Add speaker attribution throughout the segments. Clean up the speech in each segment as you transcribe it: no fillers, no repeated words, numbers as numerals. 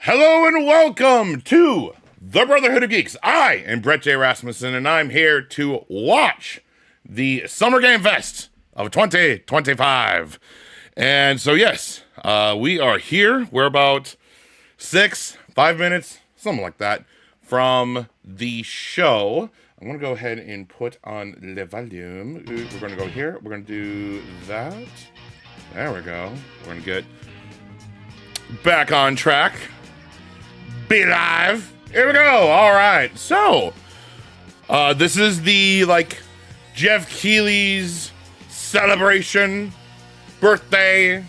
Speaker 1: Hello and welcome to the Brotherhood of Geeks. I am Brett J. Rasmussen, and I'm here to watch the Summer Game Fest of 2025. And so, yes, we are here. We're about 5 minutes, something like that, from the show. I'm going to go ahead and put on the volume. We're going to go here. We're going to do that. There we go. We're going to get back on track. Be live. Here we go. All right. So, this is the, Jeff Keighley's celebration, birthday,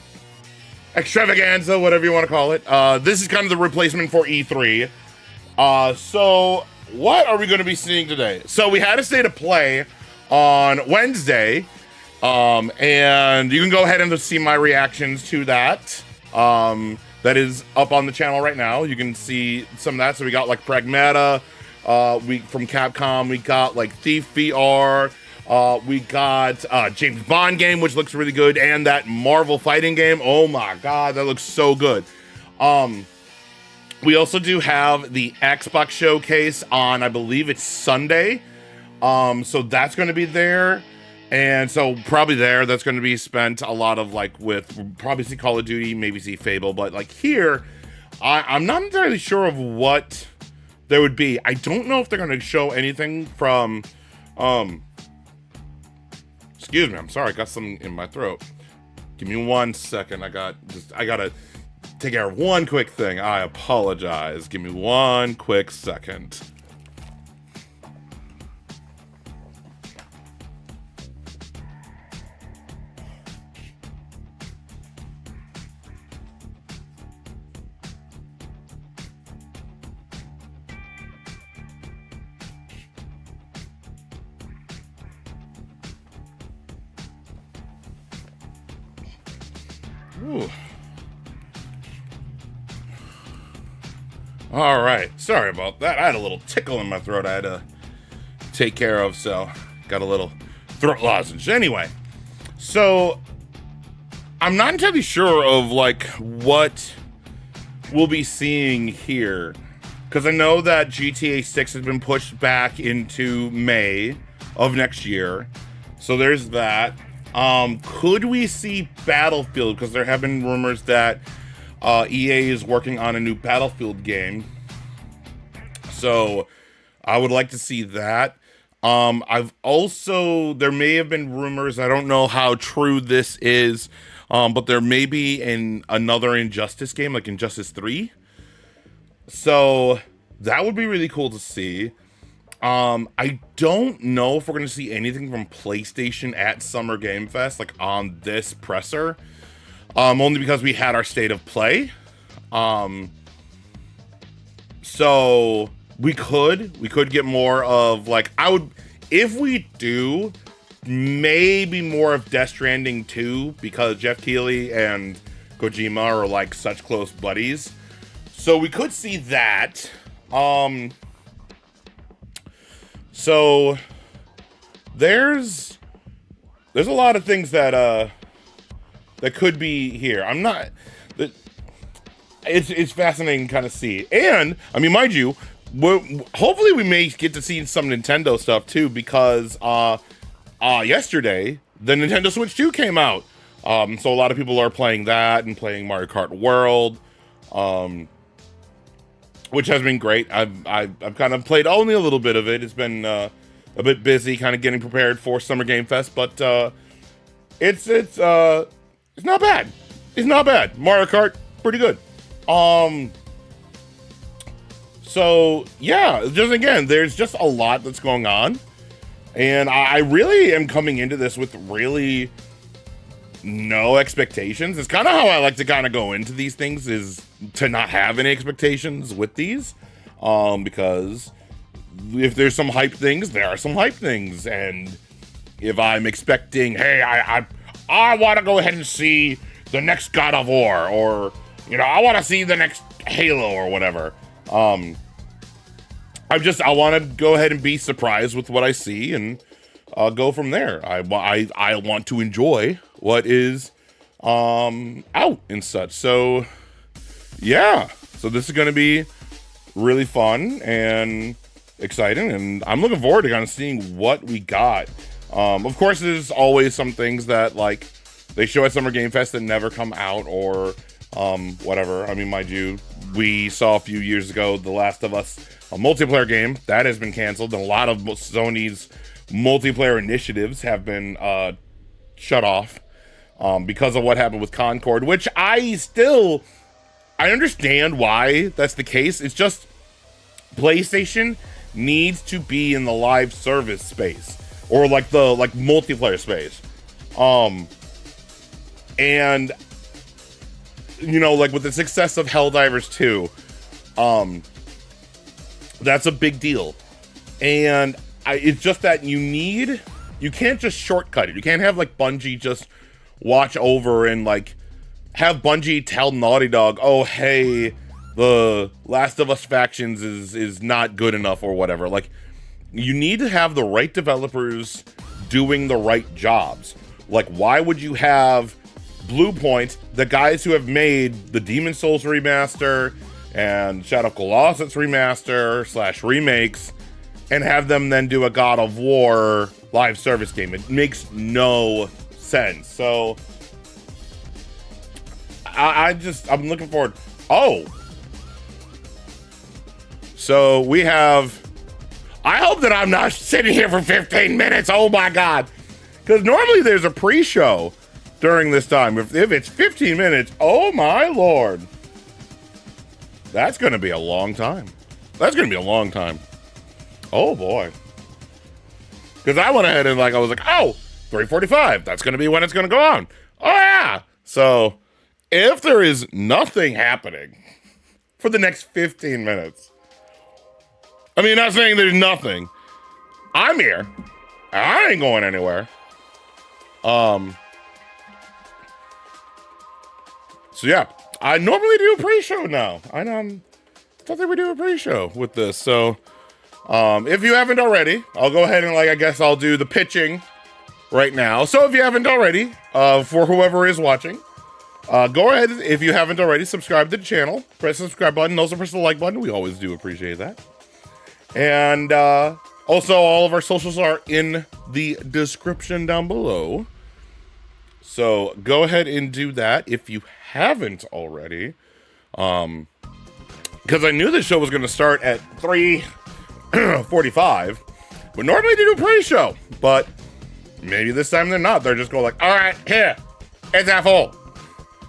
Speaker 1: extravaganza, whatever you want to call it. This is kind of the replacement for E3. So, what are we going to be seeing today? So, we had a state of play on Wednesday, and you can go ahead and see my reactions to that. That is up on the channel right now. You can see some of that. So we got Pragmata, from Capcom. We got Thief VR. We got James Bond game, which looks really good, and that Marvel fighting game. Oh my god, that looks so good. We also do have the Xbox showcase on, I believe it's Sunday. So that's going to be there. And so probably that's going to be spent a lot of with probably see Call of Duty, maybe see Fable, but here, I'm not entirely sure of what there would be. I don't know if they're going to show anything from, excuse me, I'm sorry, I got something in my throat. Give me 1 second. I gotta take care of one quick thing. I apologize. Give me 1 quick second. Ooh. All right, sorry about that. I had a little tickle in my throat I had to take care of, so got a little throat lozenge. Anyway, so I'm not entirely sure of what we'll be seeing here, because I know that GTA 6 has been pushed back into May of next year, so there's that. Could we see Battlefield? Because there have been rumors that EA is working on a new Battlefield game. So I would like to see that. There may have been rumors, I don't know how true this is, but there may be another Injustice game, like Injustice 3. So that would be really cool to see. I don't know if we're going to see anything from PlayStation at Summer Game Fest, on this presser. Only because we had our state of play. So we could get more of if we do, maybe more of Death Stranding 2, because Jeff Keighley and Kojima are such close buddies. So we could see that. So there's a lot of things that could be here. It's fascinating to kind of see. And I mean, mind you, hopefully we may get to see some Nintendo stuff too, because yesterday the Nintendo Switch 2 came out. So a lot of people are playing that and playing Mario Kart World. Which has been great. I've kind of played only a little bit of it. It's been a bit busy, kind of getting prepared for Summer Game Fest, but it's not bad. It's not bad. Mario Kart, pretty good. So yeah, just again, there's just a lot that's going on, and I really am coming into this with really no expectations. It's kind of how I like to kind of go into these things, is to not have any expectations with these, because if there's some hype things, there are some hype things, and if I'm expecting, hey, I want to go ahead and see the next God of War, or I want to see the next Halo or whatever, I want to go ahead and be surprised with what I see and go from there. I want to enjoy what is out and such. So yeah, So this is going to be really fun and exciting, and I'm looking forward to kind of seeing what we got. Of course, there's always some things that like they show at Summer Game Fest that never come out, or whatever. I mean, mind you, we saw a few years ago The Last of Us, a multiplayer game that has been canceled, and a lot of Sony's multiplayer initiatives have been shut off because of what happened with Concord, which I understand why that's the case. It's just PlayStation needs to be in the live service space, or like the multiplayer space. And you know, like with the success of Helldivers 2, that's a big deal. And it's just that you can't just shortcut it. You can't have like Bungie just watch over and like have Bungie tell Naughty Dog, oh, hey, the Last of Us factions is not good enough or whatever. Like, you need to have the right developers doing the right jobs. Like, why would you have Bluepoint, the guys who have made the Demon's Souls remaster and Shadow of Colossus remaster / remakes, and have them then do a God of War live service game? It makes no sense. So I'm looking forward. Oh, so we have, I hope that I'm not sitting here for 15 minutes. Oh my God. Because normally there's a pre-show during this time. If it's 15 minutes, oh my Lord. That's going to be a long time. That's going to be a long time. Oh boy. Because I went ahead and I was like, oh, 3:45. That's going to be when it's going to go on. Oh yeah. So if there is nothing happening for the next 15 minutes, I mean, not saying there's nothing. I'm here. I ain't going anywhere. So yeah, I normally do a pre-show now. I thought they would do a pre-show with this. So if you haven't already, I'll go ahead and I guess I'll do the pitching right now. So if you haven't already, for whoever is watching, go ahead, if you haven't already, subscribe to the channel. Press the subscribe button. Also press the like button. We always do appreciate that. And also, all of our socials are in the description down below. So go ahead and do that if you haven't already. Because I knew this show was going to start at 3:45. But normally they do a pre-show. But maybe this time they're not. They're just going like, all right, here, it's that full.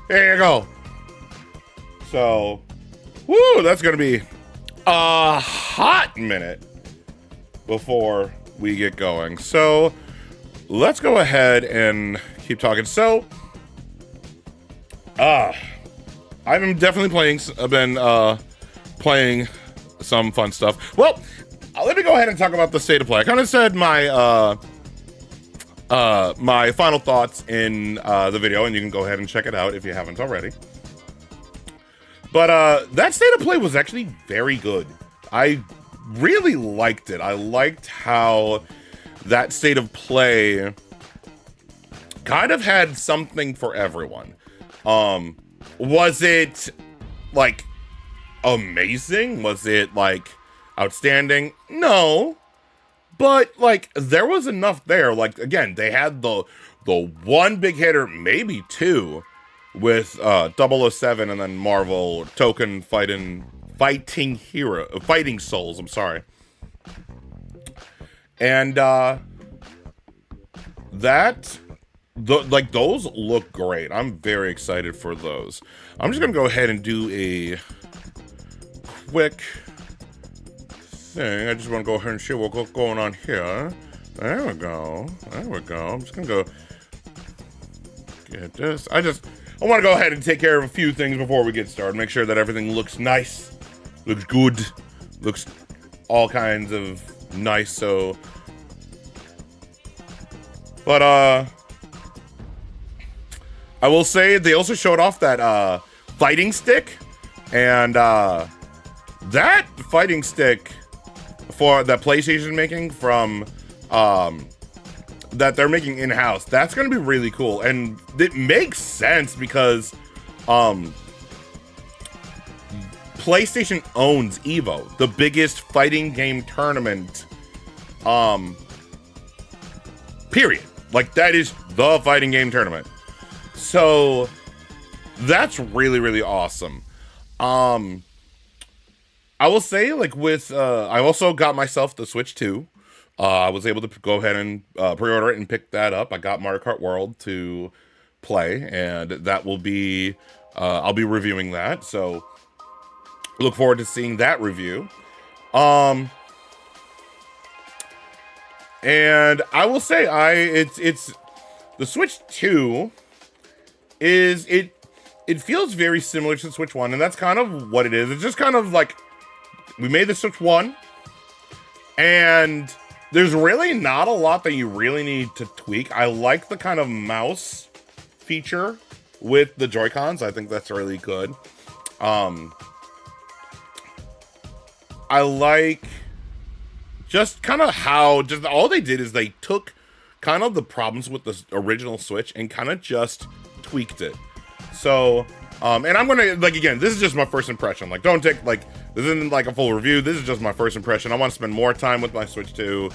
Speaker 1: Here you go. So, woo, that's going to be a hot minute before we get going. So let's go ahead and keep talking. So I've been definitely playing some fun stuff. Well, let me go ahead and talk about the state of play. I kind of said my my final thoughts in the video, and you can go ahead and check it out if you haven't already. But that state of play was actually very good. I really liked it. I liked how that state of play kind of had something for everyone. Was it amazing? Was it outstanding? No. But there was enough there. Again, they had the one big hitter, maybe two, with 007 and then Marvel Token Fighting Souls, I'm sorry. And those look great. I'm very excited for those. I'm just gonna go ahead and do a quick thing. I just want to go ahead and show what's going on here. There we go. I'm just gonna go get this. I want to go ahead and take care of a few things before we get started. Make sure that everything looks nice, looks good, looks all kinds of nice. So, but I will say they also showed off that fighting stick, and that fighting stick for that PlayStation making from that they're making in-house, that's going to be really cool. And it makes sense because PlayStation owns EVO, the biggest fighting game tournament, period. Like, that is the fighting game tournament. So that's really, really awesome. I will say, like, with I also got myself the Switch 2. I was able to go ahead and pre-order it and pick that up. I got Mario Kart World to play, and that will be I'll be reviewing that. So look forward to seeing that review. And I will say, it's the Switch 2 is it feels very similar to the Switch 1, and that's kind of what it is. It's just kind of like, we made the Switch 1, and there's really not a lot that you really need to tweak. I like the kind of mouse feature with the Joy-Cons. I think that's really good. I like just kind of how, just all they did is they took kind of the problems with the original Switch and kind of just tweaked it. So, and I'm gonna, like, again, this is just my first impression. Like, don't take, like, this isn't like a full review. This is just my first impression. I want to spend more time with my Switch 2,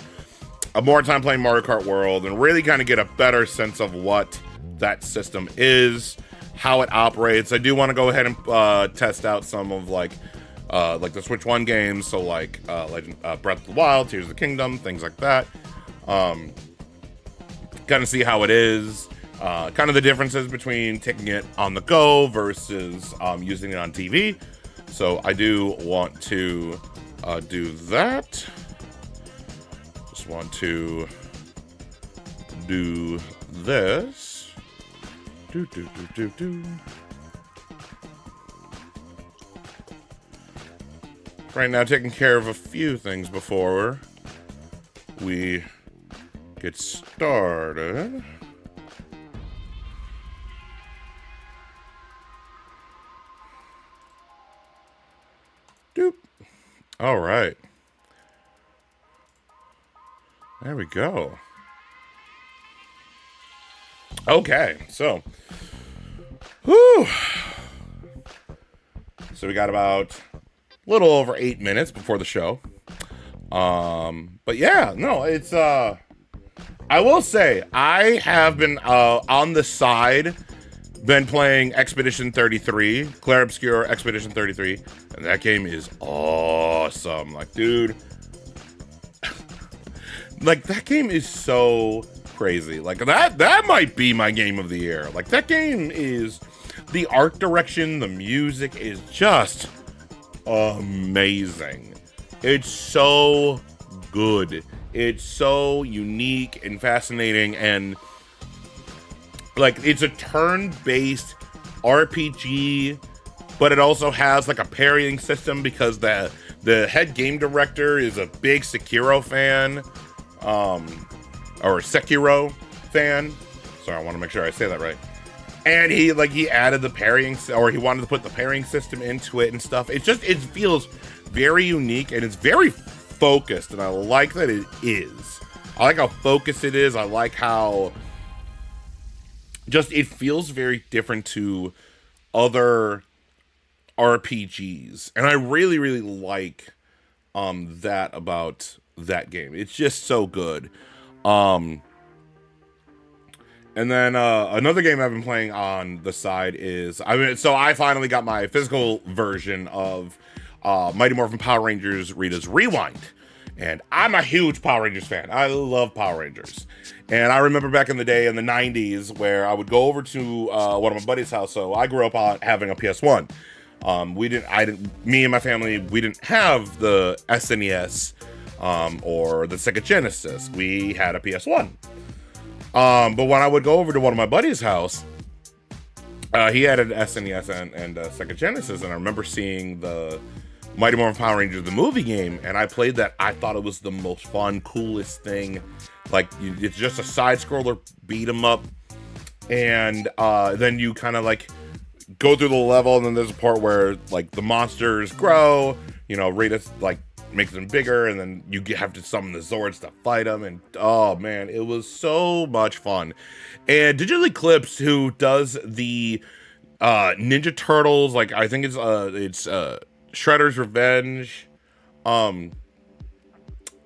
Speaker 1: more time playing Mario Kart World, and really kind of get a better sense of what that system is, how it operates. I do want to go ahead and test out some of like the Switch 1 games, so like Breath of the Wild, Tears of the Kingdom, things like that. Kind of see how it is. Kind of the differences between taking it on the go versus using it on TV. So I do want to do that. Just want to do this. Right now, taking care of a few things before we get started. Doop. All right. There we go. Okay, so. Whew. So we got about a little over 8 minutes before the show. But yeah, no, it's, I will say, I have been, on the side, been playing Expedition 33, Clair Obscur Expedition 33, and that game is awesome. Like, dude, like, that game is so crazy. Like, that might be my game of the year. Like, that game is, the art direction, the music is just amazing. It's so good. It's so unique and fascinating, and like, it's a turn-based RPG, but it also has like a parrying system because the head game director is a big Sekiro fan, or Sekiro fan. Sorry, I want to make sure I say that right. And he added the parrying, or he wanted to put the parrying system into it and stuff. It feels very unique, and it's very focused, and I like that it is. I like how focused it is. I like how just it feels very different to other RPGs, and I really, really like that about that game. It's just so good. And then another game I've been playing on the side is, so I finally got my physical version of Mighty Morphin Power Rangers Rita's Rewind. And I'm a huge Power Rangers fan. I love Power Rangers. And I remember back in the day in the 90s where I would go over to one of my buddies' house. So I grew up on having a PS1. Me and my family, we didn't have the SNES or the Sega Genesis. We had a PS1. But when I would go over to one of my buddies' house, he had an SNES and Sega Genesis, and I remember seeing the Mighty Morphin Power Rangers, the movie game, and I played that. I thought it was the most fun, coolest thing. Like, it's just a side-scroller beat 'em up, and then you kind of, like, go through the level, and then there's a part where, like, the monsters grow, you know, Rita, like, makes them bigger, and then you have to summon the Zords to fight them, and oh man, it was so much fun. And Digital Eclipse, who does the Ninja Turtles, like, I think it's Shredder's Revenge. And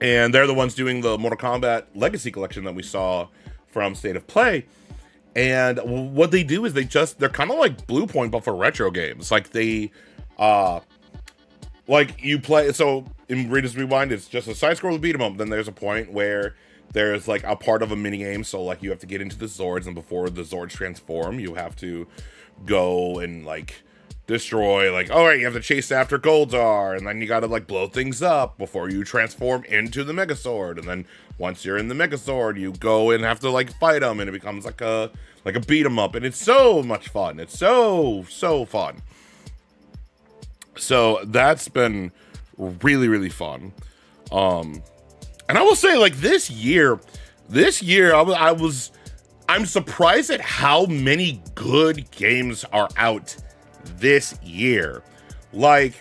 Speaker 1: they're the ones doing the Mortal Kombat Legacy Collection that we saw from State of Play. And what they do is they're kind of like Blue Point, but for retro games. Like they, like you play, so in Reader's Rewind, it's just a side-scroller beat 'em up. Then there's a point where there's like a part of a mini game. So like you have to get into the Zords, and before the Zords transform, you have to go and like destroy, like, all right, you have to chase after Goldar, and then you gotta like blow things up before you transform into the Megazord, and then once you're in the Megazord, you go and have to like fight them, and it becomes like a beat 'em up, and it's so much fun. It's so fun. So that's been really, really fun. And I will say, like, this year, I'm surprised at how many good games are out this year. Like,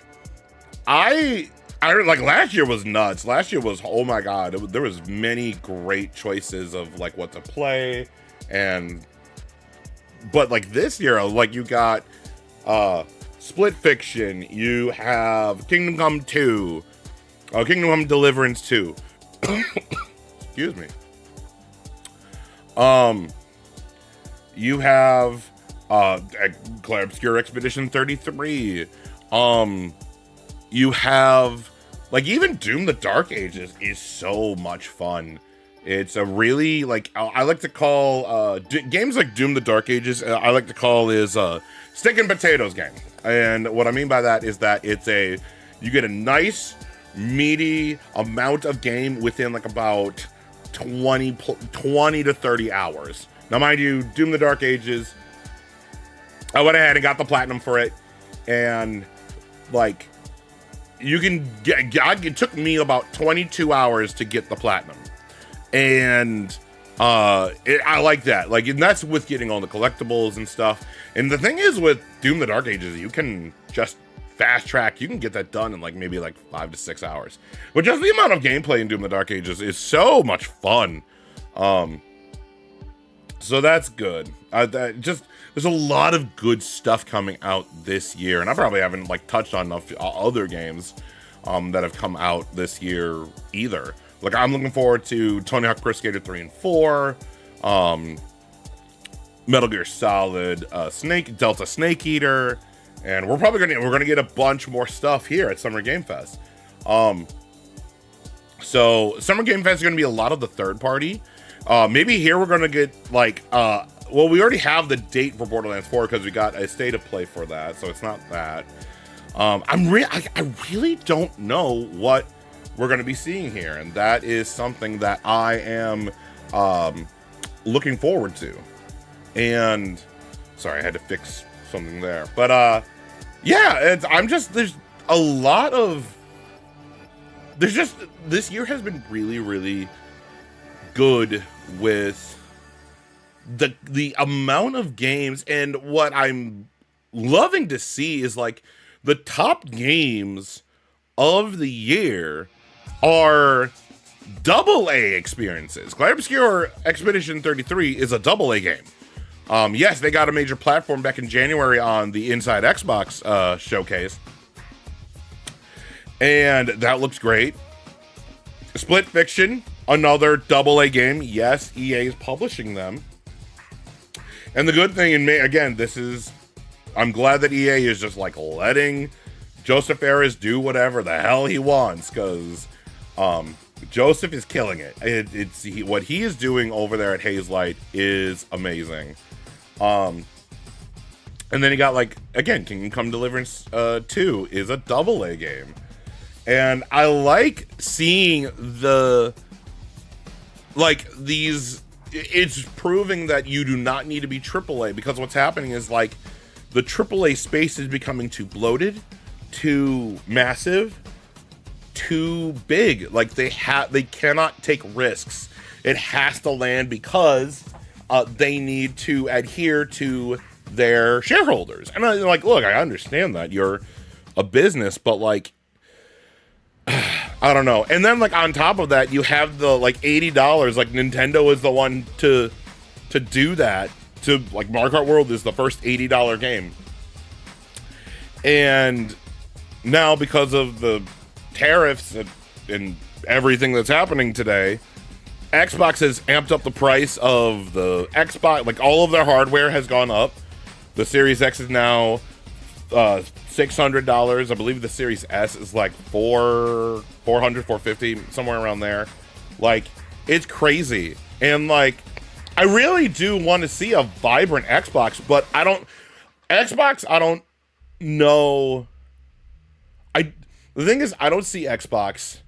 Speaker 1: I like, last year was nuts. Last year was, oh my god, there was many great choices of like what to play, but like this year, like you got Split Fiction, you have Kingdom Come 2, Kingdom Come Deliverance 2. Excuse me. You have Clair Obscur Expedition 33. You have, like, even Doom the Dark Ages is so much fun. It's a really, like, I like to call games like Doom the Dark Ages, I like to call is stick and potatoes game. And what I mean by that is that you get a nice meaty amount of game within like about 20 to 30 hours. Now, mind you, Doom the Dark Ages, I went ahead and got the platinum for it, and like you can get, it took me about 22 hours to get the platinum, and I like that. Like, and that's with getting all the collectibles and stuff. And the thing is with Doom the Dark Ages, you can just fast track. You can get that done in like maybe like 5 to 6 hours. But just the amount of gameplay in Doom the Dark Ages is so much fun. So that's good. There's a lot of good stuff coming out this year, and I probably haven't like touched on enough other games that have come out this year either. Like, I'm looking forward to Tony Hawk Pro Skater 3 and 4, Metal Gear Solid, Delta Snake Eater, and we're gonna get a bunch more stuff here at Summer Game Fest. So Summer Game Fest is gonna be a lot of the third party. Maybe here we're gonna get like well, we already have the date for Borderlands 4 because we got a state of play for that, so it's not that. I really don't know what we're going to be seeing here, and that is something that I am looking forward to. And sorry, I had to fix something there, but yeah, there's a lot of this year has been really, really good with the amount of games, and what I'm loving to see is like the top games of the year are AA experiences. Clair Obscur Expedition 33 is a AA game. Yes, they got a major platform back in January on the Inside Xbox showcase, and that looks great. Split Fiction, another AA game. Yes, EA is publishing them. And the good thing, I'm glad that EA is just like letting Joseph Fares do whatever the hell he wants, because Joseph is killing it. What he is doing over there at Hazelight is amazing. And then you got, like, again, Kingdom Come Deliverance 2 is a AA game. And I like seeing it's proving that you do not need to be AAA, because what's happening is like the AAA space is becoming too bloated, too massive, too big. Like they cannot take risks. It has to land because they need to adhere to their shareholders. And I'm like, look, I understand that you're a business, but like, I don't know. And then like on top of that, you have the like $80. Like Nintendo is the one to do that. To like Mario Kart World is the first $80 game. And now because of the tariffs and everything that's happening today, Xbox has amped up the price of the Xbox. Like, all of their hardware has gone up. The Series X is now $600. I believe the Series S is like $400, $450, somewhere around there. Like, it's crazy. And like, I really do want to see a vibrant Xbox, but I don't know. The thing is, I don't see Xbox.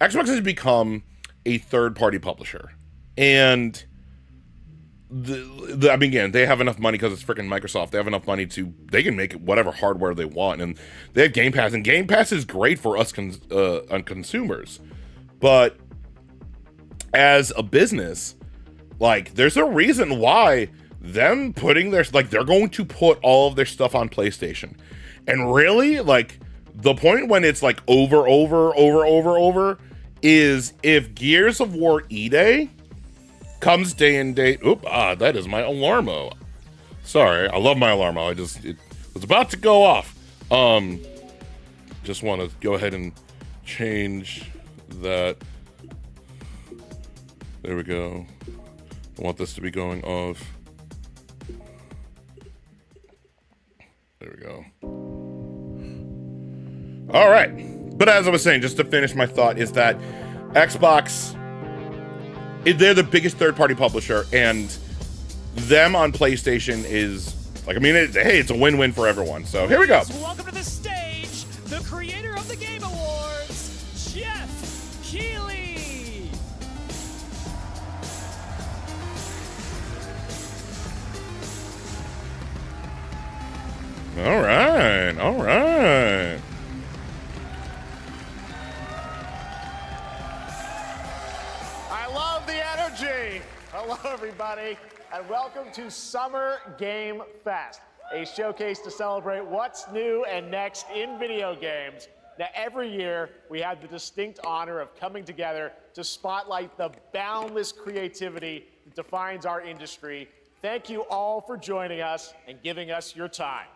Speaker 1: Xbox has become a third-party publisher, and I mean, again, they have enough money because it's freaking Microsoft. They have enough money they can make whatever hardware they want, and they have Game Pass, and Game Pass is great for us on consumers. But as a business, like, there's a reason why them putting they're going to put all of their stuff on PlayStation, and really, like, the point when it's like over is if Gears of War E-Day comes day and date. That is my Alarmo. Sorry, I love my Alarmo. It was about to go off. Just want to go ahead and change that. There we go. I want this to be going off. There we go. All right. But as I was saying, just to finish my thought, is that Xbox, they're the biggest third-party publisher, and them on PlayStation is, like, I mean, it's a win-win for everyone. So here we go.
Speaker 2: Welcome to the stage, the creator of the Game Awards, Jeff Keighley.
Speaker 1: All right.
Speaker 3: Hello, everybody, and welcome to Summer Game Fest, a showcase to celebrate what's new and next in video games. Now, every year, we have the distinct honor of coming together to spotlight the boundless creativity that defines our industry. Thank you all for joining us and giving us your time.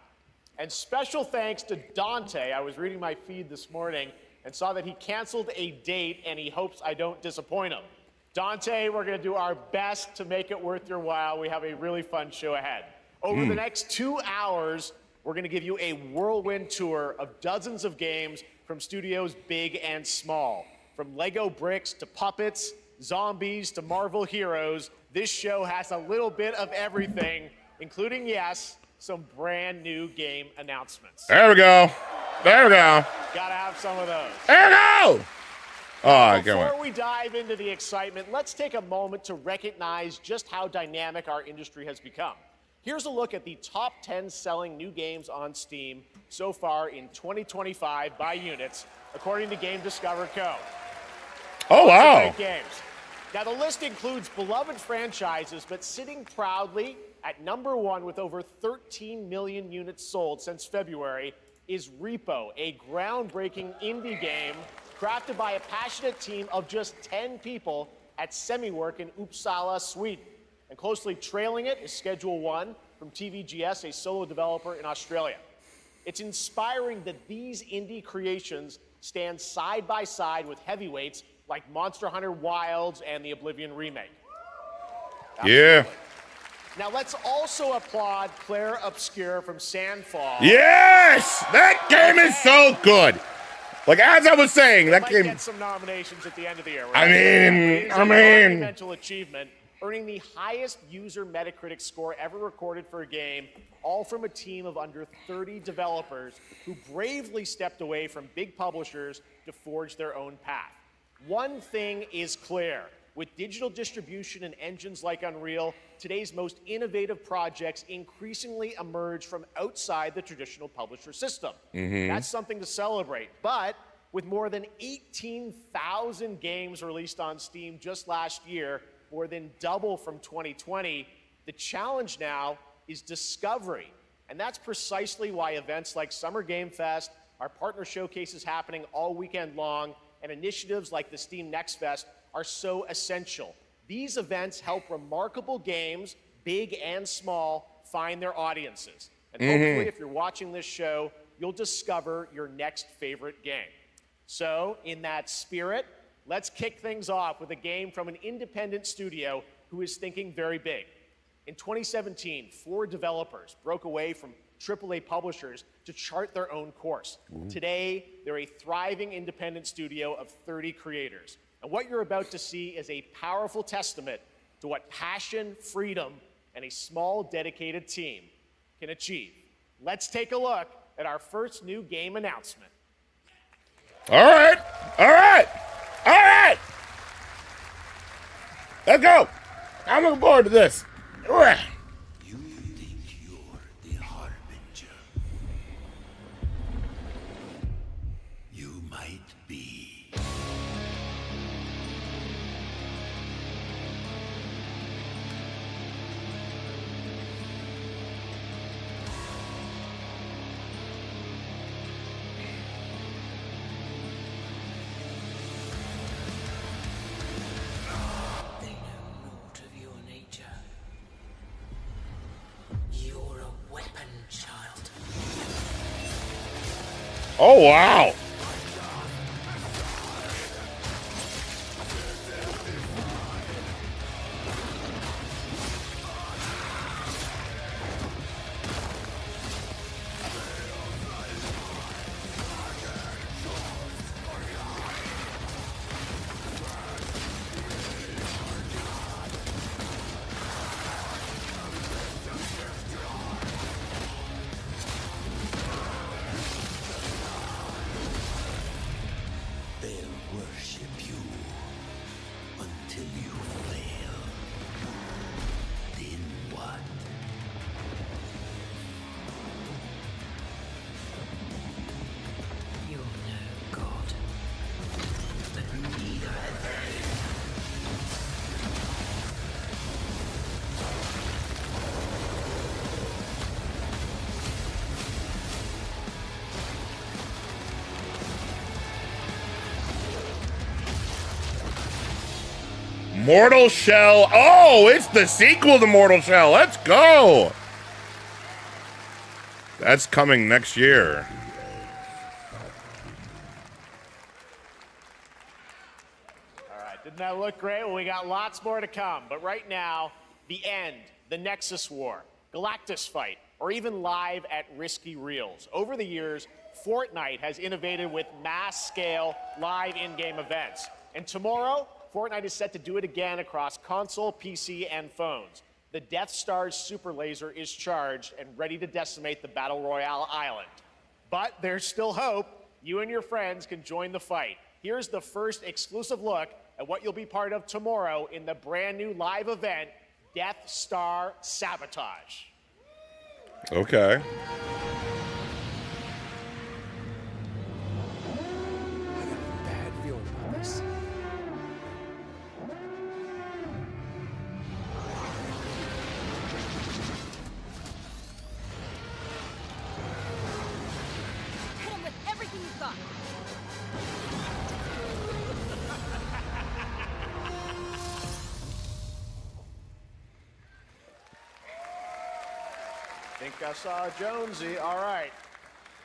Speaker 3: And special thanks to Dante. I was reading my feed this morning and saw that he canceled a date, and he hopes I don't disappoint him. Dante, we're going to do our best to make it worth your while. We have a really fun show ahead. Over the next 2 hours, we're going to give you a whirlwind tour of dozens of games from studios big and small. From Lego bricks to puppets, zombies to Marvel heroes, this show has a little bit of everything, including, yes, some brand new game announcements.
Speaker 1: There we go.
Speaker 3: Gotta have some of those.
Speaker 1: There we go.
Speaker 3: Before we dive into the excitement, let's take a moment to recognize just how dynamic our industry has become. Here's a look at the top 10 selling new games on Steam so far in 2025 by units, according to Game Discover Co.
Speaker 1: Oh, wow.
Speaker 3: Great games. Now, the list includes beloved franchises, but sitting proudly at number 1 with over 13 million units sold since February is Repo, a groundbreaking indie game crafted by a passionate team of just 10 people at SemiWork in Uppsala, Sweden. And closely trailing it is Schedule 1 from TVGS, a solo developer in Australia. It's inspiring that these indie creations stand side by side with heavyweights like Monster Hunter Wilds and the Oblivion remake. Absolutely.
Speaker 1: Yeah.
Speaker 3: Now let's also applaud Claire Obscure from Sandfall.
Speaker 1: Yes! That game is so good. Like, as I was saying, that game
Speaker 3: get some nominations at the end of the year.
Speaker 1: I
Speaker 3: Right?
Speaker 1: mean,
Speaker 3: monumental achievement, earning the highest user Metacritic score ever recorded for a game, all from a team of under 30 developers who bravely stepped away from big publishers to forge their own path. One thing is clear. With digital distribution and engines like Unreal, today's most innovative projects increasingly emerge from outside the traditional publisher system. That's something to celebrate. But with more than 18,000 games released on Steam just last year, more than double from 2020, the challenge now is discovery. And that's precisely why events like Summer Game Fest, our partner showcases happening all weekend long, and initiatives like the Steam Next Fest are so essential. These events help remarkable games, big and small, find their audiences. And hopefully, if you're watching this show, you'll discover your next favorite game. So, in that spirit, let's kick things off with a game from an independent studio who is thinking very big. In 2017, 4 developers broke away from AAA publishers to chart their own course. Today, they're a thriving independent studio of 30 creators. And what you're about to see is a powerful testament to what passion, freedom, and a small, dedicated team can achieve. Let's take a look at our first new game announcement.
Speaker 1: All right. Let's go. I'm looking forward to this.
Speaker 4: You think you're the Harbinger? You might be.
Speaker 5: They know naught of your nature. You're a weapon, child.
Speaker 1: Oh, wow.
Speaker 4: They'll worship you until you fail. Then what?
Speaker 5: You're no god. But neither are they.
Speaker 1: Mortal Shell. Oh, it's the sequel to Mortal Shell. Let's go. That's coming next year.
Speaker 3: All right, didn't that look great? Well, we got lots more to come. But right now, the end, the Nexus War, Galactic fight, or even live at Risky Reels. Over the years, Fortnite has innovated with mass-scale live in-game events. And tomorrow, Fortnite is set to do it again across console, PC, and phones. The Death Star's super laser is charged and ready to decimate the Battle Royale island. But there's still hope. You and your friends can join the fight. Here's the first exclusive look at what you'll be part of tomorrow in the brand new live event, Death Star Sabotage.
Speaker 1: Okay.
Speaker 6: Bad feeling about this.
Speaker 7: Hit him with everything you've got.
Speaker 3: Think I saw Jonesy. All right.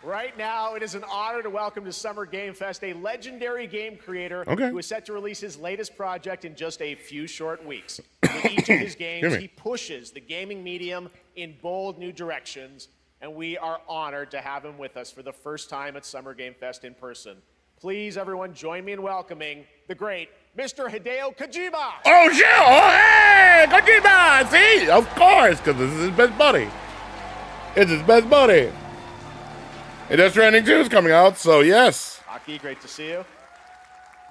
Speaker 3: Right now, it is an honor to welcome to Summer Game Fest a legendary game creator who is set to release his latest project in just a few short weeks. With each of his games, he pushes the gaming medium in bold new directions, and we are honored to have him with us for the first time at Summer Game Fest in person. Please, everyone, join me in welcoming the great Mr. Hideo Kojima.
Speaker 1: Oh, shit. Oh, hey, Kojima. See? Of course, because this is his best buddy. It's his best buddy. And Death Stranding 2 is coming out, so yes.
Speaker 3: Aki, great to see you.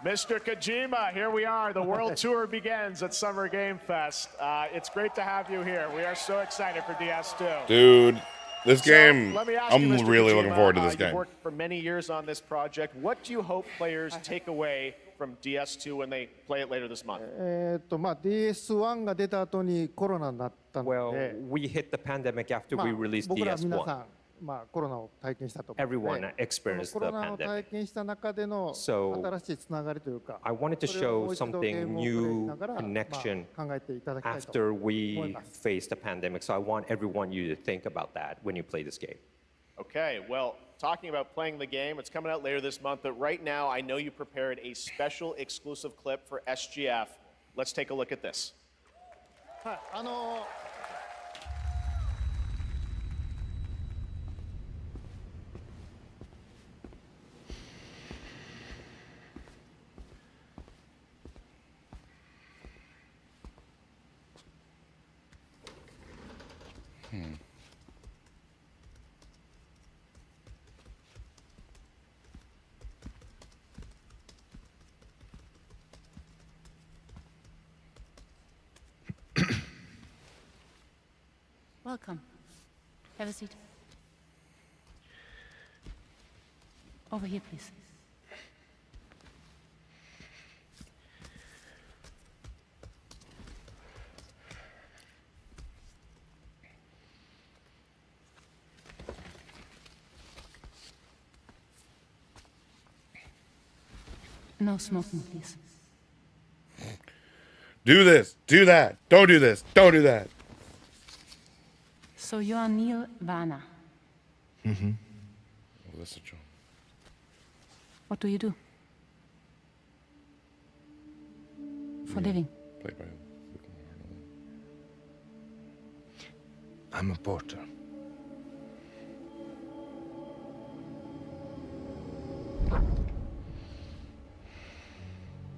Speaker 3: Mr. Kojima, here we are. The world tour begins at Summer Game Fest. It's great to have you here. We are so excited for DS2.
Speaker 1: Dude, this game,
Speaker 3: let me ask
Speaker 1: I'm
Speaker 3: you, Mr.
Speaker 1: really
Speaker 3: Kojima,
Speaker 1: looking forward to this
Speaker 3: You've
Speaker 1: game.
Speaker 3: worked for many years on this project. What do you hope players take away from DS2 when they play it later this month?
Speaker 6: DS1 が出た後にコロナになったの
Speaker 8: Well,
Speaker 6: で、
Speaker 8: we hit the pandemic after we released
Speaker 6: 僕ら皆
Speaker 8: DS1.
Speaker 6: さん、コロナを体験したと思うの
Speaker 8: Everyone
Speaker 6: で、
Speaker 8: experienced
Speaker 6: コ
Speaker 8: the
Speaker 6: ロナを体
Speaker 8: pandemic.
Speaker 6: 験した中での
Speaker 8: So,
Speaker 6: 新しいつながりというか、
Speaker 8: I wanted to
Speaker 6: それをも
Speaker 8: show
Speaker 6: う一度ゲー
Speaker 8: something
Speaker 6: ムをプレイし
Speaker 8: new
Speaker 6: ながら、
Speaker 8: connection
Speaker 6: 考えていただきたいと
Speaker 8: after
Speaker 6: 思い
Speaker 8: we
Speaker 6: ます。
Speaker 8: faced the pandemic. So I want everyone you to think about that when you play this game.
Speaker 3: Okay, well, talking about playing the game, it's coming out later this month, but right now I know you prepared a special exclusive clip for SGF. Let's take a look at this.
Speaker 6: はい、
Speaker 7: Welcome. Have a seat. Over here, please. No smoking, please.
Speaker 1: Do this, do that, don't do this, don't do that.
Speaker 7: So you are Neil Varner.
Speaker 1: Oh, that's a joke.
Speaker 7: What do you do? For living?
Speaker 1: Played by
Speaker 9: I'm a porter.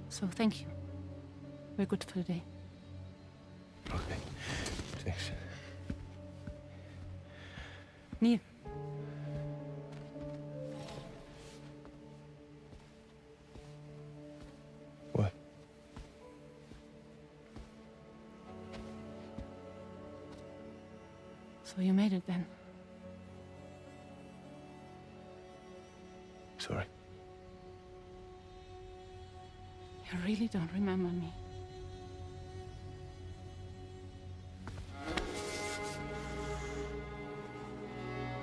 Speaker 7: So thank you. We're good for the day.
Speaker 9: Okay. Thanks.
Speaker 7: Neil.
Speaker 9: What?
Speaker 7: So you made it then?
Speaker 9: Sorry.
Speaker 7: You really don't remember me.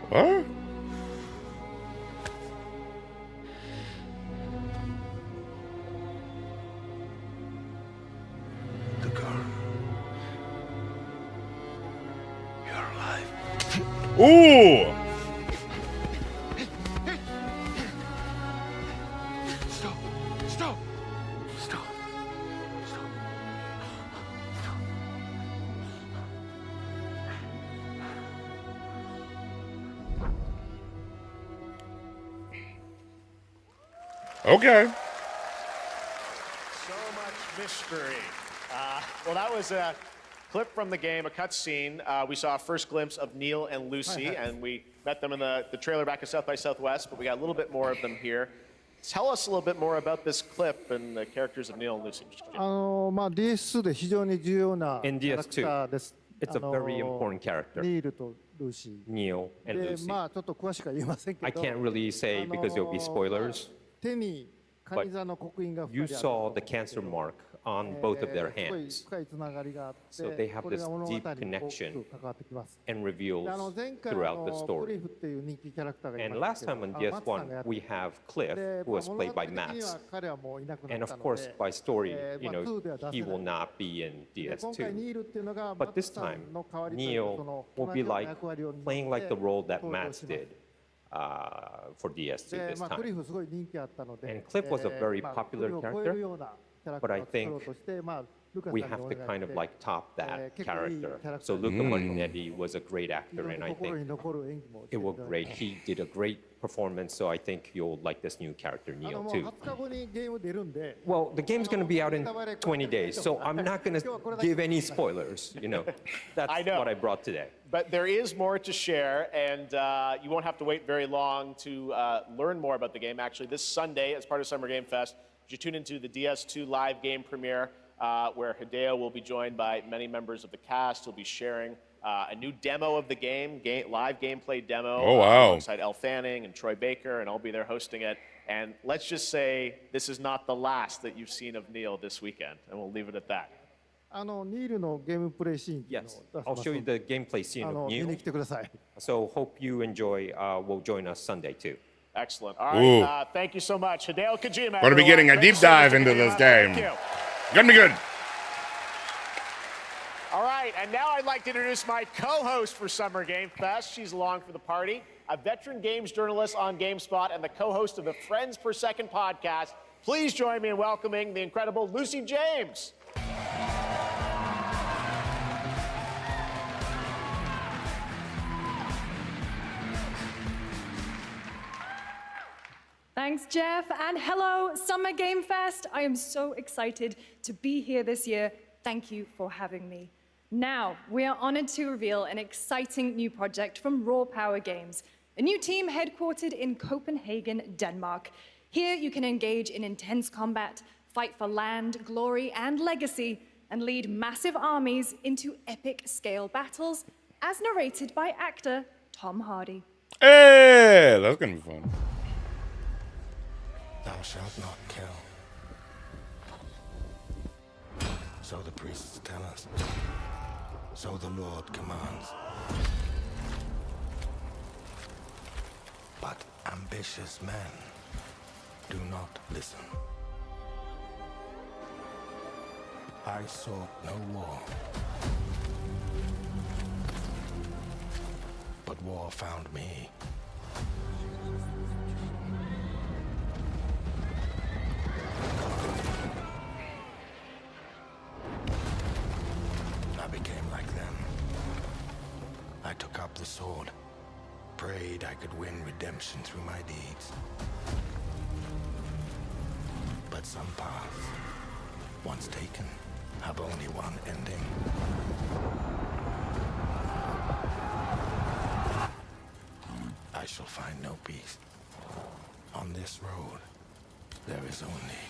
Speaker 1: What?
Speaker 9: The girl. You're alive.
Speaker 1: Ooh!
Speaker 9: Stop. Stop. Stop. Stop.
Speaker 1: Okay.
Speaker 3: So much mystery. Well, that was a clip from the game, a cutscene. We saw a first glimpse of Neil and Lucy, and we met them in the trailer back at South by Southwest, but we got a little bit more of them here. Tell us a little bit more about this clip and the characters of Neil and Lucy.
Speaker 6: DS2 で非常に重要なキ
Speaker 8: In
Speaker 6: ャラクターです。
Speaker 8: It's a very important character,
Speaker 6: ニールとルーシ
Speaker 8: Neil
Speaker 6: ー。
Speaker 8: and
Speaker 6: で、
Speaker 8: Lucy.
Speaker 6: まあちょっと詳しくは言えませんけ
Speaker 8: I
Speaker 6: ど、
Speaker 8: can't really say because there'll be spoilers.
Speaker 6: 手にカニ座の刻印が2
Speaker 8: You
Speaker 6: 人ある
Speaker 8: saw the cancer mark on both of their
Speaker 6: すごい
Speaker 8: hands
Speaker 6: 深いつながりがあって、
Speaker 8: So they have
Speaker 6: これが
Speaker 8: this
Speaker 6: 物語に
Speaker 8: deep
Speaker 6: 大き
Speaker 8: connection
Speaker 6: く関わってきます。
Speaker 8: and
Speaker 6: で
Speaker 8: reveals
Speaker 6: 前回
Speaker 8: throughout the
Speaker 6: クリ
Speaker 8: story.
Speaker 6: フっていう人気キャラクターがい
Speaker 8: And
Speaker 6: ま
Speaker 8: last
Speaker 6: したけ
Speaker 8: time
Speaker 6: ど、
Speaker 8: on
Speaker 6: マツさんがや
Speaker 8: DS1,
Speaker 6: って
Speaker 8: we have Cliff,
Speaker 6: で
Speaker 8: who was
Speaker 6: 物
Speaker 8: played
Speaker 6: 語
Speaker 8: by
Speaker 6: 的には
Speaker 8: Mats.
Speaker 6: 彼はもういなくな
Speaker 8: And
Speaker 6: った
Speaker 8: of
Speaker 6: の
Speaker 8: course,
Speaker 6: で、
Speaker 8: by story, you
Speaker 6: まあ
Speaker 8: know,
Speaker 6: 2では出せ
Speaker 8: he
Speaker 6: ない
Speaker 8: will not be in
Speaker 6: で今回
Speaker 8: DS2.
Speaker 6: ニールっていうのが
Speaker 8: But
Speaker 6: マ
Speaker 8: this
Speaker 6: ツさんの代わり
Speaker 8: time,
Speaker 6: というか
Speaker 8: Neil
Speaker 6: その
Speaker 8: will
Speaker 6: 同
Speaker 8: be
Speaker 6: じような
Speaker 8: like
Speaker 6: 役割を担
Speaker 8: playing
Speaker 6: っ
Speaker 8: like
Speaker 6: て
Speaker 8: the role that
Speaker 6: 登場
Speaker 8: Mats
Speaker 6: します
Speaker 8: did for DS2
Speaker 6: で
Speaker 8: this
Speaker 6: まあ、クリ
Speaker 8: time.
Speaker 6: フすごい人気あったので、
Speaker 8: And Cliff was a very
Speaker 6: まあ
Speaker 8: popular
Speaker 6: クリフを超え
Speaker 8: character,
Speaker 6: るようなキャラク
Speaker 8: but
Speaker 6: タ
Speaker 8: I
Speaker 6: ーを作ろう
Speaker 8: think
Speaker 6: として、まあ、ルカさん
Speaker 8: we
Speaker 6: にお
Speaker 8: have
Speaker 6: 願い
Speaker 8: to kind
Speaker 6: し
Speaker 8: of
Speaker 6: て
Speaker 8: like top that
Speaker 6: 結構いいキャ
Speaker 8: character.
Speaker 6: ラクター
Speaker 8: So Luca Marinetti was a great
Speaker 6: 非
Speaker 8: actor,
Speaker 6: 常に
Speaker 8: and I
Speaker 6: 心
Speaker 8: think
Speaker 6: に残る演技もして
Speaker 8: it
Speaker 6: い
Speaker 8: was
Speaker 6: ただい
Speaker 8: great.
Speaker 6: て
Speaker 8: He did a great performance, so I think you'll like this new character,
Speaker 6: も
Speaker 8: Neil,
Speaker 6: う
Speaker 8: too.
Speaker 6: 20日後にゲーム出るんで、
Speaker 8: Well, the game's going to be out in 20 days, so I'm not going to give any spoilers, you know. That's
Speaker 3: I know.
Speaker 8: what I brought today.
Speaker 3: But there is more to share, and you won't have to wait very long to learn more about the game. Actually, this Sunday, as part of Summer Game Fest, you tune into the DS2 live game premiere, where Hideo will be joined by many members of the cast. He'll be sharing a new demo of the game, live gameplay demo.
Speaker 1: Oh, wow.
Speaker 3: Alongside Elle Fanning and Troy Baker, and I'll be there hosting it. And let's just say this is not the last that you've seen of Neil this weekend, and we'll leave it at that.
Speaker 6: ニールのゲームプレイシーンっていうのを
Speaker 8: Yes,
Speaker 6: 出し
Speaker 8: I'll
Speaker 6: ます
Speaker 8: show you
Speaker 6: ので
Speaker 8: the gameplay scene
Speaker 6: 見
Speaker 8: of
Speaker 6: に
Speaker 8: Neil.
Speaker 6: 来てください。
Speaker 8: So hope you enjoy, will join us Sunday, too.
Speaker 3: Excellent. All
Speaker 1: Ooh.
Speaker 3: right. Thank you so much, Hideo Kojima.
Speaker 1: Gonna be getting a
Speaker 3: everyone.
Speaker 1: deep
Speaker 3: Thanks so much
Speaker 1: dive
Speaker 3: for
Speaker 1: into
Speaker 3: being
Speaker 1: this
Speaker 3: on.
Speaker 1: game.
Speaker 3: Thank you.
Speaker 1: Gonna be good.
Speaker 3: All right. right, and now I'd like to introduce my co-host for Summer Game Fest. She's along for the party, a veteran games journalist on GameSpot and the co-host of the Friends Per Second podcast. Please join me in welcoming the incredible Lucy James.
Speaker 10: Thanks, Jeff, and hello, Summer Game Fest. I am so excited to be here this year. Thank you for having me. Now, we are honored to reveal an exciting new project from Raw Power Games, a new team headquartered in Copenhagen, Denmark. Here, you can engage in intense combat, fight for land, glory, and legacy, and lead massive armies into epic-scale battles, as narrated by actor Tom Hardy.
Speaker 1: Hey, that's gonna be fun.
Speaker 4: Thou shalt not kill. So the priests tell us. So the Lord commands. But ambitious men do not listen. I sought no war. But war found me. I became like them. I took up the sword, prayed I could win redemption through my deeds. But some paths, once taken, have only one ending. I shall find no peace. On this road, there is only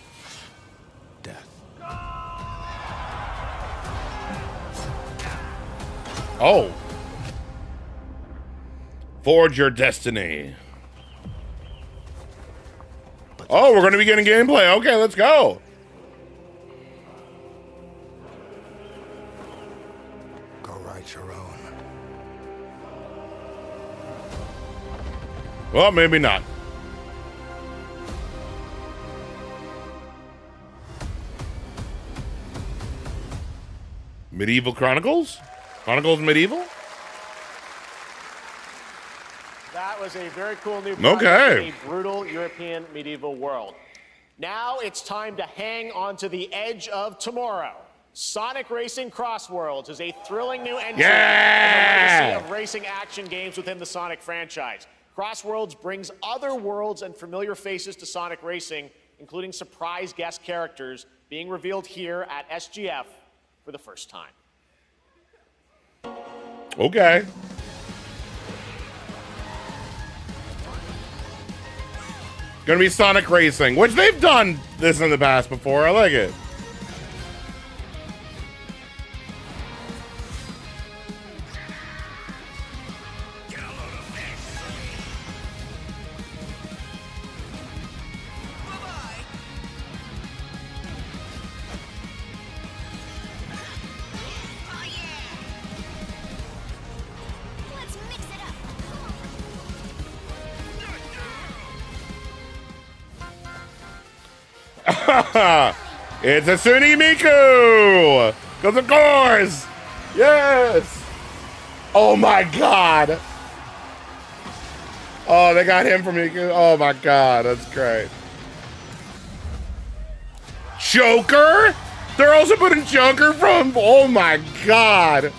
Speaker 4: death.
Speaker 1: Oh. Forge your destiny. Oh, we're going to be getting gameplay. Okay, let's go.
Speaker 4: Go write your own.
Speaker 1: Well, maybe not. Medieval Chronicles? Chronicles Medieval?
Speaker 3: That was a very cool new project in a brutal European medieval world. Now it's time to hang on to the edge of tomorrow. Sonic Racing CrossWorlds is a thrilling new entry in the legacy of racing action games within the Sonic franchise. CrossWorlds brings other worlds and familiar faces to Sonic Racing, including surprise guest characters being revealed here at SGF for the first time.
Speaker 1: Okay. Gonna be Sonic Racing, which they've done this in the past before. I like it. It's a Suni Miku! Because of course! Yes! Oh my god! Oh, they got him from Miku. Oh my god, that's great. Joker? They're also putting Joker from... Oh my god!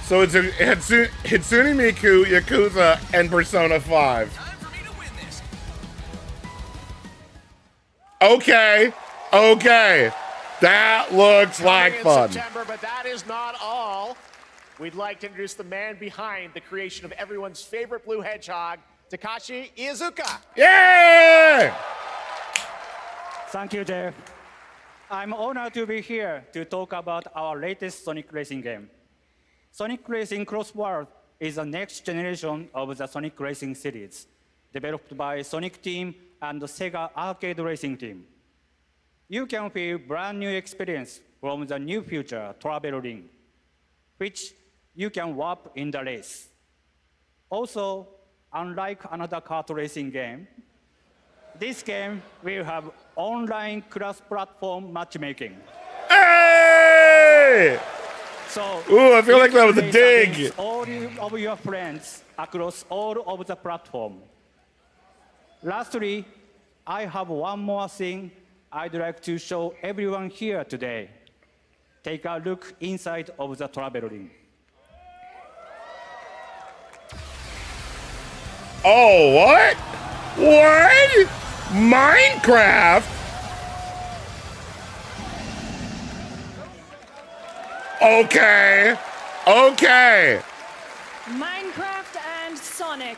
Speaker 1: So it's a Hitsune Miku, Yakuza, and Persona 5. Okay, okay. That looks like fun.
Speaker 3: September, but that is not all. We'd like to introduce the man behind the creation of everyone's favorite blue hedgehog, Takashi Iizuka.
Speaker 1: Yeah!
Speaker 11: Thank you, Jeff. I'm honored to be here to talk about our latest Sonic Racing game. Sonic Racing CrossWorlds is the next generation of the Sonic Racing series, developed by Sonic Team and the Sega Arcade Racing Team. You can feel brand new experience from the new future travel ring, which you can warp in the race. Also, unlike another kart racing game, this game will have online cross-platform matchmaking.
Speaker 1: Hey!
Speaker 11: So,
Speaker 1: Ooh, I feel like that was a
Speaker 11: race
Speaker 1: dig.
Speaker 11: against all of your friends across all of the platform. Lastly, I have one more thing I'd like to show everyone here today. Take a look inside of the travel ring.
Speaker 1: Oh, what? What? Minecraft? Okay. Okay.
Speaker 10: Minecraft and Sonic.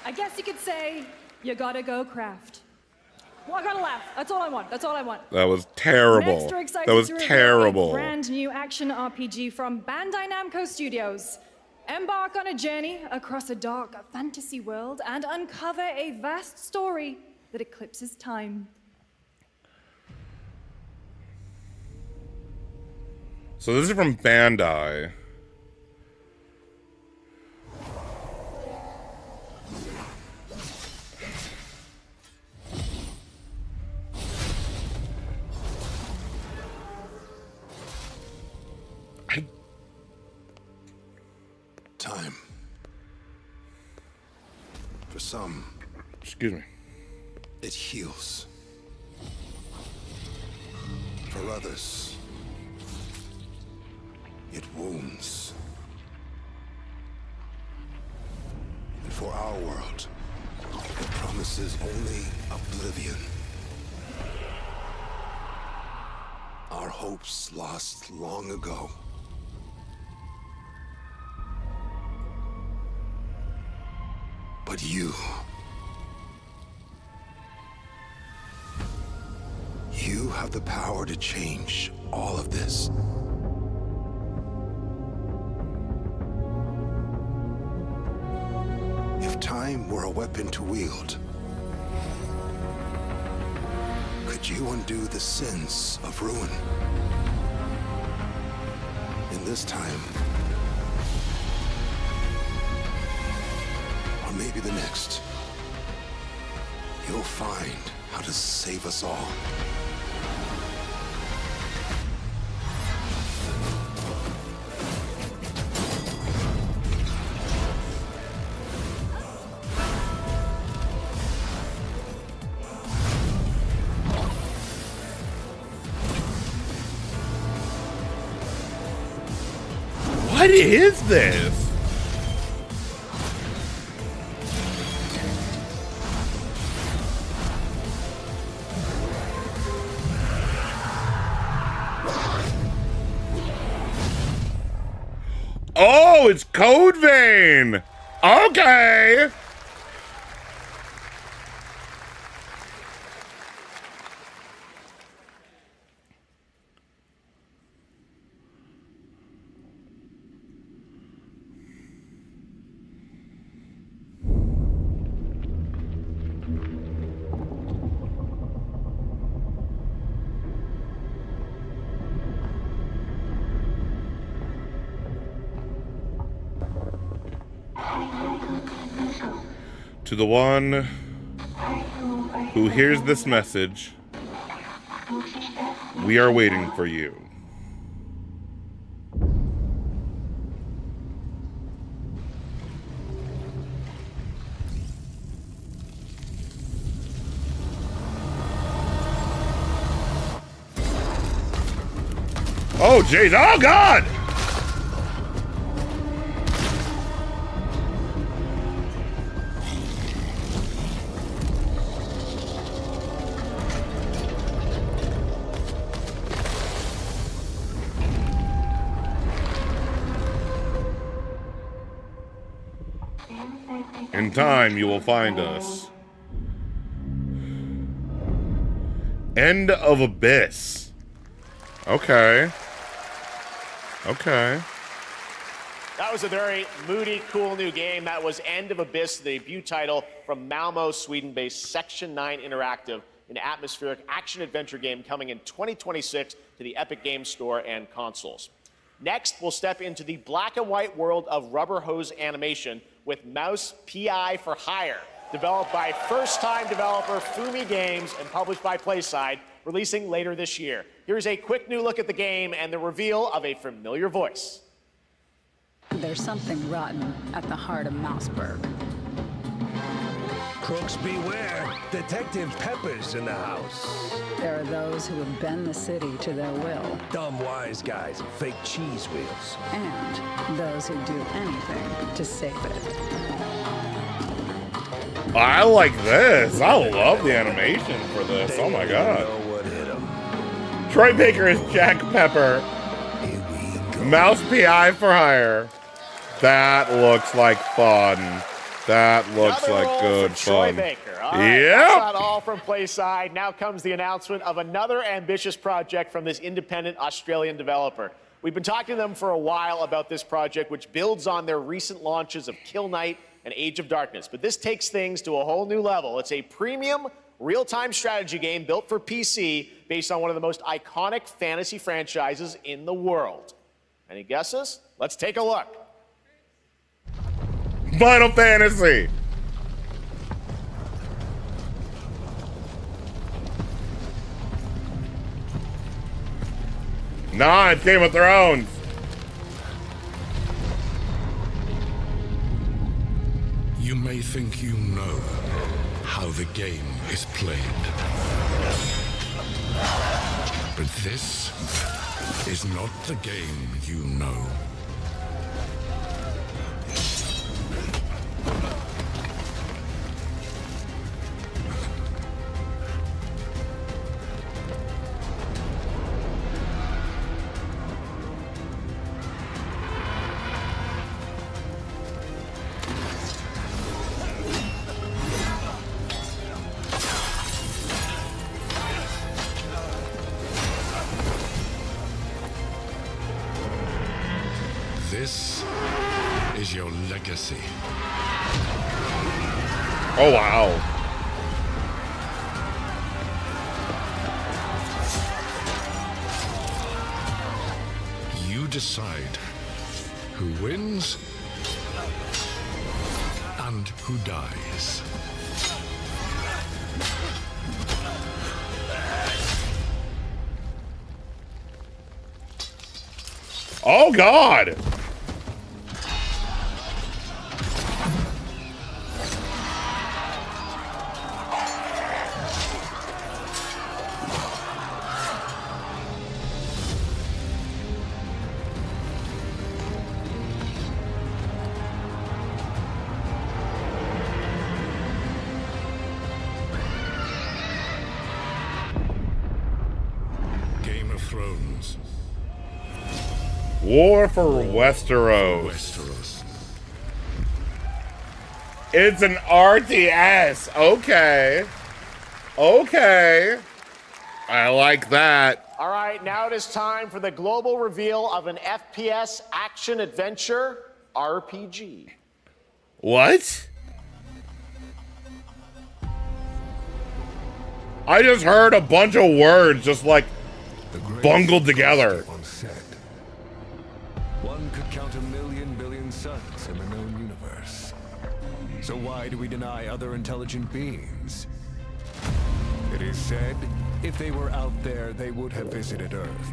Speaker 10: I guess you could say you gotta go craft. Well, I gotta laugh. That's all I want. That's all I want.
Speaker 1: That was terrible.
Speaker 10: Next, we're excited
Speaker 1: That was
Speaker 10: to reveal
Speaker 1: terrible.
Speaker 10: a brand new action RPG from Bandai Namco Studios. Embark on a journey across a dark fantasy world and uncover a vast story that eclipses time.
Speaker 1: So this is from Bandai.
Speaker 4: Time. For some,
Speaker 1: Excuse me.
Speaker 4: it heals. For others, it wounds. And for our world, it promises only oblivion. Our hopes lost long ago. But you have the power to change all of this. If time were a weapon to wield, could you undo the sins of ruin? In this time, or maybe the next, you'll find how to save us all.
Speaker 1: What is this? Oh, it's CodeVein! Okay! To the one who hears this message, we are waiting for you. Oh, jeez. Oh, God! In time, you will find us. End of Abyss. Okay. Okay.
Speaker 3: That was a very moody, cool new game. That was End of Abyss, the debut title from Malmo, Sweden-based Section 9 Interactive, an atmospheric action-adventure game coming in 2026 to the Epic Games Store and consoles. Next, we'll step into the black and white world of rubber hose animation with Mouse PI for Hire, developed by first-time developer Fumi Games and published by PlaySide, releasing later this year. Here's a quick new look at the game and the reveal of a familiar voice.
Speaker 12: There's something rotten at the heart of Mouseburg.
Speaker 13: Crooks beware. Detective Pepper's in the house.
Speaker 12: There are those who would bend the city to their will.
Speaker 13: Dumb wise guys and fake cheese wheels.
Speaker 12: And those who do anything to save it.
Speaker 1: I like this. I love the animation for this. Oh my god. Troy Baker is Jack Pepper. Mouse PI for Hire. That looks like fun. That looks
Speaker 3: Another
Speaker 1: like
Speaker 3: role
Speaker 1: good
Speaker 3: for Troy
Speaker 1: fun.
Speaker 3: Baker. All right,
Speaker 1: Yep.
Speaker 3: That's not all from PlaySide. Now comes the announcement of another ambitious project from this independent Australian developer. We've been talking to them for a while about this project, which builds on their recent launches of Kill Knight and Age of Darkness. But this takes things to a whole new level. It's a premium real-time strategy game built for PC based on one of the most iconic fantasy franchises in the world. Any guesses? Let's take a look.
Speaker 1: Final Fantasy. Nah, it's Game of Thrones.
Speaker 14: You may think you know how the game is played. But this is not the game you know. This is your legacy.
Speaker 1: Oh, wow.
Speaker 14: You decide who wins and who dies.
Speaker 1: Oh, God.
Speaker 14: Game of Thrones.
Speaker 1: War for Westeros. It's an RTS. Okay. Okay. I like that.
Speaker 3: All right, now it is time for the global reveal of an FPS action-adventure RPG.
Speaker 1: What? I just heard a bunch of words just like bungled together.
Speaker 4: One could count 1,000,000 billion suns in the known universe. So why do we deny other intelligent beings? It is said, if they were out there, they would have visited Earth.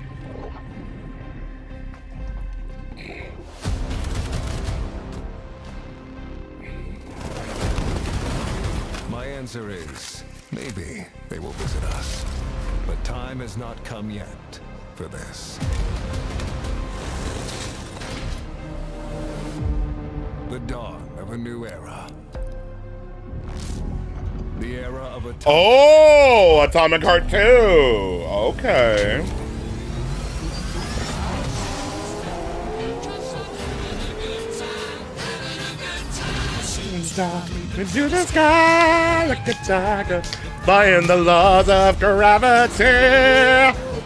Speaker 4: My answer is, maybe they will visit us. But time has not come yet for this. The dawn of a new era. The era of Atomic.
Speaker 1: Oh, Atomic Heart 2. Okay. Into the sky like a tiger, flying the laws of gravity.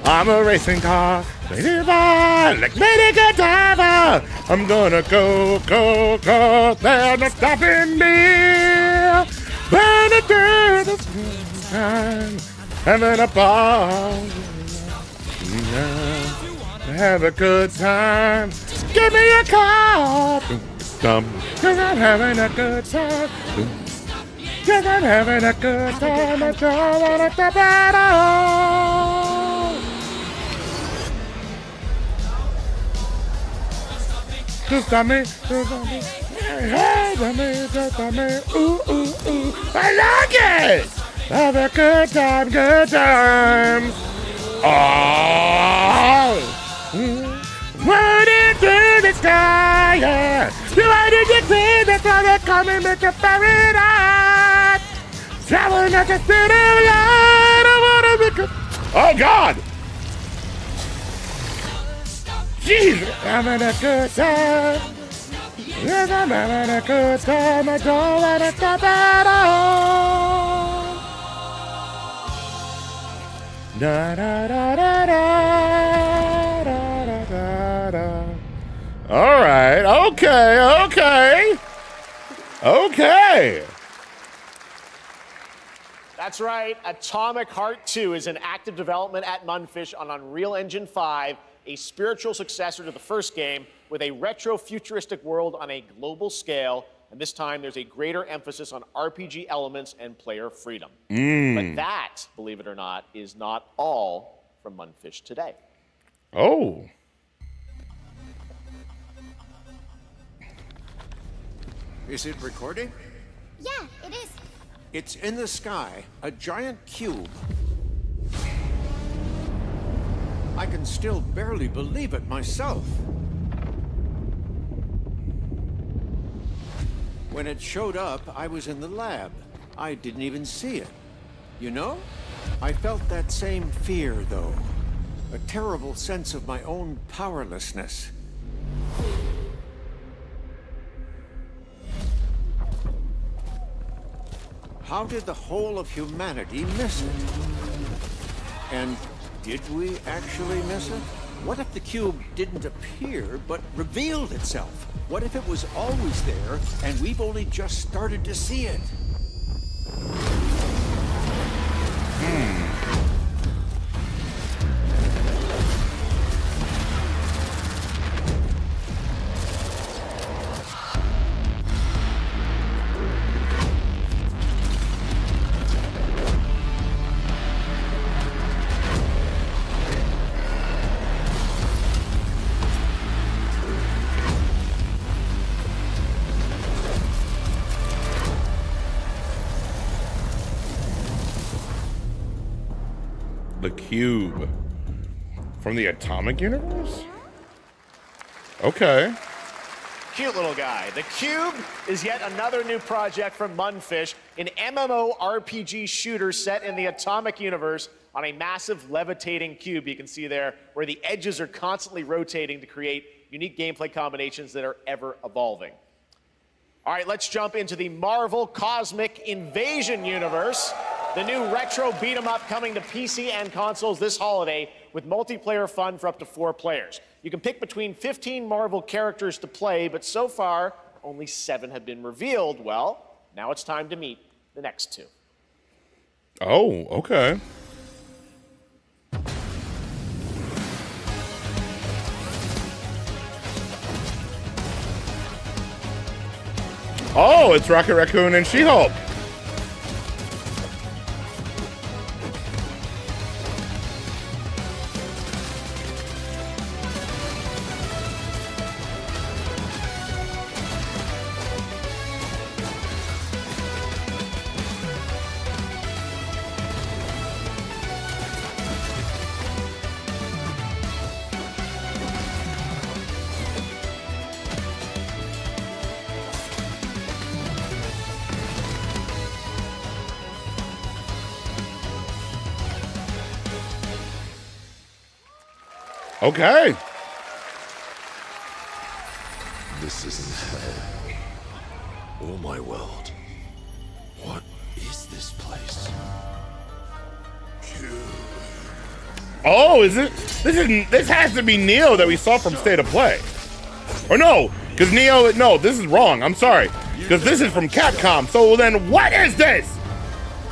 Speaker 1: I'm a racing car, ready by like Lady Godiva. I'm gonna go, go, go. They're not stopping me. Burn it through the time, having a ball. have a good time. Give me a call. Cause I'm having a good time. Cause I'm having a good time. I don't wanna stop at all. Just stop me. Hey, just stop me. Ooh, ooh, ooh. I like it. Have a good time, good times. Oh, running through the sky, yeah. You wanted to see the sun coming with the paradise. Traveling at the speed of light. I wanna be oh God! Jeez, having a good time. Yes, I'm having a good time. I don't wanna stop at all. Da da da da da da da da. All right. Okay.
Speaker 3: That's right. Atomic Heart 2 is in active development at Mundfish on Unreal Engine 5, a spiritual successor to the first game with a retro-futuristic world on a global scale. And this time, there's a greater emphasis on RPG elements and player freedom. But that, believe it or not, is not all from Mundfish today.
Speaker 1: Oh.
Speaker 15: Is it recording?
Speaker 16: Yeah, it is.
Speaker 15: It's in the sky, a giant cube. I can still barely believe it myself. When it showed up, I was in the lab. I didn't even see it. You know? I felt that same fear, though. A terrible sense of my own powerlessness. How did the whole of humanity miss it? And did we actually miss it? What if the cube didn't appear, but revealed itself? What if it was always there, and we've only just started to see it?
Speaker 1: The cube from the Atomic Universe? Okay.
Speaker 3: Cute little guy. The Cube is yet another new project from Mundfish, an MMORPG shooter set in the Atomic Universe on a massive levitating cube you can see there, where the edges are constantly rotating to create unique gameplay combinations that are ever evolving. All right, let's jump into the Marvel Cosmic Invasion universe. The new retro beat-em-up coming to PC and consoles this holiday with multiplayer fun for up to 4 players. You can pick between 15 Marvel characters to play, but so far, only 7 have been revealed. Well, now it's time to meet the next 2.
Speaker 1: Oh, okay. Oh, it's Rocket Raccoon and She-Hulk. Okay.
Speaker 14: This isn't hell. Oh my world. What is this place?
Speaker 1: Oh, is it? This has to be Neo that we saw from State of Play. Or no, because Neo, no, this is wrong. I'm sorry. Because this is from Capcom. So then what is this?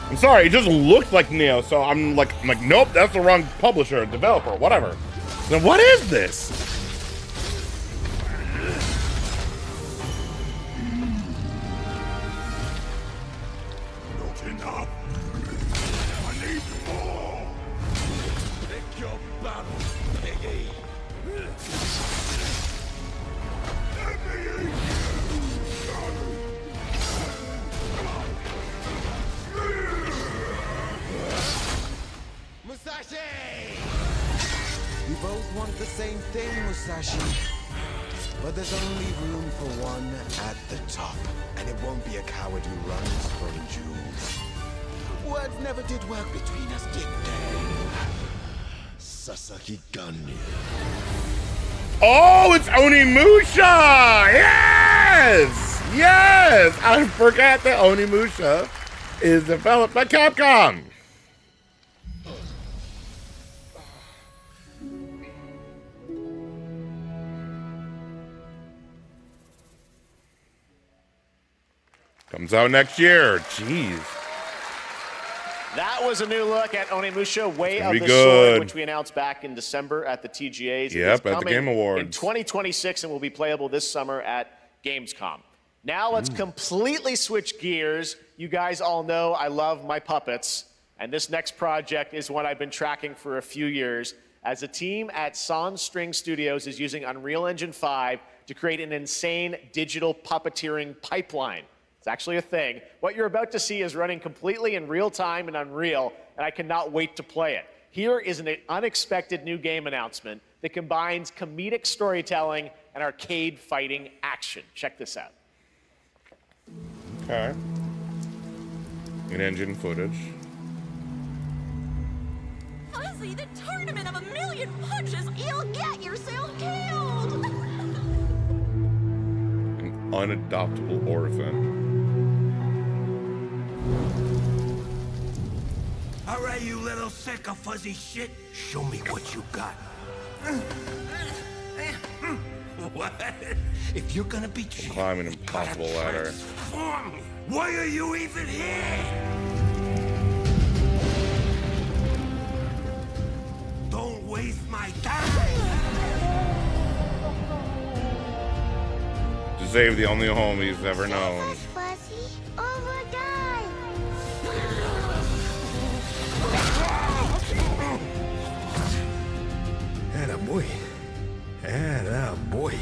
Speaker 1: I'm sorry, it just looked like Neo. So I'm like, nope, that's the wrong publisher, developer, whatever. Then what is this?
Speaker 9: Not enough. I need more. Pick your battle, piggy.
Speaker 17: Musashi! We both want the same thing, Musashi. But there's only room for one at the top. And it won't be a coward who runs from jewels. Words never did work between us, did they? Sasaki Ganyu.
Speaker 1: Oh, it's Onimusha! Yes! Yes! I forgot that Onimusha is developed by Capcom. Comes out next year. Jeez.
Speaker 3: That was a new look at Onimusha Way of the
Speaker 1: good.
Speaker 3: Sword, which we announced back in December at the TGAs.
Speaker 1: Yep, at the Game Awards.
Speaker 3: In 2026 and will be playable this summer at Gamescom. Now let's completely switch gears. You guys all know I love my puppets, and this next project is one I've been tracking for a few years, as a team at Sans String Studios is using Unreal Engine 5 to create an insane digital puppeteering pipeline. It's actually a thing. What you're about to see is running completely in real time in Unreal, and I cannot wait to play it. Here is an unexpected new game announcement that combines comedic storytelling and arcade fighting action. Check this out.
Speaker 1: Okay. In-engine footage.
Speaker 18: Fuzzy, the tournament of a million punches, you'll get yourself killed!
Speaker 1: An unadoptable orphan.
Speaker 13: All right, you little sick of fuzzy shit. Show me what you got. What? If you're gonna be cheap,
Speaker 1: Climb an impossible ladder.
Speaker 13: transform me. Why are you even here? Don't waste my time.
Speaker 1: To save the only home he's ever known.
Speaker 16: Fuzzy, overdrive.
Speaker 13: Attaboy. Attaboy.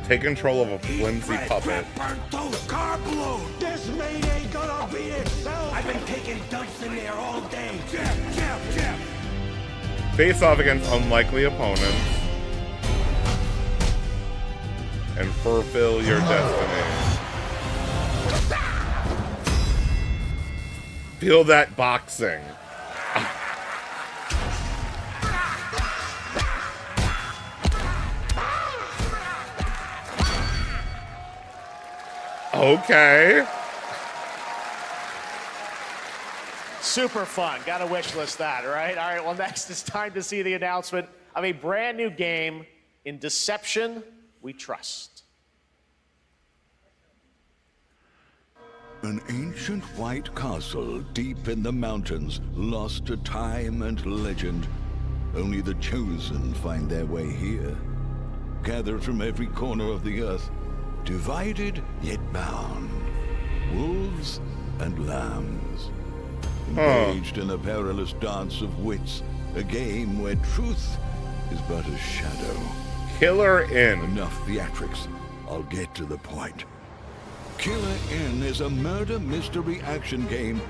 Speaker 1: Take control of a flimsy puppet.
Speaker 13: Burnt toast, carb load. This maid ain't gonna beat itself. I've been taking dumps in there all day. Jeff.
Speaker 1: Face off against unlikely opponents. And fulfill your destiny. Feel that boxing. Okay.
Speaker 3: Super fun. Got to wish list that, right? All right, well, next it's time to see the announcement of a brand new game, In Deception We Trust.
Speaker 14: An ancient white castle deep in the mountains, lost to time and legend. Only the chosen find their way here. Gathered from every corner of the earth, divided yet bound. Wolves and lambs. Engaged in a perilous dance of wits, a game where truth is but a shadow.
Speaker 1: Killer Inn.
Speaker 14: Enough theatrics. I'll get to the point. Killer Inn is a murder mystery action game.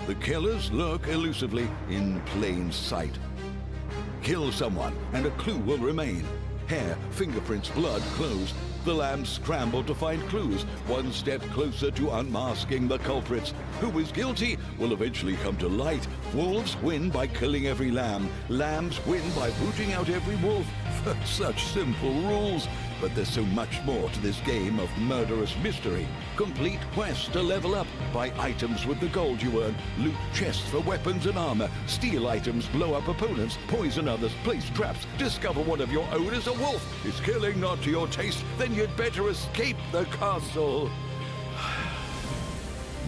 Speaker 14: The killers lurk elusively in plain sight. Kill someone and a clue will remain. Hair, fingerprints, blood, clothes. The lambs scramble to find clues, one step closer to unmasking the culprits. Who is guilty will eventually come to light. Wolves win by killing every lamb. Lambs win by booting out every wolf. Such simple rules. But there's so much more to this game of murderous mystery. Complete quests to level up. Buy items with the gold you earn. Loot chests for weapons and armor. Steal items, blow up opponents, poison others, place traps. Discover one of your own is a wolf. Is killing not to your taste? Then you'd better escape the castle.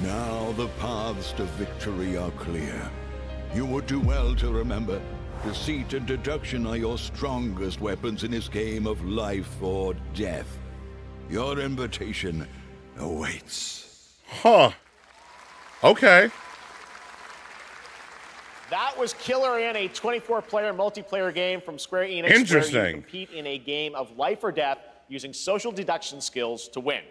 Speaker 14: Now the paths to victory are clear. You would do well to remember, Deceit and deduction are your strongest weapons in this game of life or death. Your invitation awaits.
Speaker 1: Huh. Okay.
Speaker 3: That was Killer in, a 24-player multiplayer game from Square Enix.
Speaker 1: Interesting.
Speaker 3: Where you compete in a game of life or death using social deduction skills to win.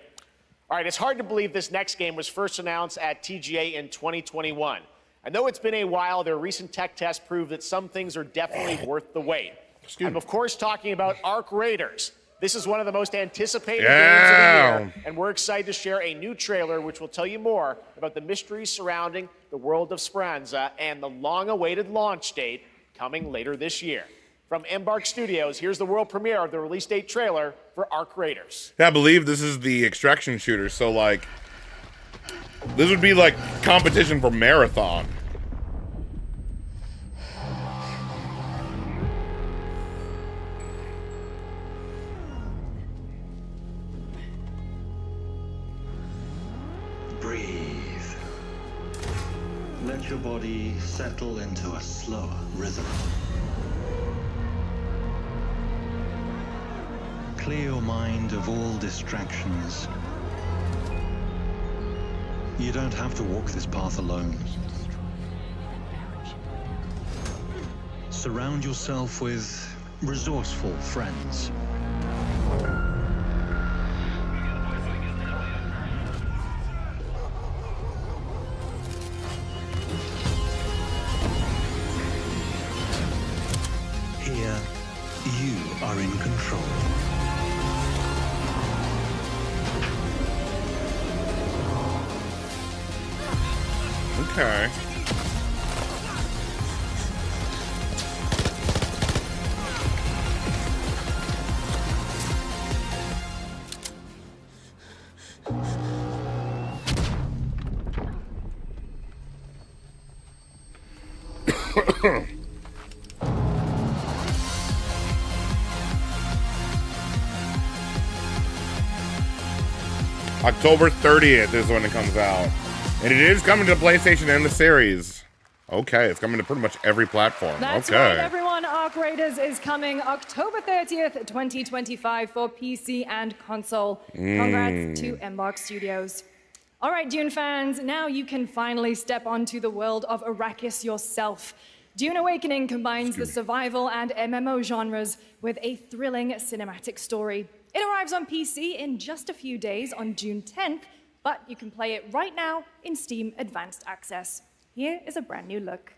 Speaker 3: All right, it's hard to believe this next game was first announced at TGA in 2021. And though it's been a while, their recent tech tests prove that some things are definitely worth the wait. I'm, of course, talking about Arc Raiders. This is one of the most anticipated games of the year, and we're excited to share a new trailer which will tell you more about the mysteries surrounding the world of Speranza and the long-awaited launch date coming later this year. From Embark Studios, here's the world premiere of the release date trailer for Arc Raiders.
Speaker 1: Yeah, I believe this is the extraction shooter, so like, this would be like competition for Marathon.
Speaker 19: Breathe. Let your body settle into a slower rhythm. Clear your mind of all distractions. You don't have to walk this path alone. Surround yourself with resourceful friends. Here, you are in control.
Speaker 1: Okay. October 30th is when it comes out. And it is coming to PlayStation and the series. Okay, it's coming to pretty much every platform.
Speaker 10: That's
Speaker 1: okay.
Speaker 10: right, everyone. Arc Raiders is coming October 30th, 2025 for PC and console. Congrats to Embark Studios. All right, Dune fans, now you can finally step onto the world of Arrakis yourself. Dune Awakening combines the survival and MMO genres with a thrilling cinematic story. It arrives on PC in just a few days on June 10th, but you can play it right now in Steam Advanced Access. Here is a brand new look.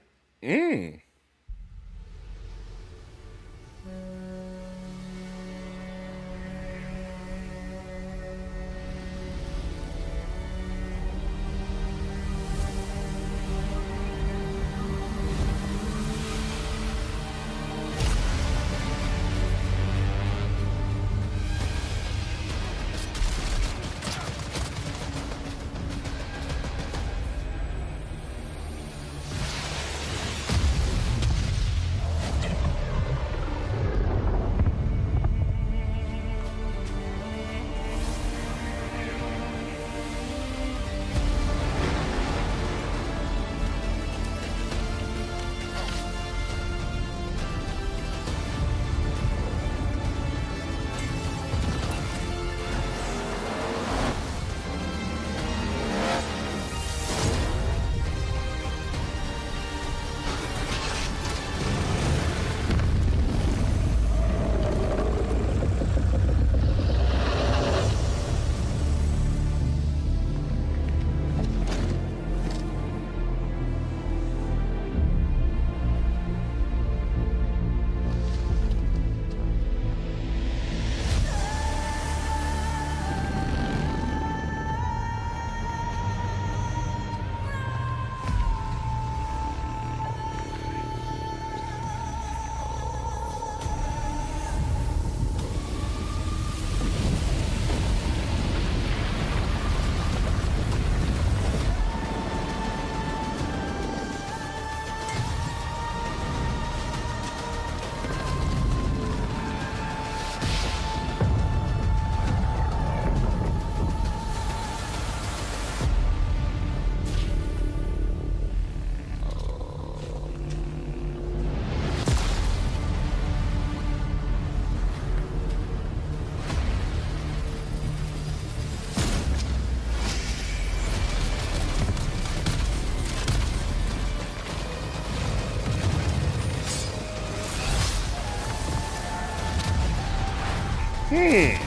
Speaker 1: I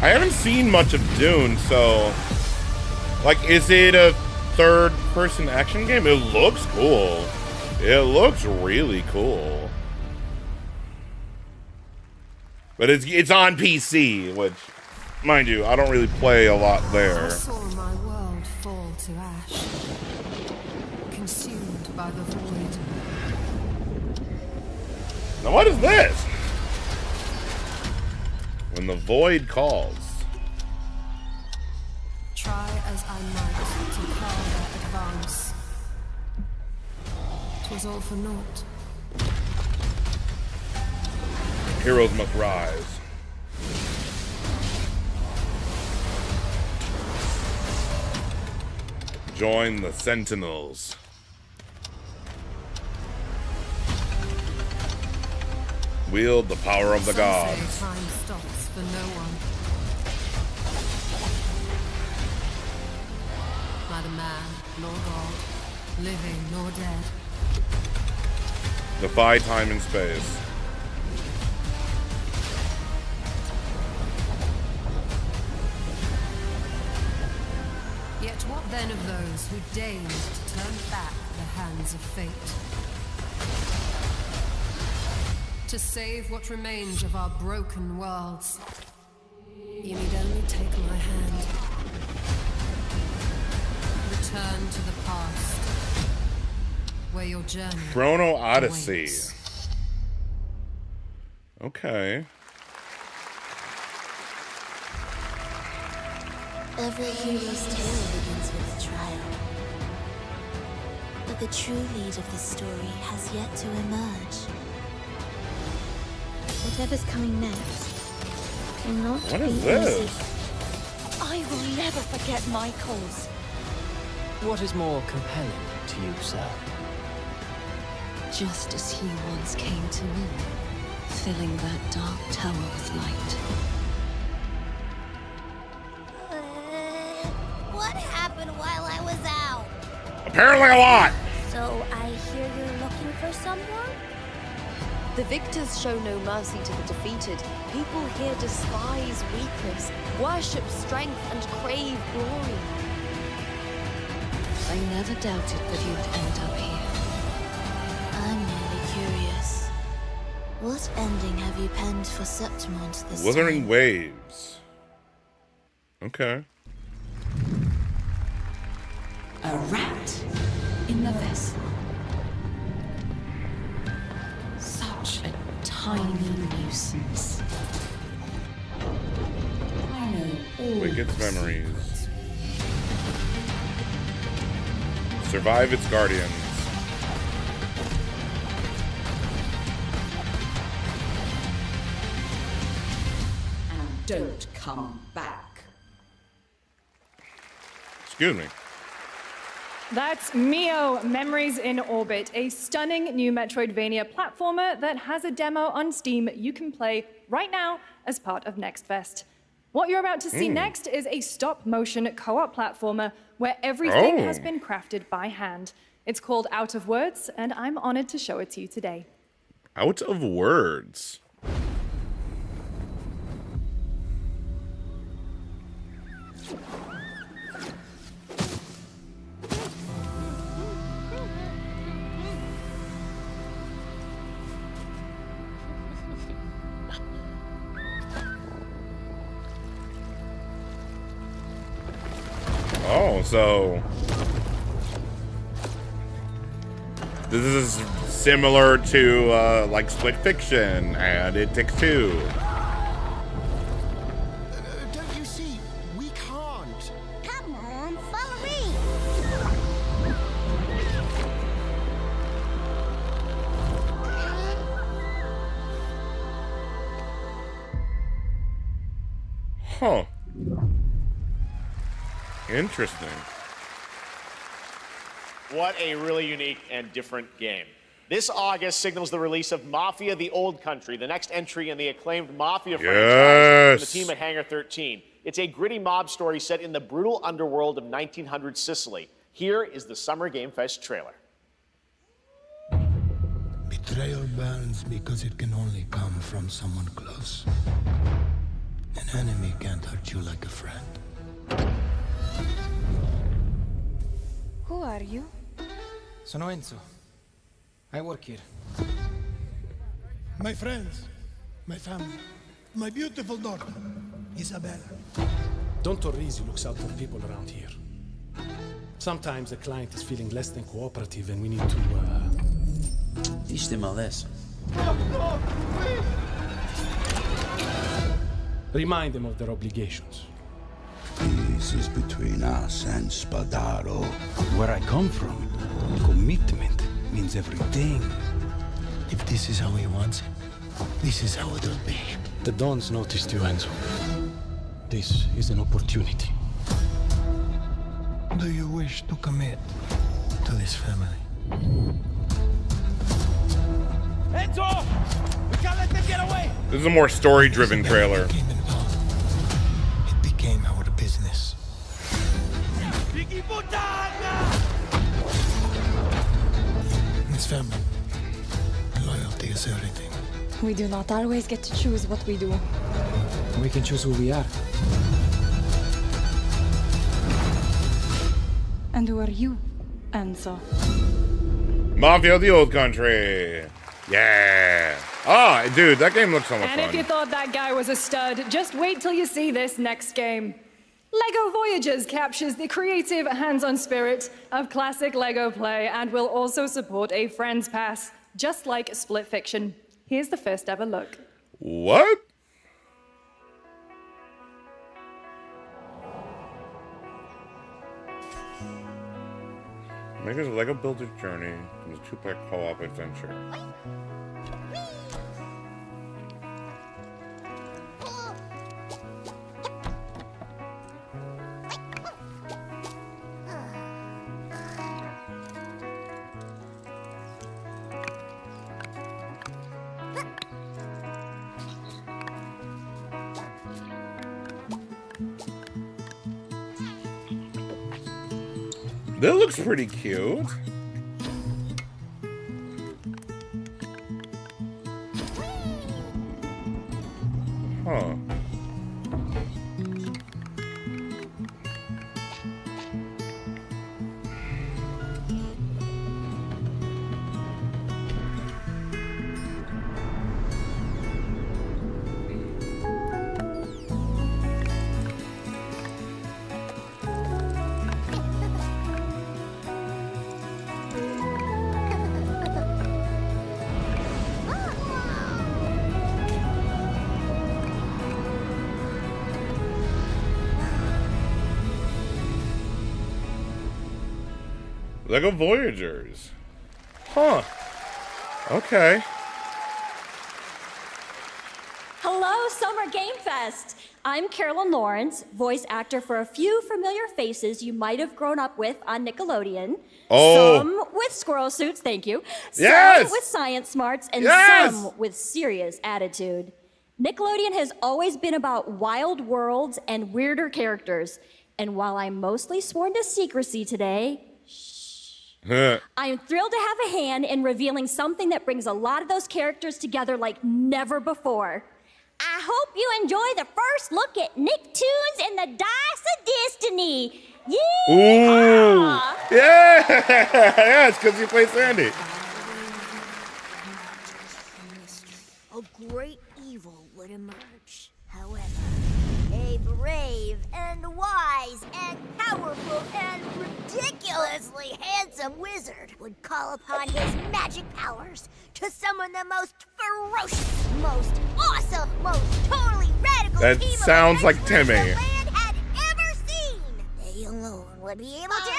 Speaker 1: haven't seen much of Dune, so like, is it a third-person action game? It looks cool. It looks really cool. But it's on PC, which, mind you, I don't really play a lot there.
Speaker 20: I saw my world fall to ash, consumed by the void.
Speaker 1: Now what is this? When the void calls.
Speaker 20: Try as I might to curb their advance. 'Twas all for naught.
Speaker 1: Heroes must rise. Join the Sentinels. Wield the power of the
Speaker 20: Some say
Speaker 1: gods.
Speaker 20: time stops for no one. Neither man nor god, living nor dead.
Speaker 1: Defy time and space.
Speaker 20: Yet what then of those who deigned to turn back the hands of fate? To save what remains of our broken worlds, you need only take my hand. Return to the past, where your journey
Speaker 1: Chrono Odyssey.
Speaker 20: awaits.
Speaker 1: Okay.
Speaker 16: Every hero's tale begins with a trial. But the true lead of the story has yet to emerge. Whatever's coming next will not
Speaker 1: What
Speaker 16: be
Speaker 1: is
Speaker 16: easy.
Speaker 1: this?
Speaker 18: I will never forget my cause.
Speaker 21: What is more compelling to you, sir?
Speaker 22: Just as he once came to me, filling that dark tower with light.
Speaker 16: What happened while I was out?
Speaker 1: Apparently a lot.
Speaker 16: So I hear you're looking for someone?
Speaker 23: The victors show no mercy to the defeated. People here despise weakness, worship strength, and crave glory.
Speaker 22: I never doubted that you'd end up here.
Speaker 16: I'm merely curious. What ending have you penned for Septimont this
Speaker 1: Wuthering
Speaker 16: time?
Speaker 1: Waves. Okay.
Speaker 22: A rat in the vessel. Such a tiny nuisance. I know all
Speaker 1: Wicket's memories. Survive its guardians.
Speaker 22: and don't come back.
Speaker 1: Excuse me.
Speaker 10: That's Mio, Memories in Orbit, a stunning new Metroidvania platformer that has a demo on Steam you can play right now as part of Next Fest. What you're about to see next is a stop-motion co-op platformer where everything has been crafted by hand. It's called Out of Words, and I'm honored to show it to you today.
Speaker 1: Out of Words. Oh, so this is similar to like Split Fiction and It Takes Two.
Speaker 17: Don't you see? We can't.
Speaker 16: Come on, follow me.
Speaker 1: Huh. Interesting.
Speaker 3: What a really unique and different game. This August signals the release of Mafia: The Old Country, the next entry in the acclaimed Mafia franchise from the team at Hangar 13. It's a gritty mob story set in the brutal underworld of 1900 Sicily. Here is the Summer Game Fest trailer.
Speaker 2: Betrayal burns because it can only come from someone close. An enemy can't hurt you like a friend.
Speaker 5: Who are you?
Speaker 7: Sono Enzo. I work here.
Speaker 2: My friends, my family, my beautiful daughter, Isabella.
Speaker 24: Don Torrisi looks out for people around here. Sometimes the client is feeling less than cooperative and we need to,
Speaker 7: Teach them a lesson.
Speaker 24: Remind them of their obligations.
Speaker 9: This is between us and Spadaro.
Speaker 2: Where I come from, commitment means everything. If this is how he wants it, this is how it'll be.
Speaker 24: The Dons noticed you, Enzo. This is an opportunity.
Speaker 2: Do you wish to commit to this family?
Speaker 13: Enzo! We can't let them get away!
Speaker 1: This is a more story-driven trailer.
Speaker 2: It became our business. This family, loyalty is everything.
Speaker 5: We do not always get to choose what we do.
Speaker 7: We can choose who we are.
Speaker 5: And who are you, Enzo?
Speaker 1: Mafia, the old country. Yeah. Oh, dude, that game looks so much
Speaker 10: And
Speaker 1: fun.
Speaker 10: if you thought that guy was a stud, just wait till you see this next game. LEGO Voyagers captures the creative, hands-on spirit of classic LEGO play and will also support a Friends Pass, just like Split Fiction. Here's the first ever look.
Speaker 1: What? Maker's LEGO Builder's Journey is a 2-player co-op adventure. That looks pretty cute. Huh. LEGO Voyagers. Huh. Okay.
Speaker 23: Hello, Summer Game Fest! I'm Carolyn Lawrence, voice actor for a few familiar faces you might have grown up with on Nickelodeon.
Speaker 1: Oh.
Speaker 23: Some with squirrel suits, thank you.
Speaker 1: Yes!
Speaker 23: Some with science smarts, and
Speaker 1: Yes!
Speaker 23: some with serious attitude. Nickelodeon has always been about wild worlds and weirder characters. And while I'm mostly sworn to secrecy today, I'm thrilled to have a hand in revealing something that brings a lot of those characters together like never before. I hope you enjoy the first look at Nicktoons and the Dice of Destiny. Yeah!
Speaker 1: Ooh. Yeah! Yeah, it's because you play Sandy.
Speaker 25: A great evil would emerge. However, a brave and wise and powerful and ridiculously handsome wizard would call upon his magic powers to summon the most ferocious, most awesome, most totally radical
Speaker 1: That
Speaker 25: team
Speaker 1: sounds
Speaker 25: of
Speaker 1: like
Speaker 25: adventurers
Speaker 1: Timmy.
Speaker 25: the land had ever seen. They alone would be able to.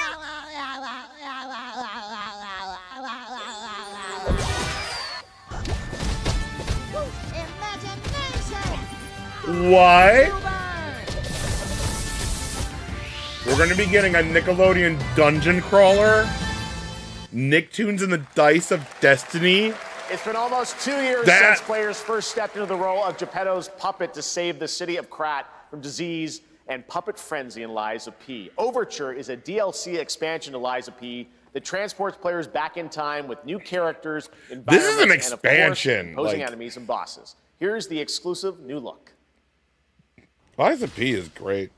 Speaker 1: What? We're going to be getting a Nickelodeon dungeon crawler. Nicktoons and the Dice of Destiny.
Speaker 3: It's been almost 2 years since players first stepped into the role of Geppetto's puppet to save the city of Krat from disease and Puppet Frenzy in Lies of P. Overture is a DLC expansion to Lies of P that transports players back in time with new characters,
Speaker 1: This is an
Speaker 3: environments, and, of course,
Speaker 1: expansion,
Speaker 3: opposing
Speaker 1: like-
Speaker 3: enemies and bosses. Here's the exclusive new look.
Speaker 1: Lies of P is great.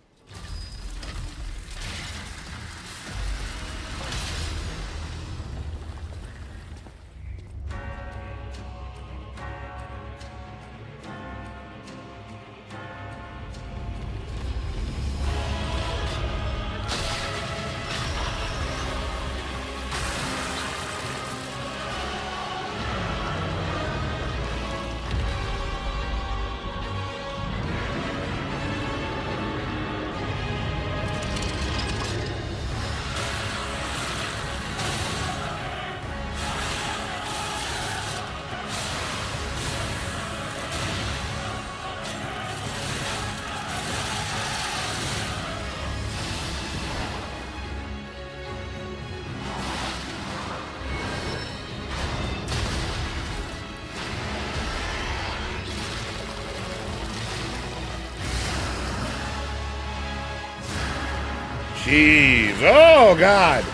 Speaker 1: Jeez. Oh, God.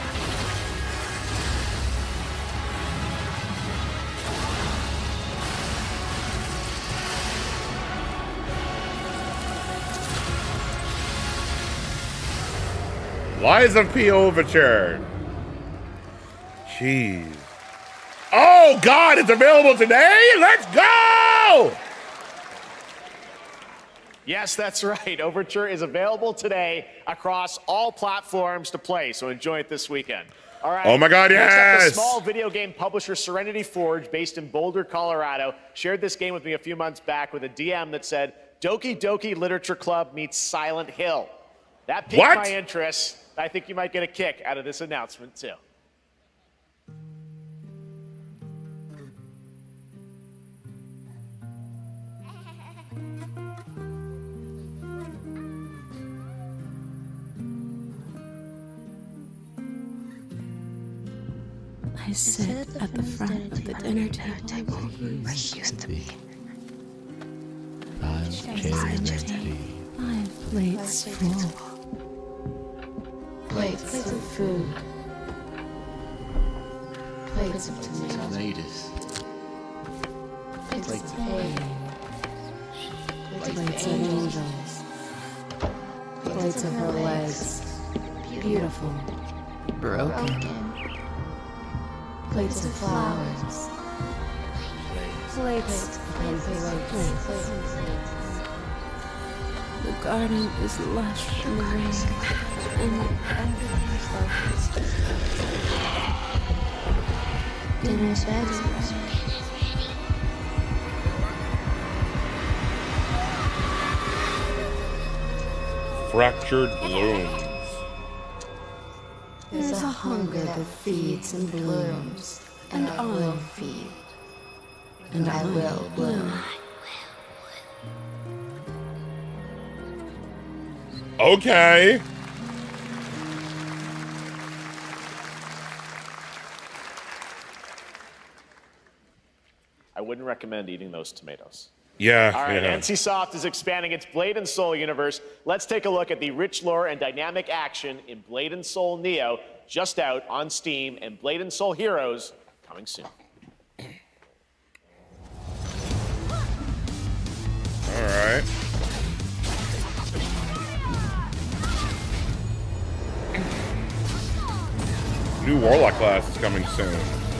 Speaker 1: Lies of P Overture. Jeez. Oh, God, it's available today? Let's go!
Speaker 3: Yes, that's right. Overture is available today across all platforms to play, so enjoy it this weekend. All right.
Speaker 1: Oh my God,
Speaker 3: Next up,
Speaker 1: yes!
Speaker 3: the small video game publisher Serenity Forge, based in Boulder, Colorado, shared this game with me a few months back with a DM that said, Doki Doki Literature Club meets Silent Hill. That piqued
Speaker 1: What?
Speaker 3: my interest. I think you might get a kick out of this announcement, too.
Speaker 4: I sit at the front of the dinner table where he used to be. I have plates full. Plates of food. Plates of tomatoes. Plates of hay. Plates of angels. Plates of her legs. Beautiful. Broken. Plates of flowers. Plates and plates. The garden is lush and green, and everything's focused. Dinner's ready.
Speaker 1: Fractured blooms.
Speaker 4: There's a hunger that feeds and blooms, and I will feed, and I will bloom.
Speaker 1: Okay.
Speaker 3: I wouldn't recommend eating those tomatoes.
Speaker 1: Yeah.
Speaker 3: All right,
Speaker 1: yeah.
Speaker 3: NCSoft is expanding its Blade and Soul universe. Let's take a look at the rich lore and dynamic action in Blade and Soul Neo, just out on Steam, and Blade and Soul Heroes coming soon.
Speaker 1: All right. New Warlock class is coming soon.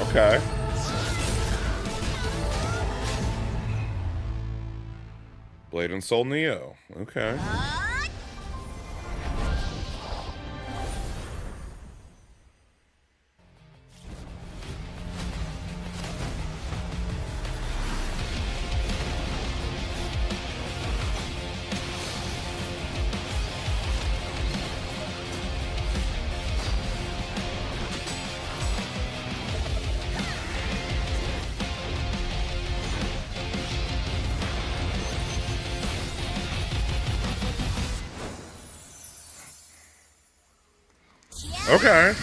Speaker 1: Okay. Blade and Soul Neo. Okay. Okay.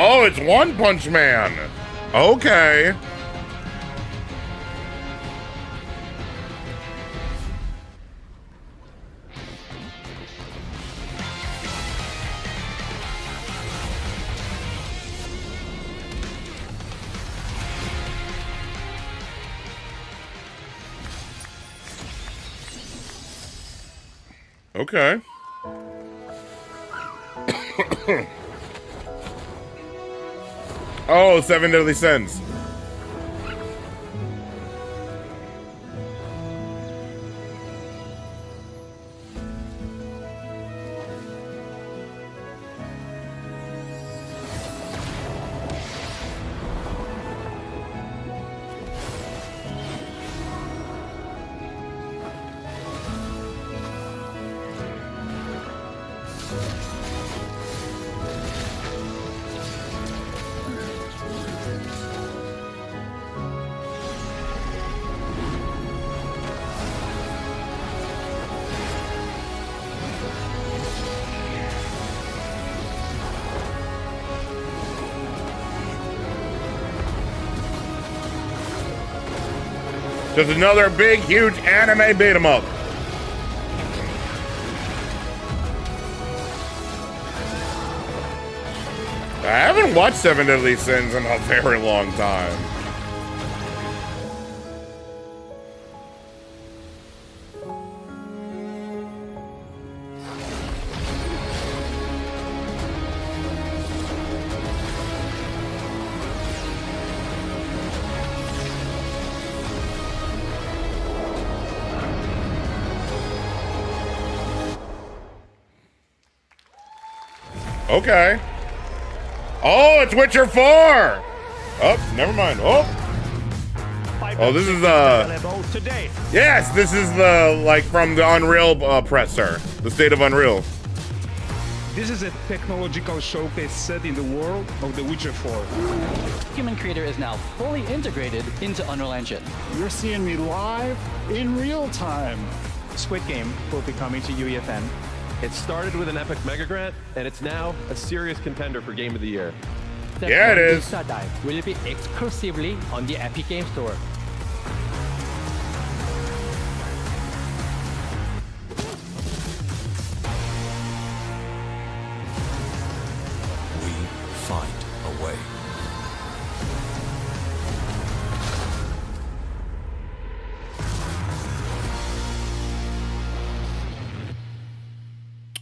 Speaker 1: Oh, it's One Punch Man. Okay. Okay. Oh, 7 Deadly Sins. Just another big, huge anime beat 'em up. I haven't watched 7 Deadly Sins in a very long time. Okay. Oh, it's Witcher 4! Oh, never mind. Oh, this is yes, this is the, like, from the Unreal presser. The State of Unreal.
Speaker 6: This is a technological showcase set in the world of The Witcher 4.
Speaker 8: Human Creator is now fully integrated into Unreal Engine.
Speaker 11: You're seeing me live in real time.
Speaker 12: Squid Game will be coming to UEFN. It started with an epic mega grant, and it's now a serious contender for Game of the Year.
Speaker 1: Yeah, it is.
Speaker 8: Dive will be exclusively on the Epic Game Store.
Speaker 15: We find a way.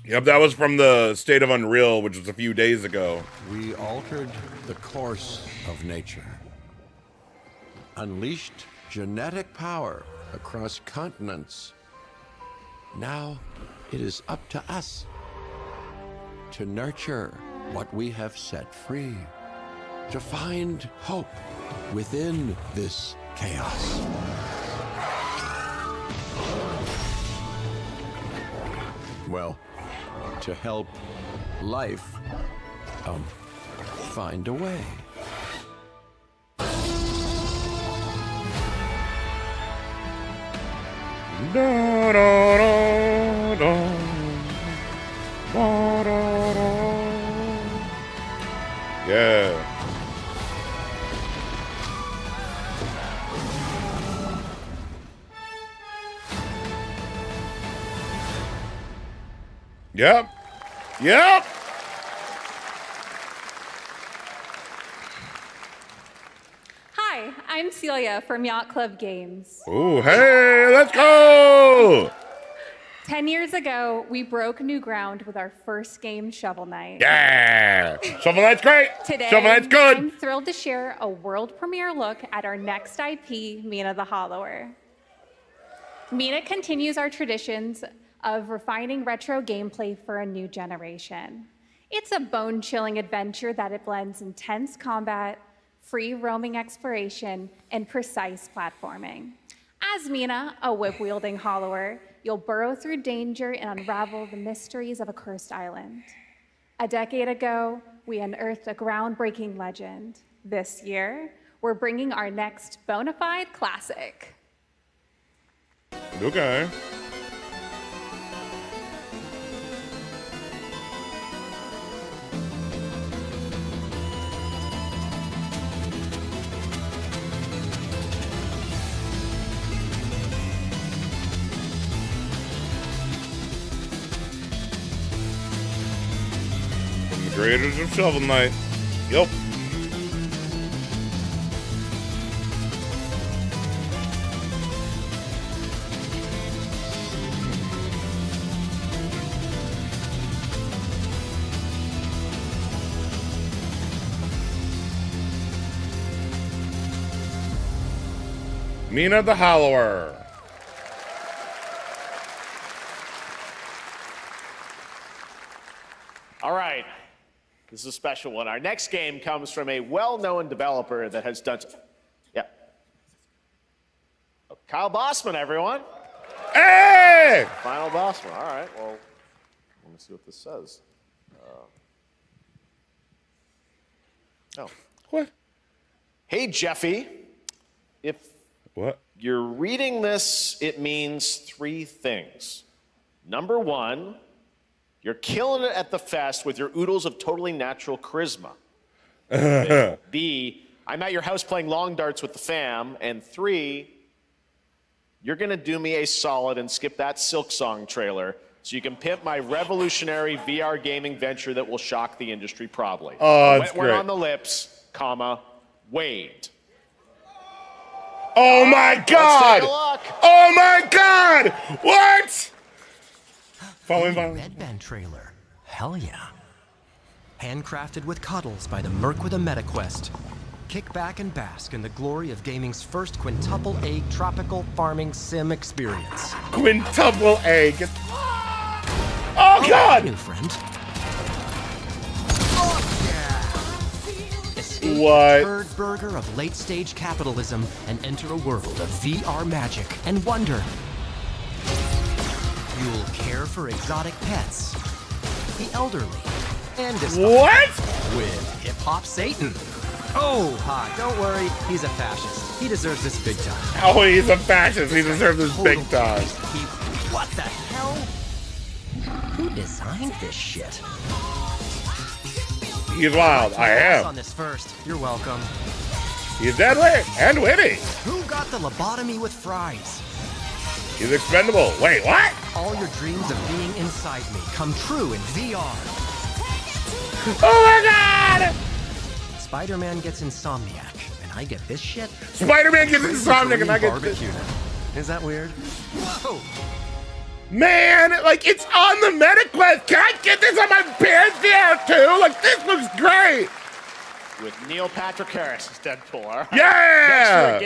Speaker 1: Yep, that was from the State of Unreal, which was a few days ago.
Speaker 15: We altered the course of nature, unleashed genetic power across continents. Now it is up to us to nurture what we have set free, to find hope within this chaos. Well, to help life find a way.
Speaker 1: Da, da, da, da. Da, da, da. Yeah. Yep. Yep.
Speaker 26: Hi, I'm Celia from Yacht Club Games.
Speaker 1: Oh, hey, let's go!
Speaker 26: 10 years ago, we broke new ground with our first game, Shovel Knight.
Speaker 1: Yeah! Shovel Knight's great!
Speaker 26: Today,
Speaker 1: Shovel Knight's good!
Speaker 26: I'm thrilled to share a world premiere look at our next IP, Mina The Hollower. Mina continues our traditions of refining retro gameplay for a new generation. It's a bone-chilling adventure that it blends intense combat, free roaming exploration, and precise platforming. As Mina, a whip-wielding hollower, you'll burrow through danger and unravel the mysteries of a cursed island. A decade ago, we unearthed a groundbreaking legend. This year, we're bringing our next bona fide classic.
Speaker 1: Okay. Creators of Shovel Knight. Yup. Mina the Hollower.
Speaker 3: All right. This is a special one. Our next game comes from a well-known developer that has done... Yeah. Oh, Kyle Bossman, everyone.
Speaker 1: Hey!
Speaker 3: Final Bossman. All right. Well, let me see what this says. Oh.
Speaker 1: What?
Speaker 3: Hey, Jeffy. If
Speaker 1: what?
Speaker 3: You're reading this, it means three things. Number one, you're killing it at the fest with your oodles of totally natural charisma. B, I'm at your house playing long darts with the fam. And three, you're going to do me a solid and skip that Silk Song trailer so you can pimp my revolutionary VR gaming venture that will shock the industry probably.
Speaker 1: Oh, that's
Speaker 3: Wet one
Speaker 1: great.
Speaker 3: on the lips, comma, Wade.
Speaker 1: Oh my God!
Speaker 3: Let's take a look.
Speaker 1: Oh my God! What? Following
Speaker 14: Red Band trailer. Hell yeah. Handcrafted with cuddles by the Merc with a MetaQuest. Kick back and bask in the glory of gaming's first quintuple A tropical farming sim experience.
Speaker 1: Quintuple A. Oh God!
Speaker 14: New friend.
Speaker 1: What?
Speaker 14: Turd burger of late-stage capitalism and enter a world of VR magic and wonder. You'll care for exotic pets, the elderly, and
Speaker 1: what?
Speaker 14: With hip-hop Satan. Oh, hi, don't worry, he's a fascist. He deserves this big time.
Speaker 1: Oh, he's a fascist. He deserves this big time.
Speaker 14: What the hell? Who designed this shit?
Speaker 1: He's wild. I am.
Speaker 14: On this first. You're welcome.
Speaker 1: He's deadly and witty.
Speaker 14: Who got the lobotomy with fries?
Speaker 1: He's expendable. Wait, what?
Speaker 14: All your dreams of being inside me come true in VR.
Speaker 1: Oh my God!
Speaker 14: Spider-Man gets Insomniac, and I get this shit?
Speaker 1: Spider-Man gets Insomniac, and I get this.
Speaker 14: Is that weird? Whoa!
Speaker 1: Man, like, it's on the MetaQuest. Can I get this on my PSVR too? Like, this looks great.
Speaker 3: With Neil Patrick Harris as Deadpool. All right.
Speaker 1: Yeah!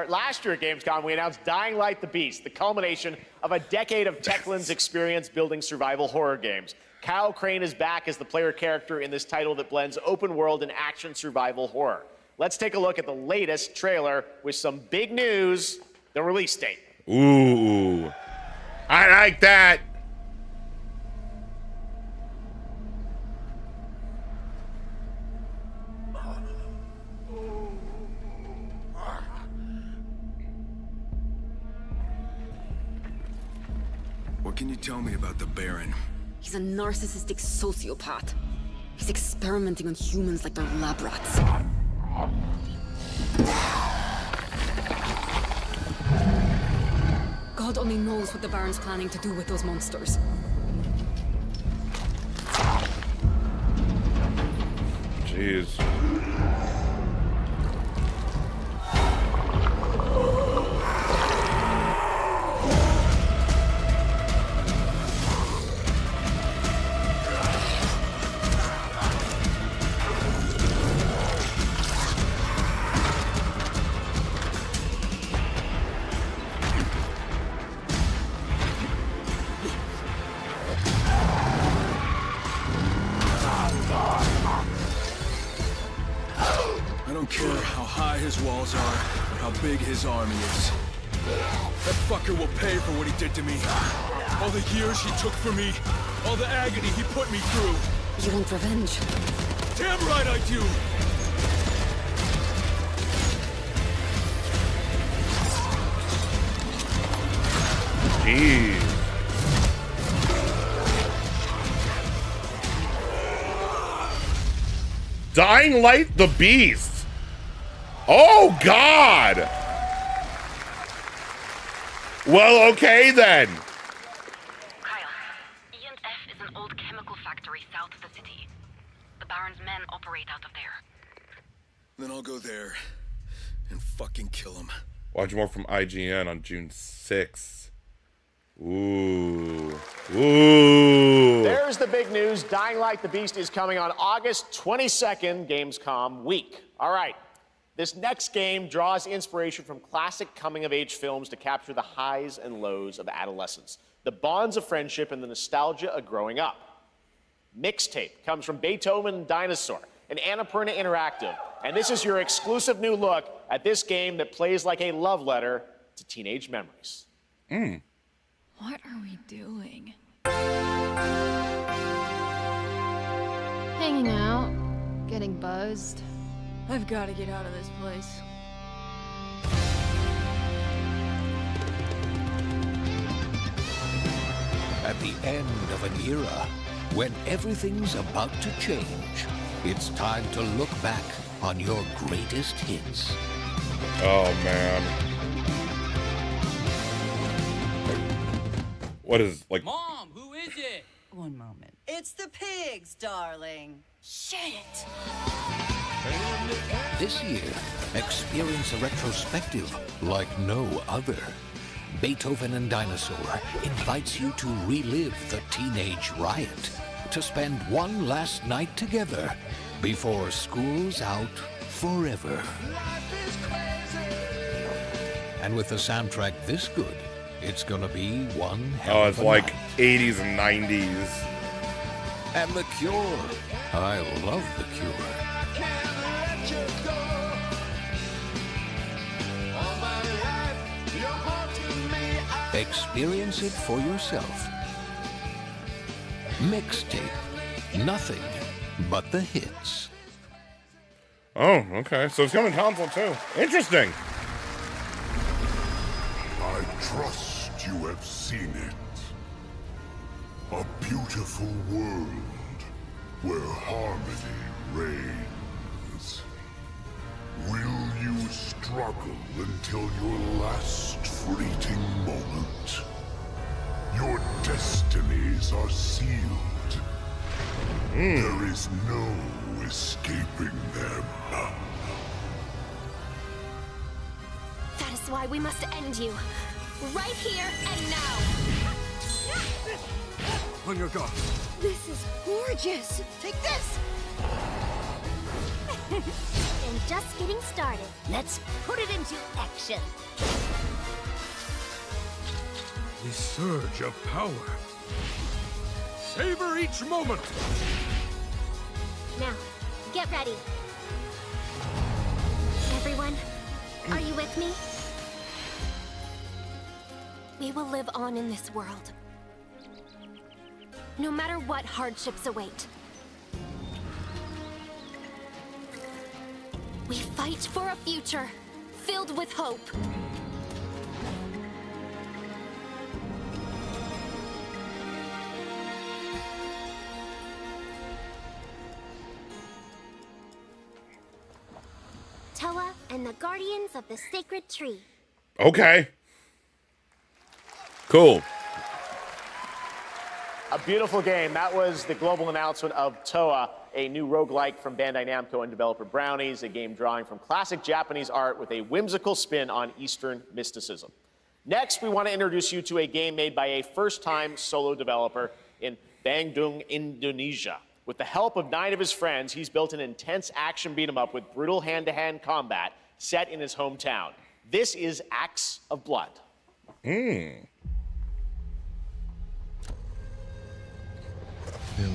Speaker 3: Last year at Gamescom, we announced Dying Light the Beast, the culmination of a decade of Techland's experience building survival horror games. Kyle Crane is back as the player character in this title that blends open world and action survival horror. Let's take a look at the latest trailer with some big news, the release date.
Speaker 1: Ooh. I like that.
Speaker 18: What can you tell me about the Baron?
Speaker 19: He's a narcissistic sociopath. He's experimenting on humans like they're lab rats. God only knows what the Baron's planning to do with those monsters.
Speaker 1: Jeez.
Speaker 18: I don't care how high his walls are or how big his army is. That fucker will pay for what he did to me. All the years he took from me. All the agony he put me through.
Speaker 19: You want revenge?
Speaker 18: Damn right I do!
Speaker 1: Jeez. Dying Light the Beast. Oh, God. Well, okay then.
Speaker 19: Kyle, E&F is an old chemical factory south of the city.
Speaker 9: operate out of there.
Speaker 18: Then I'll go there and fucking kill him.
Speaker 1: Watch more from IGN on June 6th. Ooh. Ooh.
Speaker 3: There's the big news. Dying Light the Beast is coming on August 22nd, Gamescom week. All right. This next game draws inspiration from classic coming-of-age films to capture the highs and lows of adolescence, the bonds of friendship, and the nostalgia of growing up. Mixtape comes from Beethoven and Dinosaur, an Annapurna Interactive, and this is your exclusive new look at this game that plays like a love letter to teenage memories.
Speaker 16: What are we doing?
Speaker 17: Hanging out, getting buzzed. I've got to get out of this place.
Speaker 2: At the end of an era, when everything's about to change, it's time to look back on your greatest hits.
Speaker 1: Oh, man. What is, like...
Speaker 20: Mom, who is it?
Speaker 21: One moment. It's the pigs, darling.
Speaker 17: Shit!
Speaker 2: This year, experience a retrospective like no other. Beethoven and Dinosaur invites you to relive the teenage riot, to spend one last night together before school's out forever. And with a soundtrack this good, it's gonna be one hell of a
Speaker 1: it's like
Speaker 2: night.
Speaker 1: 80s and 90s.
Speaker 2: And The Cure. I love The Cure. Experience it for yourself. Mixtape. Nothing but the hits.
Speaker 1: Oh, okay. So it's coming console too. Interesting.
Speaker 22: I trust you have seen it. A beautiful world where harmony reigns. Will you struggle until your last fleeting moment? Your destinies are sealed. There is no escaping them.
Speaker 25: That is why we must end you. Right here and now.
Speaker 18: On your guard.
Speaker 25: This is gorgeous. Take this. And just getting started. Let's put it into action.
Speaker 18: The surge of power. Savor each moment.
Speaker 25: Now, get ready. Everyone, are you with me? We will live on in this world. No matter what hardships await. We fight for a future filled with hope. Towa and the Guardians of the Sacred Tree.
Speaker 1: Okay. Cool.
Speaker 3: A beautiful game. That was the global announcement of Towa, a new roguelike from Bandai Namco and developer Brownies, a game drawing from classic Japanese art with a whimsical spin on Eastern mysticism. Next, we want to introduce you to a game made by a first-time solo developer in Bandung, Indonesia. With the help of 9 of his friends, he's built an intense action beat-em-up with brutal hand-to-hand combat set in his hometown. This is Acts of Blood.
Speaker 24: They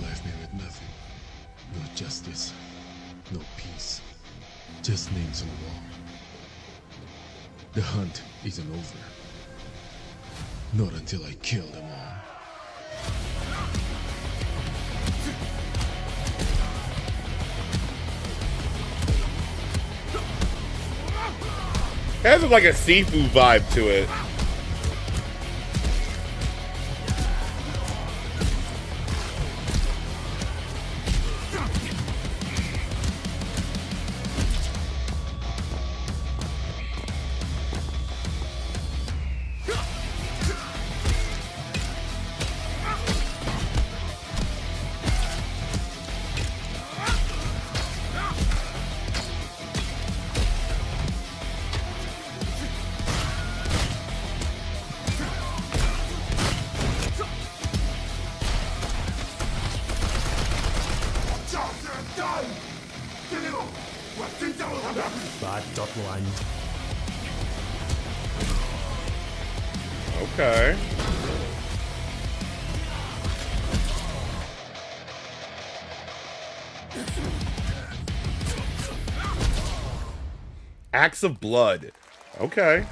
Speaker 24: left me with nothing. No justice, no peace. Just names on the wall. The hunt isn't over. Not until I kill them all.
Speaker 1: It has like a Sifu vibe to it.
Speaker 24: 5.1.
Speaker 1: Okay. Acts of Blood. Okay.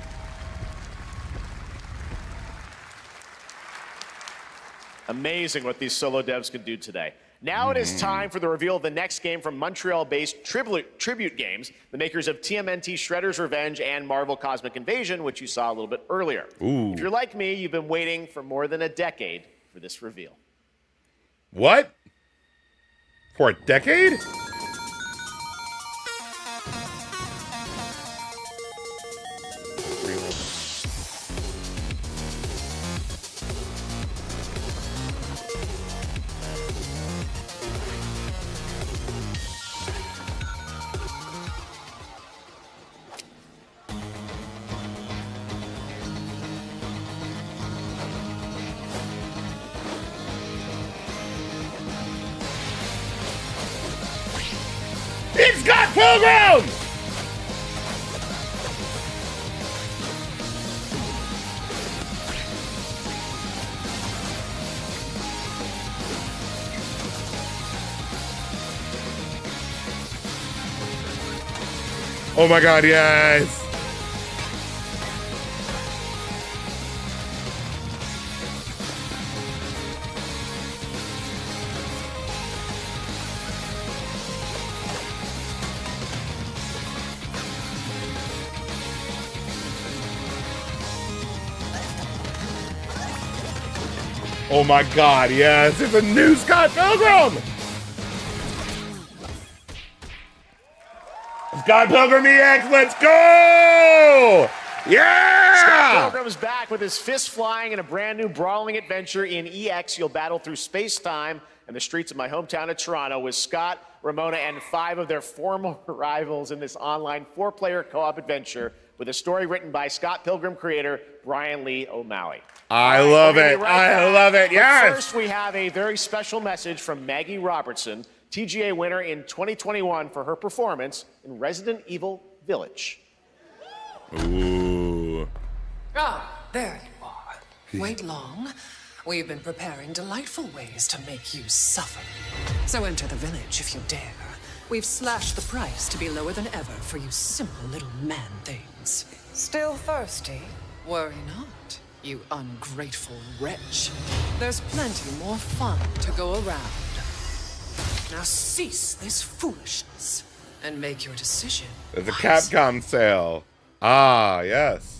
Speaker 3: Amazing what these solo devs can do today. Now it is time for the reveal of the next game from Montreal-based Tribute Games, the makers of TMNT Shredder's Revenge and Marvel Cosmic Invasion, which you saw a little bit earlier.
Speaker 1: Ooh.
Speaker 3: If you're like me, you've been waiting for more than a decade for this reveal.
Speaker 1: What? For a decade? It's got Pilgrim! Oh my god, yes! Oh my god, yes! It's a new Scott Pilgrim! Scott Pilgrim EX, let's go! Yeah!
Speaker 3: Scott Pilgrim's back with his fists flying in a brand new brawling adventure in EX. You'll battle through space-time and the streets of my hometown of Toronto with Scott, Ramona, and 5 of their former rivals in this online 4-player co-op adventure with a story written by Scott Pilgrim creator Brian Lee O'Malley.
Speaker 1: I love it. I love it. Yes.
Speaker 3: First, we have a very special message from Maggie Robertson, TGA winner in 2021 for her performance in Resident Evil Village.
Speaker 1: Ooh.
Speaker 5: Ah, there you are. Wait long. We've been preparing delightful ways to make you suffer. So enter the village if you dare. We've slashed the price to be lower than ever for you simple little man things. Still thirsty? Worry not, you ungrateful wretch. There's plenty more fun to go around. Now cease this foolishness and make your decision.
Speaker 1: There's a Capcom sale. Ah, yes.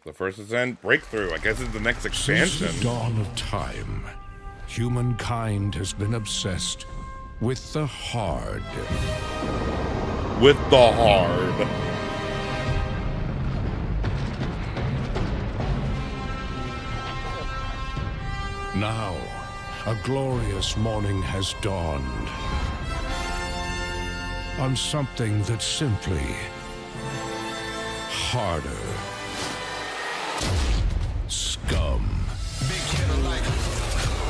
Speaker 1: The first ascent breakthrough. I guess it's the next expansion.
Speaker 7: Since the dawn of time, humankind has been obsessed with the hard.
Speaker 1: With the hard.
Speaker 7: Now, a glorious morning has dawned on something that's simply harder. Scum.
Speaker 9: Big killer like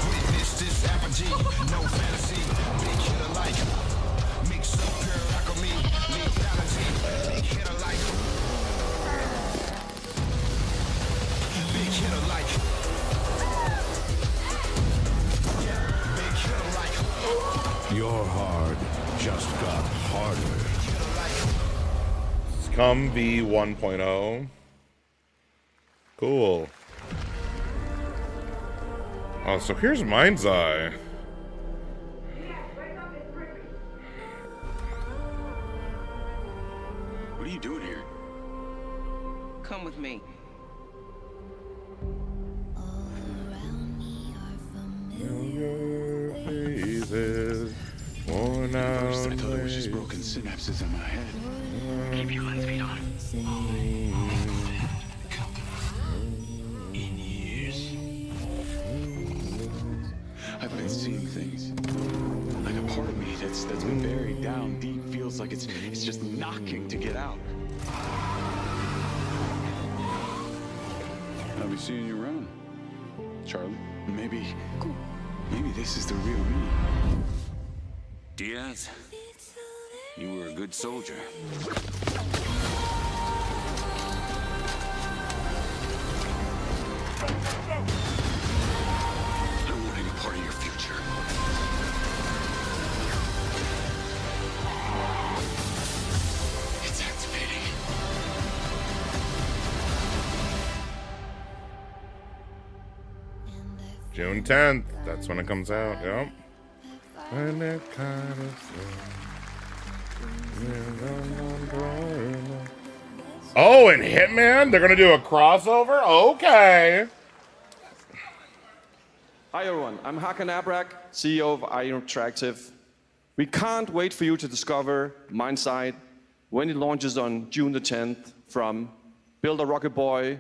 Speaker 9: witness this apogee, no fantasy. Big killer like mix up pure alchemy, lethality. Big killer like big killer like big killer like
Speaker 7: Your hard just got harder.
Speaker 1: Scum V1.0. Cool. Oh, so here's Mindseye.
Speaker 18: What are
Speaker 4: you doing here?
Speaker 6: Come with me.
Speaker 1: Familiar faces, worn out.
Speaker 4: First, I thought it was just broken synapses in my head.
Speaker 6: Keep your lens speed on.
Speaker 4: In years, I've been seeing things. Like a part of me that's been buried down deep feels like it's just knocking to get out. I'll be seeing you around, Charlie. Maybe this is the real me.
Speaker 6: Diaz, you were a good soldier.
Speaker 4: I don't want any part of your future. It's activating.
Speaker 1: June 10th. That's when it comes out. Yep. And it kind of oh, and Hitman? They're gonna do a crossover? Okay.
Speaker 10: Hi everyone, I'm Hakan Abrak, CEO of IO Interactive. We can't wait for you to discover Mindseye when it launches on June the 10th from Builder Rocket Boy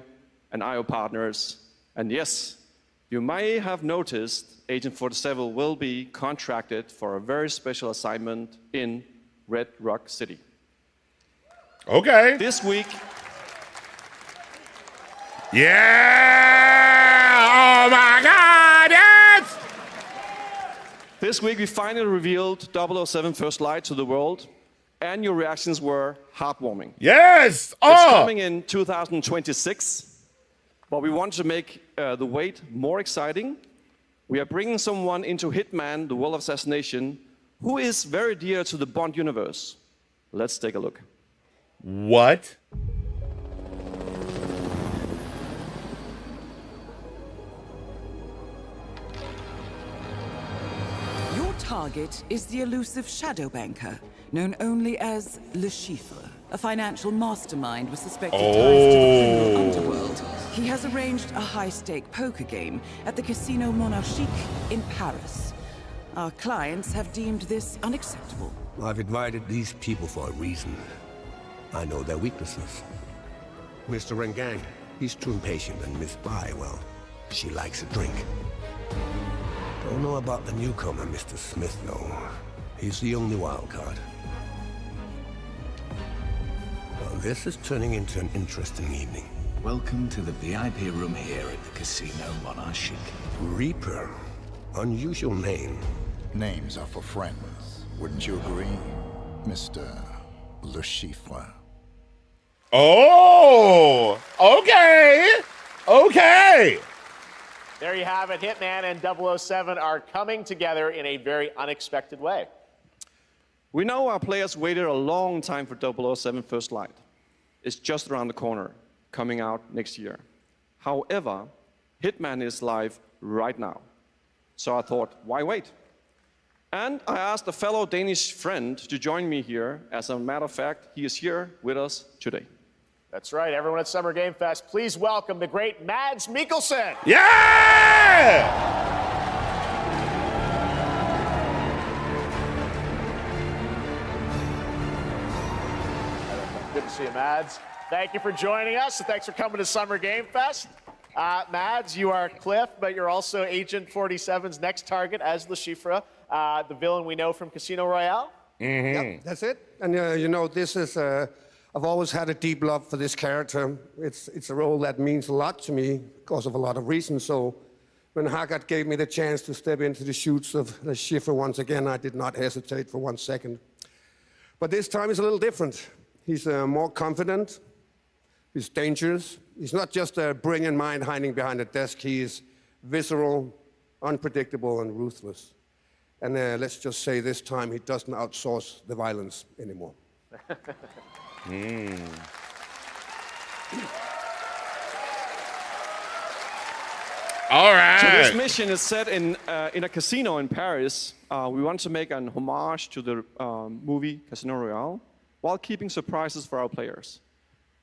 Speaker 10: and IO partners. And yes, you may have noticed Agent 47 will be contracted for a very special assignment in Red Rock City.
Speaker 1: Okay.
Speaker 10: This week.
Speaker 1: Yeah! Oh my God, yes!
Speaker 10: This week we finally revealed 007 First Light to the world, and your reactions were heartwarming.
Speaker 1: Yes! Oh!
Speaker 10: It's coming in 2026. But we want to make the wait more exciting. We are bringing someone into Hitman, the World of Assassination, who is very dear to the Bond universe. Let's take a look.
Speaker 1: What?
Speaker 13: Your target is the elusive shadow banker, known only as Le Chiffre, a financial mastermind with suspected ties to the criminal underworld. He has arranged a high-stake poker game at the Casino Monarchique in Paris. Our clients have deemed this unacceptable.
Speaker 20: I've invited these people for a reason. I know their weaknesses. Mr. Rengang, he's too impatient, and Miss Bai, well, she likes a drink. Don't know about the newcomer, Mr. Smith, though. He's the only wild card. Well, this is turning into an interesting evening.
Speaker 4: Welcome to the VIP room here at the Casino Monarchique.
Speaker 20: Reaper. Unusual name.
Speaker 23: Names are for friends. Wouldn't you agree, Mr. Le Chiffre?
Speaker 1: Oh! Okay! Okay!
Speaker 3: There you have it. Hitman and 007 are coming together in a very unexpected way.
Speaker 10: We know our players waited a long time for 007 First Light. It's just around the corner, coming out next year. However, Hitman is live right now. So I thought, why wait? And I asked a fellow Danish friend to join me here. As a matter of fact, he is here with us today.
Speaker 3: That's right, everyone at Summer Game Fest, please welcome the great Mads Mikkelsen.
Speaker 1: Yeah!
Speaker 3: Good to see you, Mads. Thank you for joining us, and thanks for coming to Summer Game Fest. Mads, you are Cliff, but you're also Agent 47's next target as Le Chiffre, the villain we know from Casino Royale.
Speaker 1: Mm-hmm.
Speaker 27: Yep, that's it. And you know, this is, I've always had a deep love for this character. It's a role that means a lot to me because of a lot of reasons. So when Haggard gave me the chance to step into the shoots of Le Chiffre once again, I did not hesitate for 1 second. But this time is a little different. He's more confident. He's dangerous. He's not just a brilliant mind hiding behind a desk. He is visceral, unpredictable, and ruthless. And let's just say this time he doesn't outsource the violence anymore.
Speaker 1: All right.
Speaker 10: So this mission is set in a casino in Paris. We want to make an homage to the movie Casino Royale, while keeping surprises for our players.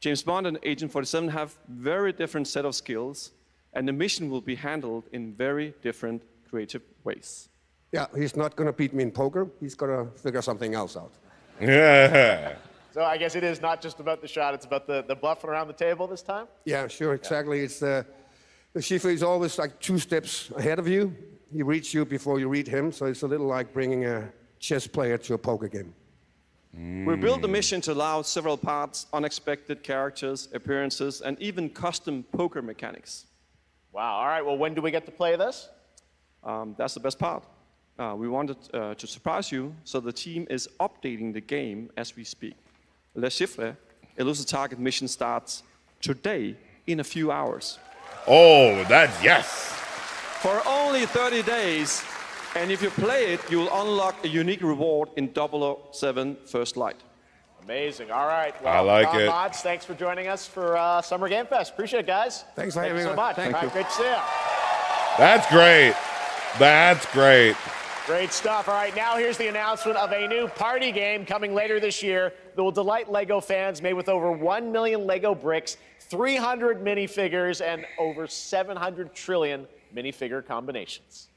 Speaker 10: James Bond and Agent 47 have very different set of skills, and the mission will be handled in very different creative ways.
Speaker 27: Yeah, he's not going to beat me in poker. He's going to figure something else out.
Speaker 1: Yeah.
Speaker 3: So I guess it is not just about the shot, it's about the bluffing around the table this time?
Speaker 27: Yeah, sure, exactly. It's the Shifu is always like 2 steps ahead of you. He reads you before you read him, so it's a little like bringing a chess player to a poker game.
Speaker 10: We built the mission to allow several parts, unexpected characters, appearances, and even custom poker mechanics.
Speaker 3: Wow, all right, well, when do we get to play this?
Speaker 10: That's the best part. We wanted to surprise you, so the team is updating the game as we speak. Le Chiffre, Elusive Target mission starts today in a few hours.
Speaker 1: Oh, that's yes.
Speaker 10: For only 30 days, and if you play it, you will unlock a unique reward in 007 First Light.
Speaker 3: Amazing. All right. Well,
Speaker 1: I like it.
Speaker 3: Mods, thanks for joining us for Summer Game Fest. Appreciate it, guys.
Speaker 27: Thanks for
Speaker 3: having me. Thank you so much.
Speaker 27: Thank
Speaker 3: All right,
Speaker 27: you.
Speaker 3: great to see you.
Speaker 1: That's great. That's great.
Speaker 3: Great stuff. All right, now here's the announcement of a new party game coming later this year that will delight LEGO fans, made with over 1 million LEGO bricks, 300 minifigures, and over 700 trillion minifigure combinations.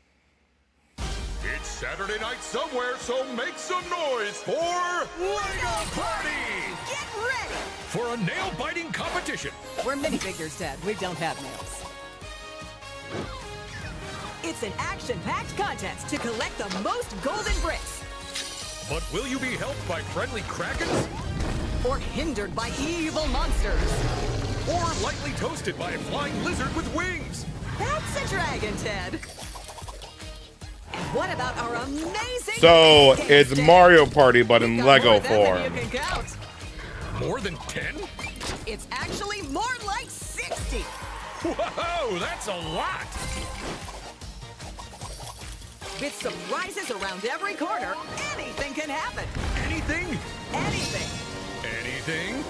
Speaker 18: It's Saturday night somewhere, so make some noise for LEGO Party!
Speaker 8: Get ready!
Speaker 18: For a nail-biting competition.
Speaker 8: We're minifigures, Dad. We don't have nails. It's an action-packed contest to collect the most golden bricks.
Speaker 18: But will you be helped by friendly krakens?
Speaker 8: Or hindered by evil monsters.
Speaker 18: Or lightly toasted by a flying lizard with wings?
Speaker 8: That's a dragon, Ted. And what about our amazing...
Speaker 1: So
Speaker 8: games,
Speaker 1: it's
Speaker 8: Ted?
Speaker 1: Mario Party, but in
Speaker 8: We've got
Speaker 1: Lego
Speaker 8: more of them than
Speaker 1: form.
Speaker 8: you can count.
Speaker 18: More than 10?
Speaker 8: It's actually more like 60.
Speaker 18: Whoa, that's a lot!
Speaker 8: With surprises around every corner, anything can happen.
Speaker 18: Anything?
Speaker 8: Anything.
Speaker 18: Anything?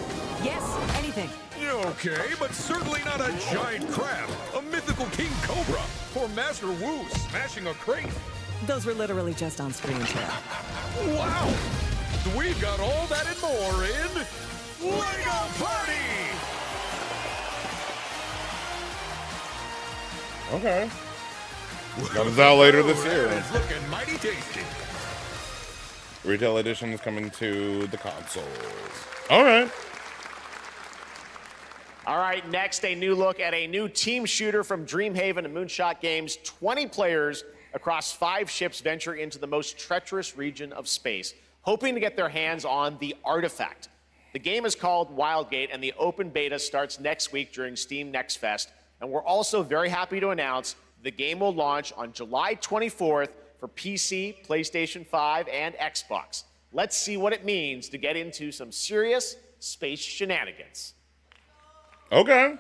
Speaker 8: Yes, anything.
Speaker 18: Okay, but certainly not a giant crab, a mythical king cobra, or Master Wu smashing a crate.
Speaker 8: Those were literally just on screen, Ted.
Speaker 18: Wow! We've got all that and more in LEGO Party!
Speaker 1: Okay. Comes out later this year.
Speaker 18: It's looking mighty tasty.
Speaker 1: Retail edition is coming to the consoles. All right.
Speaker 3: All right, next, a new look at a new team shooter from Dreamhaven and Moonshot Games. 20 players across 5 ships venture into the most treacherous region of space, hoping to get their hands on the artifact. The game is called Wildgate, and the open beta starts next week during Steam Next Fest. And we're also very happy to announce the game will launch on July 24th for PC, PlayStation 5, and Xbox. Let's see what it means to get into some serious space shenanigans.
Speaker 1: Okay.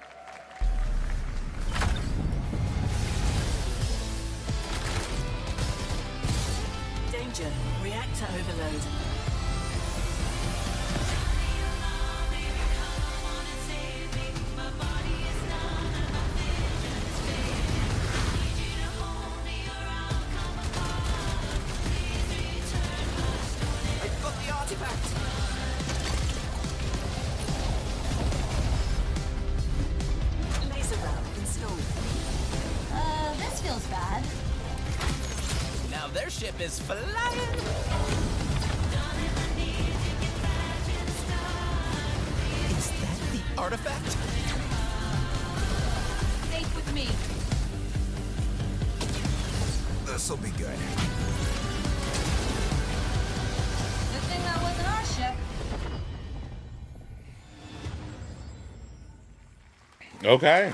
Speaker 8: Danger. Reactor overload. I've got the artifact. Laser round installed.
Speaker 11: This feels bad.
Speaker 8: Now their ship is flying. Is that the artifact?
Speaker 11: Stay with me.
Speaker 8: This'll be good.
Speaker 11: Good thing that wasn't our ship.
Speaker 1: Okay.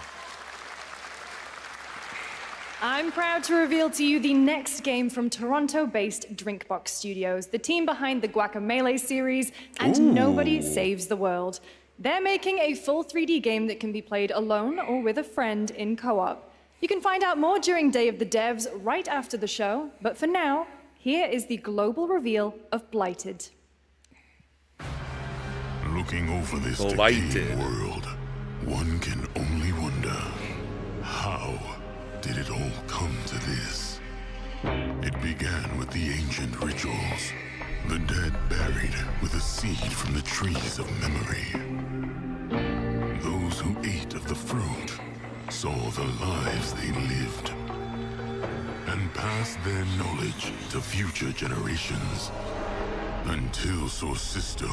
Speaker 16: I'm proud to reveal to you the next game from Toronto-based Drinkbox Studios, the team behind the Guacamelee series and Nobody Saves the World. They're making a full 3D game that can be played alone or with a friend in co-op. You can find out more during Day of the Devs right after the show, but for now, here is the global reveal of Blighted.
Speaker 22: Looking over this
Speaker 1: Blighted.
Speaker 22: decaying world, one can only wonder, how did it all come to this? It began with the ancient rituals, The dead buried with a seed from the trees of memory. Those who ate of the fruit saw the lives they lived and passed their knowledge to future generations until Sorcisto,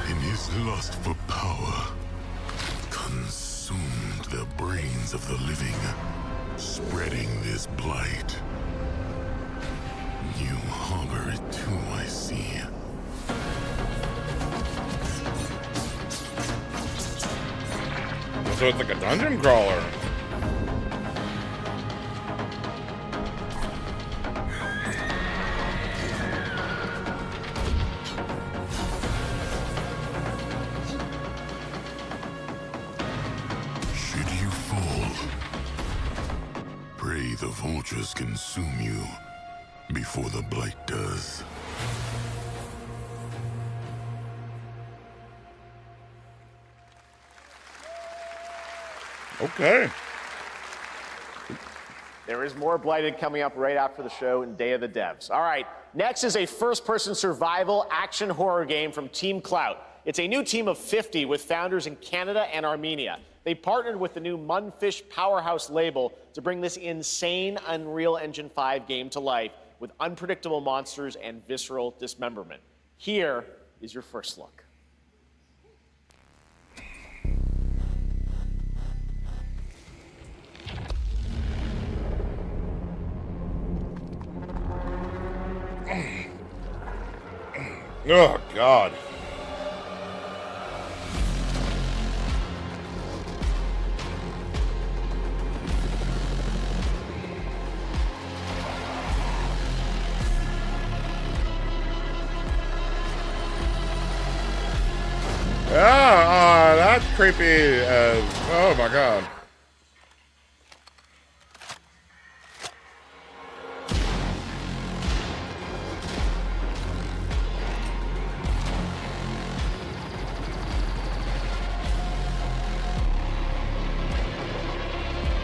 Speaker 22: in his lust for power, consumed the brains of the living, spreading this blight. You harbor it too, I see.
Speaker 1: So it's like a dungeon crawler.
Speaker 22: Should you fall, pray the vultures consume you before the blight does.
Speaker 1: Okay.
Speaker 3: There is more Blighted coming up right after the show in Day of the Devs. All right, next is a first-person survival action horror game from Team Clout. It's a new team of 50 with founders in Canada and Armenia. They partnered with the new Munfish Powerhouse label to bring this insane Unreal Engine 5 game to life with unpredictable monsters and visceral dismemberment. Here is your first look.
Speaker 1: Oh, God. That's creepy as... Oh, my God.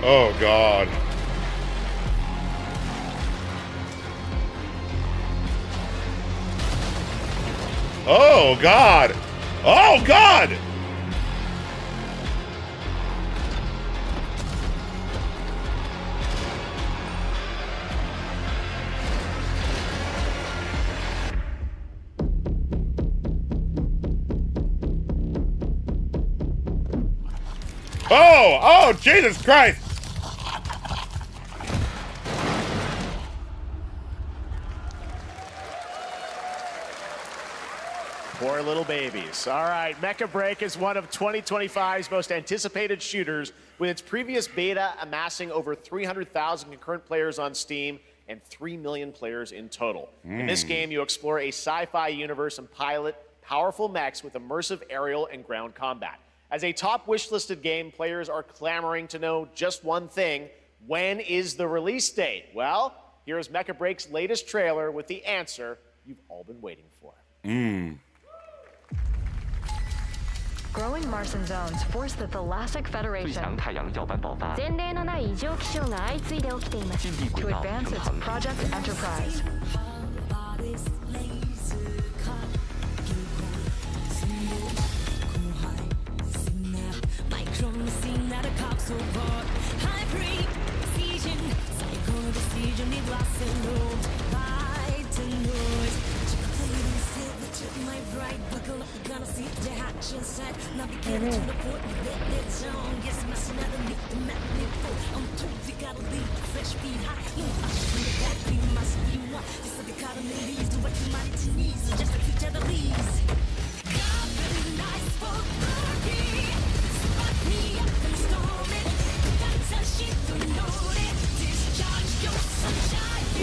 Speaker 1: Oh, God. Oh, God. Oh, God. Oh, Jesus Christ.
Speaker 3: Poor little babies. All right, Mecha Break is one of 2025's most anticipated shooters, with its previous beta amassing over 300,000 concurrent players on Steam and 3 million players in total. In this game, you explore a sci-fi universe and pilot powerful mechs with immersive aerial and ground combat. As a top wishlisted game, players are clamoring to know just one thing: when is the release date? Well, here's Mecha Break's latest trailer with the answer you've all been waiting for.
Speaker 12: Growing Martian zones force the Thalassic Federation to advance its Project Enterprise.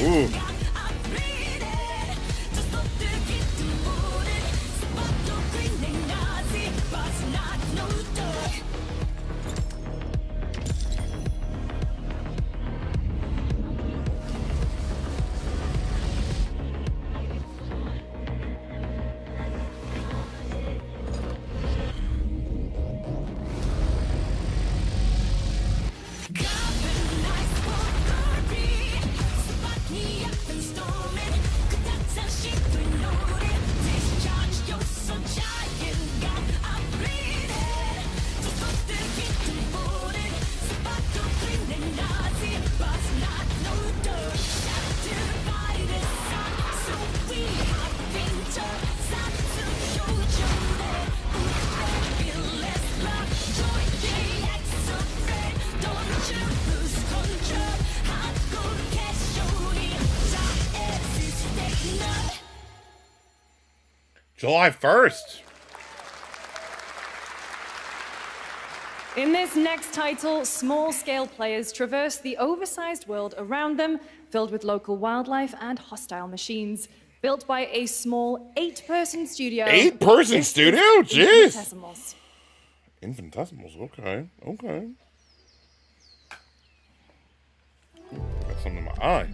Speaker 1: Ooh. July 1st.
Speaker 16: In this next title, small-scale players traverse the oversized world around them, filled with local wildlife and hostile machines. Built by a small 8-person studio.
Speaker 1: 8-person studio? Jeez.
Speaker 16: Infinitesimals.
Speaker 1: Infinitesimals, okay. Okay. Got something in my eye.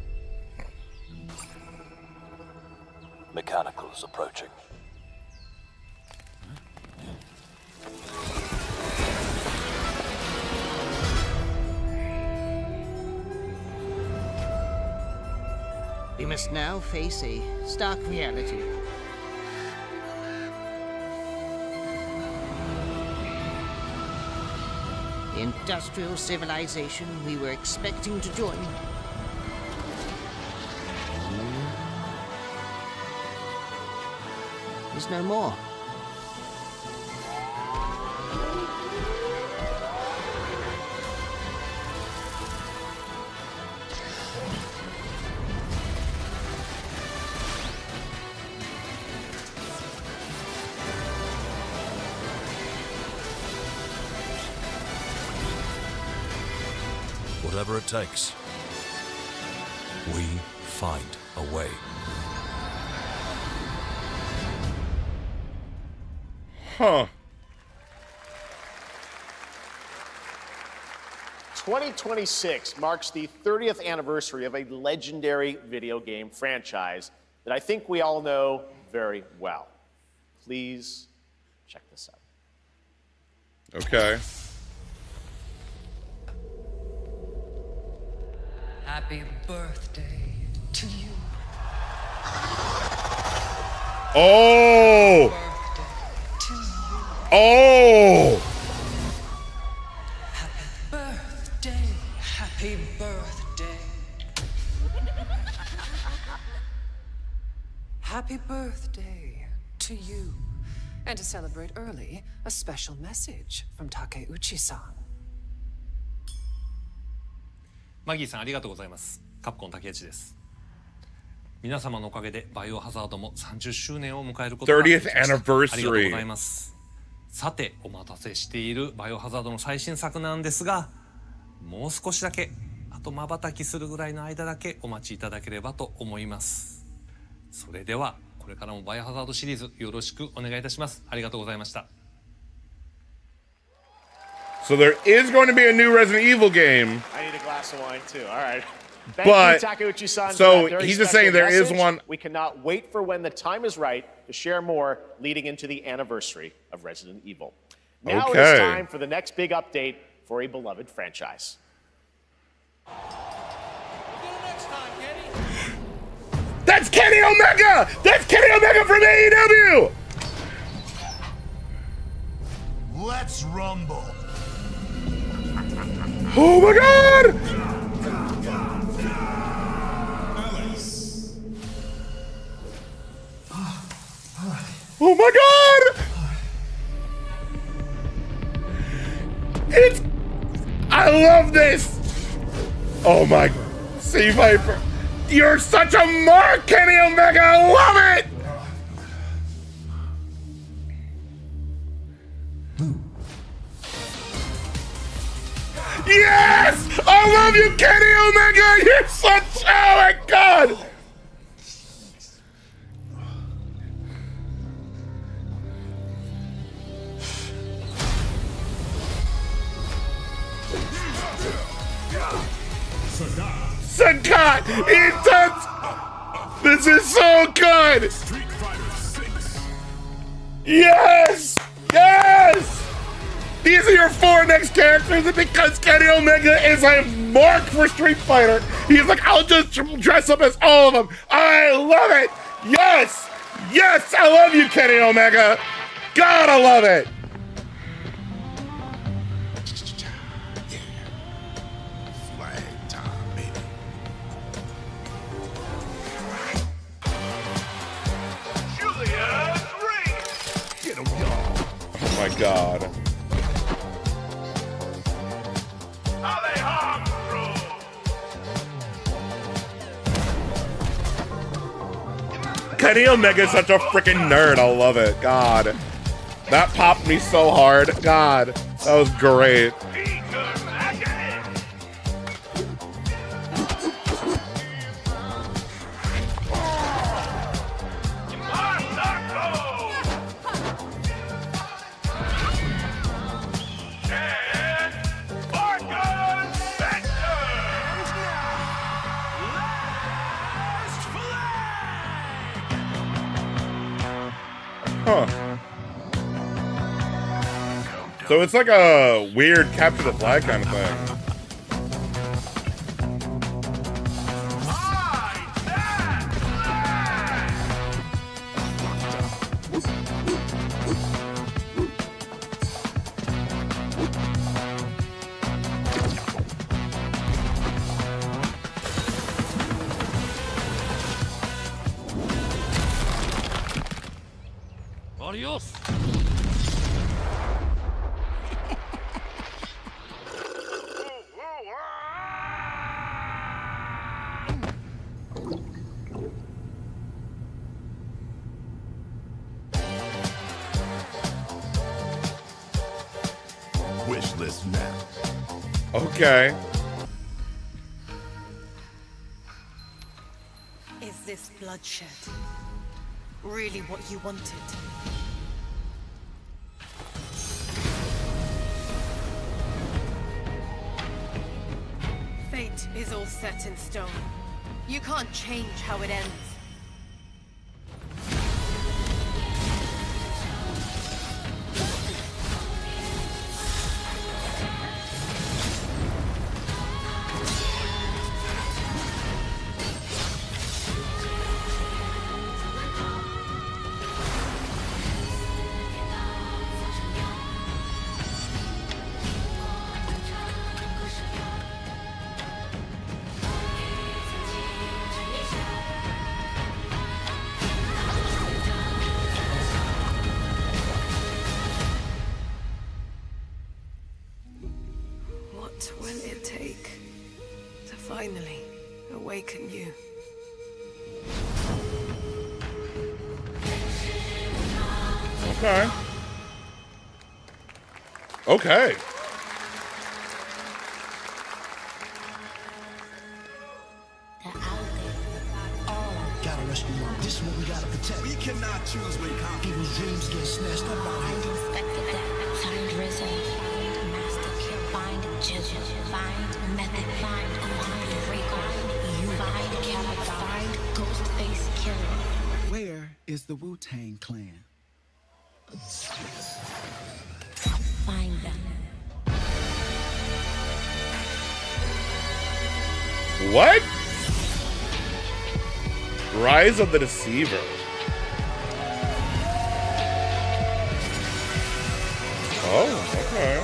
Speaker 2: Mechanicals approaching.
Speaker 14: We must now face a stark reality. The industrial civilization we were expecting to join is no more.
Speaker 2: Whatever it takes, we find a way.
Speaker 1: Huh.
Speaker 3: 2026 marks the 30th anniversary of a legendary video game franchise that I think we all know very well. Please check this out.
Speaker 1: Okay.
Speaker 5: Happy birthday to you.
Speaker 1: Oh! Oh!
Speaker 5: Happy birthday. Happy birthday to you. And to celebrate early, a special message from Takeuchi-san.
Speaker 15: マギーさんありがとうございます。カプコン竹内です。皆様のおかげでバイオハザードも30周年を迎えることができました。
Speaker 1: 30th anniversary.
Speaker 15: ありがとうございます。さて、お待たせしているバイオハザードの最新作なんですが、もう少しだけ、あと瞬きするぐらいの間だけお待ちいただければと思います。それでは、これからもバイオハザードシリーズよろしくお願いいたします。ありがとうございました。
Speaker 1: So there is going to be a new Resident Evil game.
Speaker 3: I need a glass of wine too. All right.
Speaker 1: But,
Speaker 3: Thank you, Takeuchi-san.
Speaker 1: so he's just saying there is one.
Speaker 3: We cannot wait for when the time is right to share more leading into the anniversary of Resident Evil. Now it is time for the next big update for a beloved franchise.
Speaker 1: That's Kenny Omega! That's Kenny Omega from AEW!
Speaker 9: Let's rumble.
Speaker 1: Oh my god! Oh my god! It's... I love this! Oh my... Sea Viper. You're such a mark, Kenny Omega! I love it! Yes! I love you, Kenny Omega! You're such... Oh my god! Sagat! Intense! This is so good! Yes! Yes! These are your 4 next characters, and because Kenny Omega is a mark for Street Fighter, he's like, I'll just dress up as all of them. I love it! Yes! Yes! I love you, Kenny Omega! God, I love it! Oh my god. Kenny Omega is such a freaking nerd. I love it. God. That popped me so hard. God. That was great. Huh. So it's like a weird capture the flag kind of thing.
Speaker 2: Adios.
Speaker 9: Wish list now.
Speaker 1: Okay.
Speaker 7: Is this bloodshed really what you wanted? Fate is all set in stone. You can't change how it ends. What will it take to finally awaken you?
Speaker 1: Okay. Okay.
Speaker 9: Gotta rescue them. This one we gotta protect. We cannot choose when people's dreams get snatched up out here.
Speaker 11: Find Inspector Death, find Rizzo, find Master Kill, find Jizzle, find Method, find Rico, you find Capcom, find Ghostface Killer.
Speaker 17: Where is the Wu-Tang clan?
Speaker 11: Find them.
Speaker 1: What? Rise of the Deceiver. Oh, okay.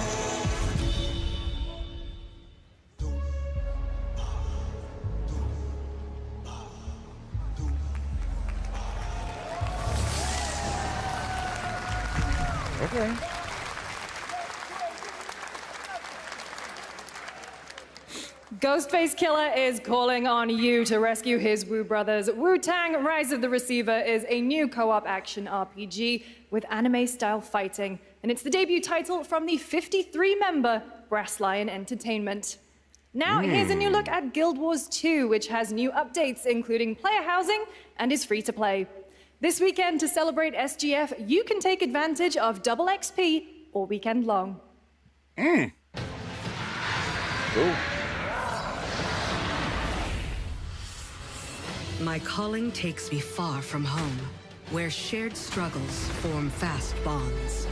Speaker 1: Okay.
Speaker 16: Ghostface Killer is calling on you to rescue his Wu brothers. Wu-Tang Rise of the Receiver is a new co-op action RPG with anime-style fighting, and it's the debut title from the 53-member Brass Lion Entertainment. Now, here's a new look at Guild Wars 2, which has new updates, including player housing, and is free to play. This weekend, to celebrate SGF, you can take advantage of double XP all weekend long.
Speaker 1: Cool.
Speaker 19: My calling takes me far from home, where shared struggles form fast bonds.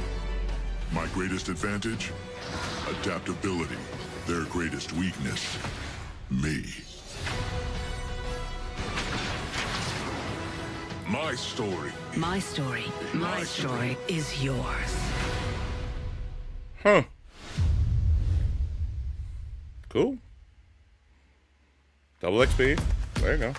Speaker 22: My greatest advantage? Adaptability. Their greatest weakness? Me. My story.
Speaker 19: My story, my story is yours.
Speaker 1: Huh. Cool. Double XP. There you go.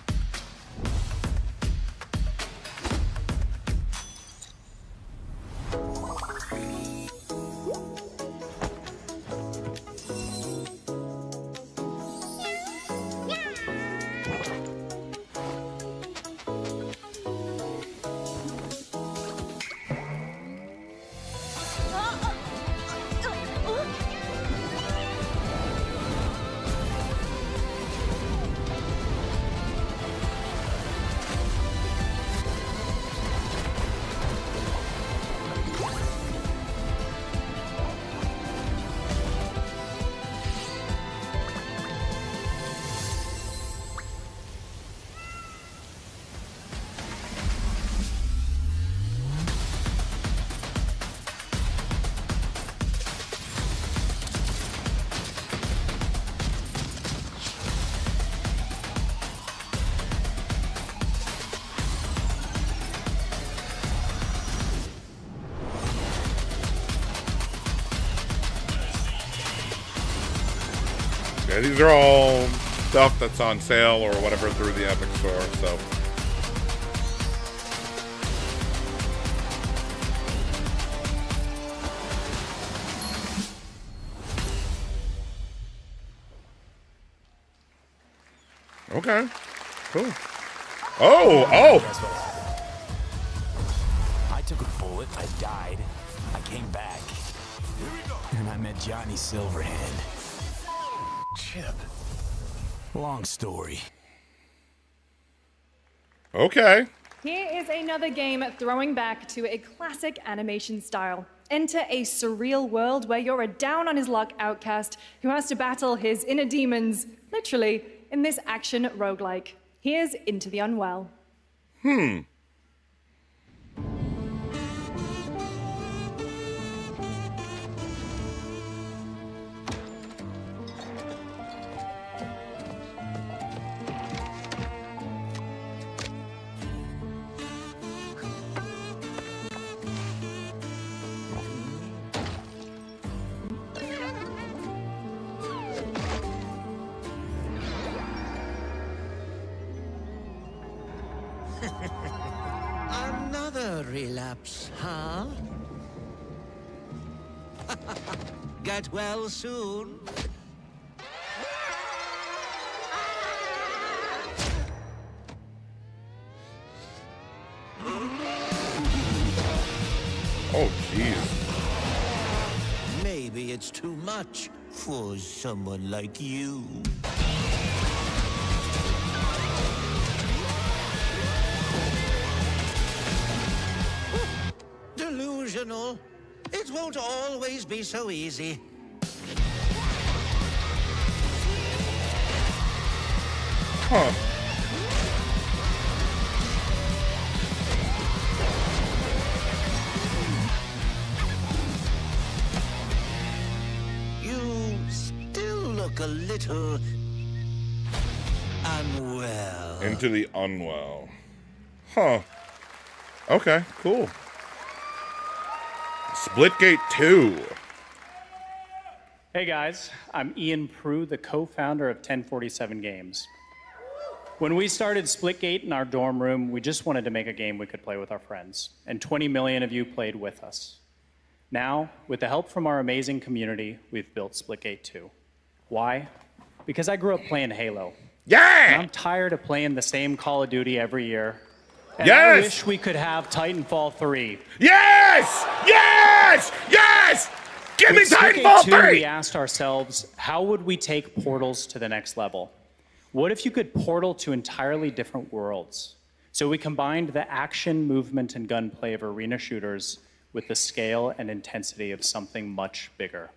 Speaker 1: Yeah, these are all stuff that's on sale or whatever through the Epic Store, so. Okay, cool. Oh!
Speaker 4: I took a bullet, I died, I came back. And I met Johnny Silverhand. Chip. Long story.
Speaker 1: Okay.
Speaker 16: Here is another game throwing back to a classic animation style. Enter a surreal world where you're a down-on-his-luck outcast who has to battle his inner demons, literally, in this action roguelike. Here's Into the Unwell.
Speaker 14: Another relapse, huh? Get well soon.
Speaker 1: Oh, jeez.
Speaker 14: Maybe it's too much for someone like you. Delusional. It won't always be so easy.
Speaker 1: Huh.
Speaker 14: You still look a little unwell.
Speaker 1: Into the Unwell. Huh. Okay, cool. Splitgate 2.
Speaker 6: Hey guys, I'm Ian Prue, the co-founder of 1047 Games. When we started Splitgate in our dorm room, we just wanted to make a game we could play with our friends, and 20 million of you played with us. Now, with the help from our amazing community, we've built Splitgate 2. Why? Because I grew up playing Halo.
Speaker 1: Yeah!
Speaker 6: And I'm tired of playing the same Call of Duty every year. And
Speaker 1: Yes!
Speaker 6: I wish we could have Titanfall 3.
Speaker 1: Yes! Yes! Yes! Give me
Speaker 6: With Splitgate
Speaker 1: Titanfall
Speaker 6: 2,
Speaker 1: 3!
Speaker 6: we asked ourselves, how would we take Portals to the next level? What if you could portal to entirely different worlds? So we combined the action, movement, and gunplay of arena shooters with the scale and intensity of something much bigger.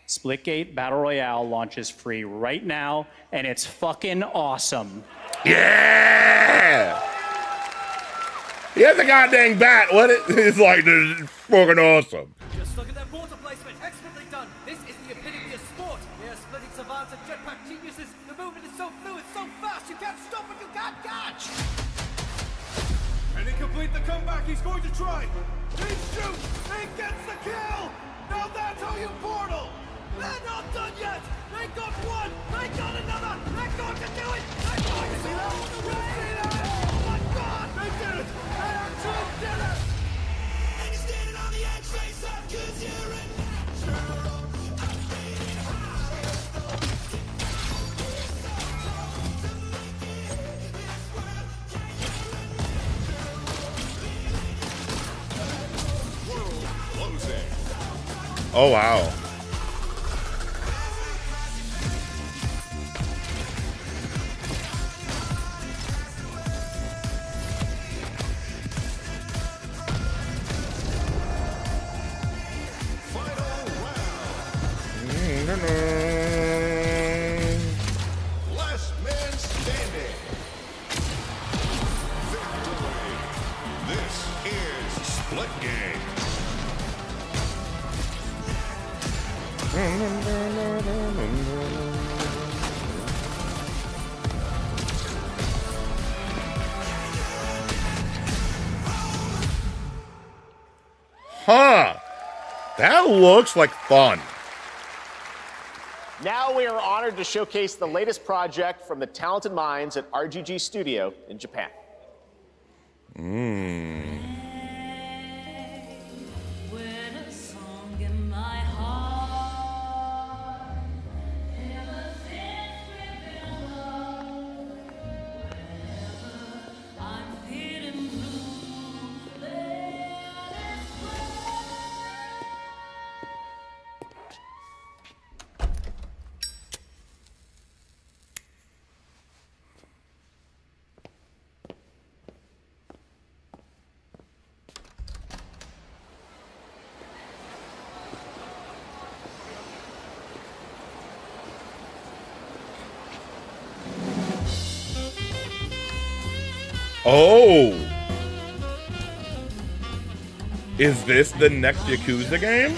Speaker 6: Splitgate Battle Royale launches free right now, and it's fucking awesome.
Speaker 1: Yeah! Here's a goddamn bat. What it's like, this is fucking awesome.
Speaker 13: Just look at their portal placement. Expertly done. This is the epitome of sport. We are splitting savants and jetpack geniuses. The movement is so fluid, so fast, you can't stop it, you can't catch. And he complete the comeback. He's going to try. He shoots. He gets the kill. Now that's how you portal. They're not done yet. They got one. They got another. They're going to do it. They're going to see that. Oh my God! They did it. They actually did it. And you're standing on the edge, face up, 'cause you're a natural.
Speaker 1: Oh, wow.
Speaker 9: Last man standing. Victory. This is Splitgate.
Speaker 1: Huh. That looks like fun.
Speaker 3: Now Now we are honored to showcase the latest project from the talented minds at RGG Studio in Japan.
Speaker 1: Oh! Is this the next Yakuza game?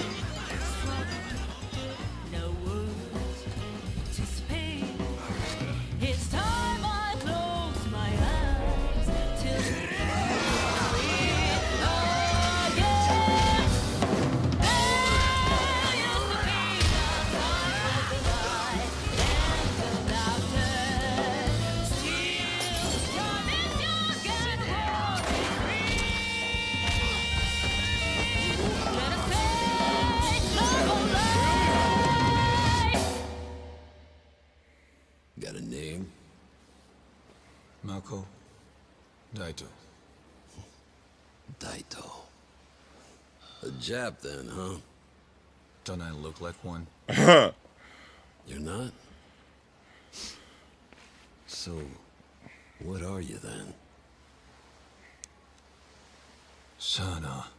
Speaker 10: Got a name?
Speaker 18: Mako. Daito.
Speaker 10: Daito. A Jap then, huh?
Speaker 18: Don't I look like one?
Speaker 10: You're not? So, what are you then?
Speaker 18: Sana.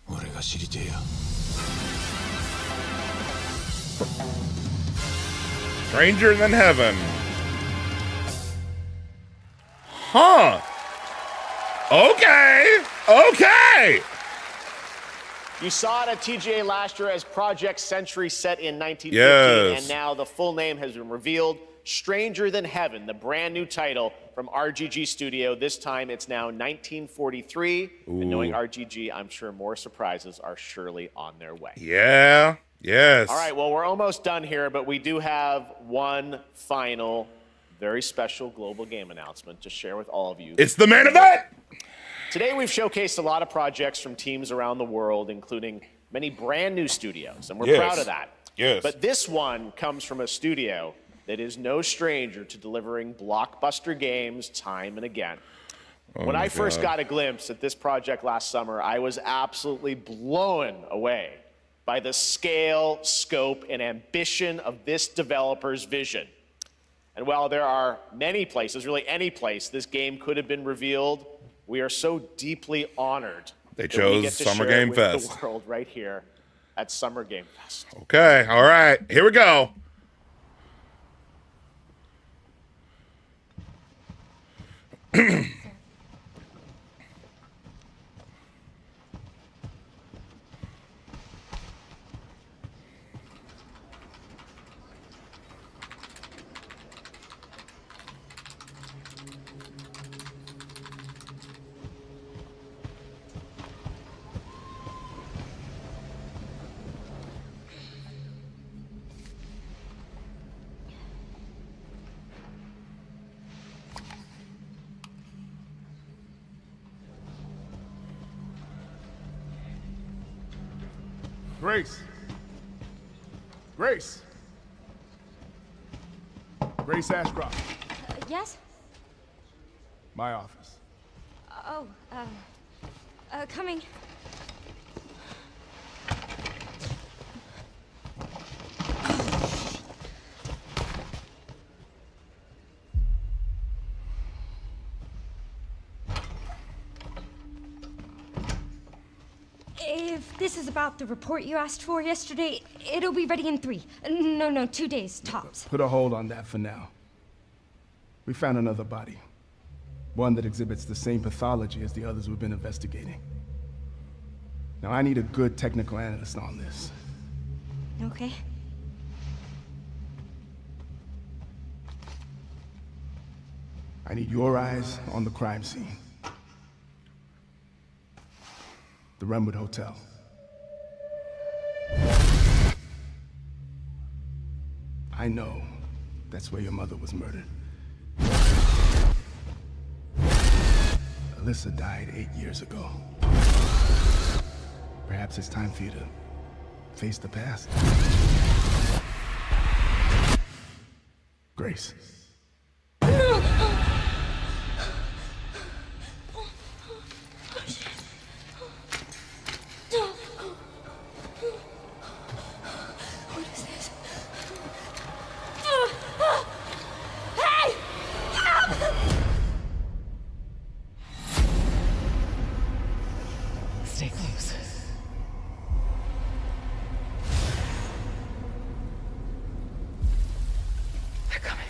Speaker 18: 俺が知りてえや。
Speaker 1: Stranger than heaven. Huh. Okay. Okay.
Speaker 3: You saw it at TGA last year as Project Century set in 1950,
Speaker 1: Yes.
Speaker 3: and now the full name has been revealed. Stranger Than Heaven, the brand new title from RGG Studio. This time it's now 1943. And knowing RGG, I'm sure more surprises are surely on their way.
Speaker 1: Yeah. Yes.
Speaker 3: All right, well, we're almost done here, but we do have one final, very special global game announcement to share with all of you.
Speaker 1: It's the main event!
Speaker 3: Today, we've showcased a lot of projects from teams around the world, including many brand new studios, and we're
Speaker 1: Yes.
Speaker 3: proud of that.
Speaker 1: Yes.
Speaker 3: But this one comes from a studio that is no stranger to delivering blockbuster games time and again.
Speaker 1: Oh
Speaker 3: When
Speaker 1: my
Speaker 3: I first
Speaker 1: God.
Speaker 3: got a glimpse at this project last summer, I was absolutely blown away by the scale, scope, and ambition of this developer's vision. And while there are many places, really any place, this game could have been revealed, we are so deeply honored
Speaker 1: They
Speaker 3: that we
Speaker 1: chose
Speaker 3: get to
Speaker 1: Summer
Speaker 3: share it
Speaker 1: Game
Speaker 3: with
Speaker 1: Fest.
Speaker 3: the world right here at Summer Game Fest.
Speaker 1: Okay. All right. Here we go.
Speaker 20: Grace. Grace. Grace Ashcroft.
Speaker 21: Yes?
Speaker 20: My office.
Speaker 21: Oh, coming. If this is about the report you asked for yesterday, it'll be ready in 3. No, 2 days, tops.
Speaker 20: Put a hold on that for now. We found another body. One that exhibits the same pathology as the others we've been investigating. Now, I need a good technical analyst on this.
Speaker 21: Okay.
Speaker 20: I need your eyes on the crime scene. The Renwood Hotel. I know that's where your mother was murdered. Alyssa died 8 years ago. Perhaps it's time for you to face the past. Grace.
Speaker 5: Stay close. They're coming.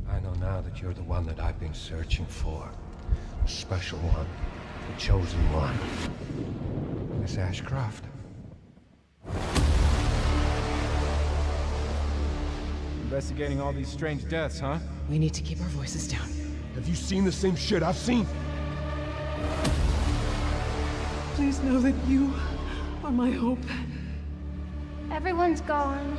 Speaker 8: I know now that you're the one that I've been searching for. The special one. The chosen one. Miss Ashcroft.
Speaker 12: Investigating all these strange deaths, huh?
Speaker 5: We need to keep our voices down.
Speaker 12: Have you seen the same shit I've seen?
Speaker 5: Please know that you are my hope.
Speaker 21: Everyone's gone.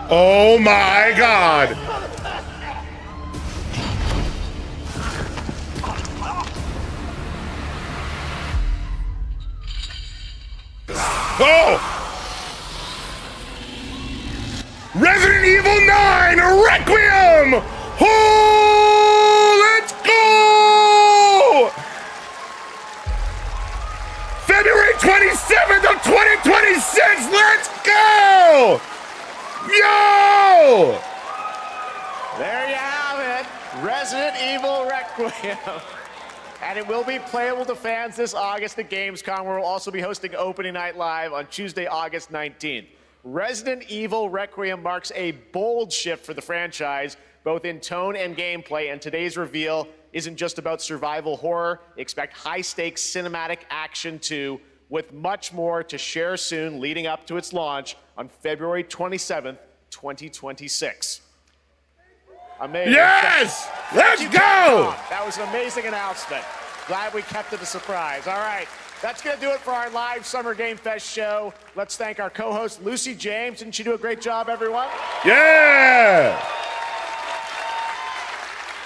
Speaker 1: Oh my god! Oh! Resident Evil 9 Requiem! Oh, let's go! February 27th of 2026, let's go! Yo!
Speaker 3: There you have it, Resident Evil Requiem. And it will be playable to fans this August at Gamescom, where we'll also be hosting Opening Night Live on Tuesday, August 19th. Resident Evil Requiem marks a bold shift for the franchise, both in tone and gameplay, and today's reveal isn't just about survival horror. Expect high-stakes cinematic action too, with much more to share soon leading up to its launch on February 27th, 2026. Amazing.
Speaker 1: Yes! Let's go!
Speaker 3: That was an amazing announcement. Glad we kept it a surprise. All right, that's going to do it for our live Summer Game Fest show. Let's thank our co-host, Lucy James. Didn't she do a great job, everyone?
Speaker 1: Yeah!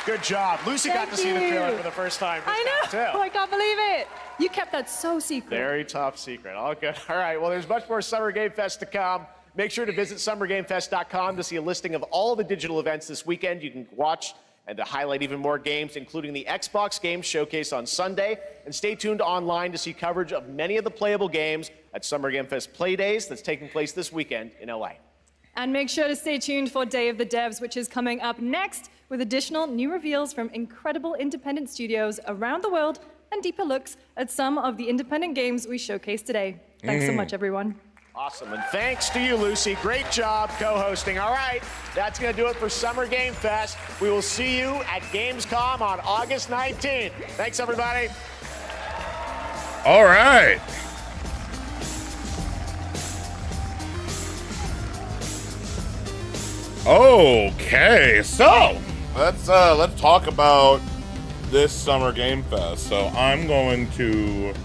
Speaker 3: Good job. Lucy got to see the trailer for the first time.
Speaker 16: I know.
Speaker 3: Too.
Speaker 16: I can't believe it. You kept that so secret.
Speaker 3: Very top secret. All good. All right. Well, there's much more Summer Game Fest to come. Make sure to visit summergamefest.com to see a listing of all the digital events this weekend. You can watch and to highlight even more games, including the Xbox Games Showcase on Sunday. And stay tuned online to see coverage of many of the playable games at Summer Game Fest Play Days that's taking place this weekend in LA.
Speaker 16: And make sure to stay tuned for Day of the Devs, which is coming up next with additional new reveals from incredible independent studios around the world and deeper looks at some of the independent games we showcased today. Thanks so much, everyone.
Speaker 3: Awesome, and thanks to you, Lucy. Great job co-hosting. All right, that's going to do it for Summer Game Fest. We will see you at Gamescom on August 19th. Thanks, everybody.
Speaker 1: All right. Okay, so let's talk about this Summer Game Fest. So I'm going to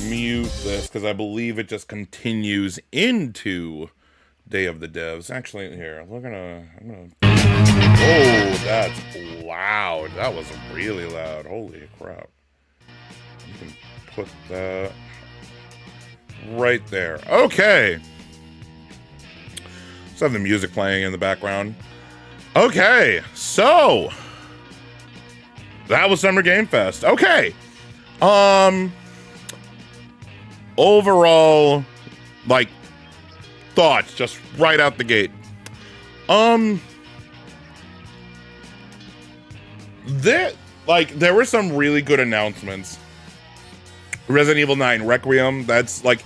Speaker 1: mute this because I believe it just continues into Day of the Devs. Actually, here, I'm gonna. Oh, that's loud. That was really loud. Holy crap! You can put that right there. Okay. Let's have the music playing in the background. Okay, so that was Summer Game Fest. Okay. Overall, like, thoughts just right out the gate. There were some really good announcements. Resident Evil 9 Requiem, that's like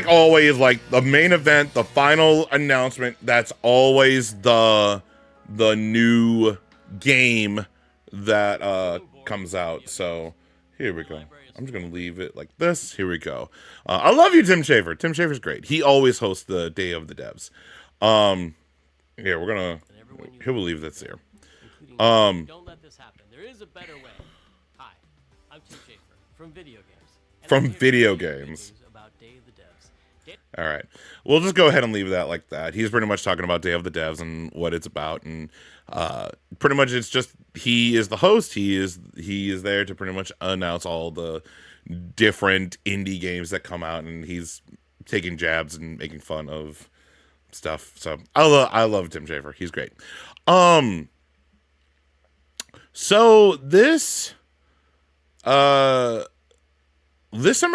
Speaker 1: always like the main event, the final announcement, that's always the new game that comes out. So here we go. I'm just gonna leave it like this. Here we go. I love you, Tim Schafer. Tim Schafer's great. He always hosts the Day of the Devs. Here he'll leave this here.
Speaker 23: Don't let this happen. There is a better way. Hi, I'm Tim Schafer from Video Games.
Speaker 1: From Video Games.
Speaker 23: About Day of the Devs.
Speaker 1: All right. We'll just go ahead and leave that like that. He's pretty much talking about Day of the Devs and what it's about, and pretty much it's just he is the host. He is there to pretty much announce all the different indie games that come out, and he's taking jabs and making fun of stuff. So I love Tim Schafer. He's great. So this Summer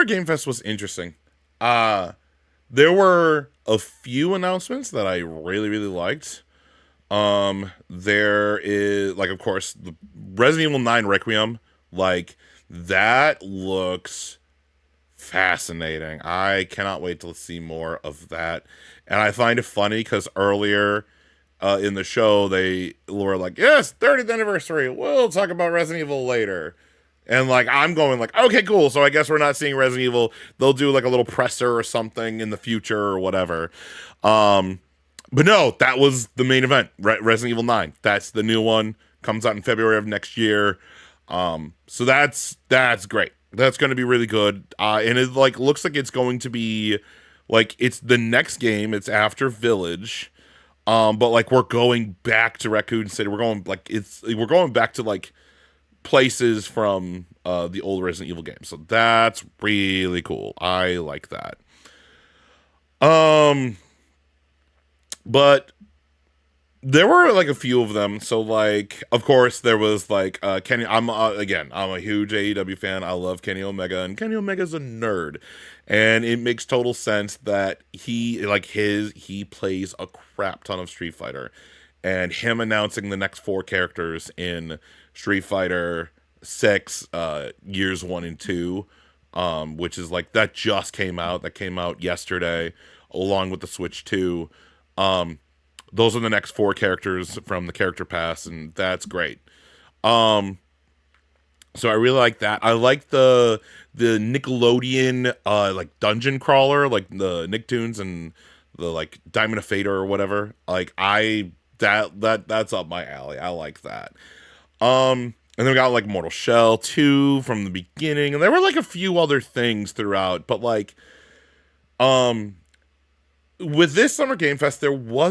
Speaker 1: Game Fest was interesting. There were a few announcements that I really, really liked. There is, like, of course, the Resident Evil 9 Requiem. Like, that looks fascinating. I cannot wait to see more of that. And I find it funny because earlier in the show, they were like, yes, 30th anniversary. We'll talk about Resident Evil later. And, like, I'm going, like, okay, cool. So I guess we're not seeing Resident Evil. They'll do, like, a little presser or something in the future or whatever. But no, that was the main event. Resident Evil 9. That's the new one. Comes out in February of next year. So that's great. That's going to be really good. And it, like, looks like it's going to be, like, it's the next game. It's after Village. But, like, we're going back to Raccoon City. We're going back to, like, places from the old Resident Evil games. So that's really cool. I like that. But there were, like, a few of them. So, like, of course, there was, like, Kenny. I'm a huge AEW fan. I love Kenny Omega, and Kenny Omega's a nerd. And it makes total sense that he plays a crap ton of Street Fighter. And him announcing the next 4 characters in Street Fighter 6, years 1 and 2, which is, like, that just came out. That came out yesterday, along with the Switch 2. Those are the next 4 characters from the Character Pass, and that's great. So I really like that. I like the Nickelodeon like dungeon crawler, like the Nicktoons and the, like, Diamond of Fate or whatever. Like, that's up my alley. I like that. And then we got, like, Mortal Shell 2 from the beginning, and there were, like, a few other things throughout, but, like, with this Summer Game Fest, there were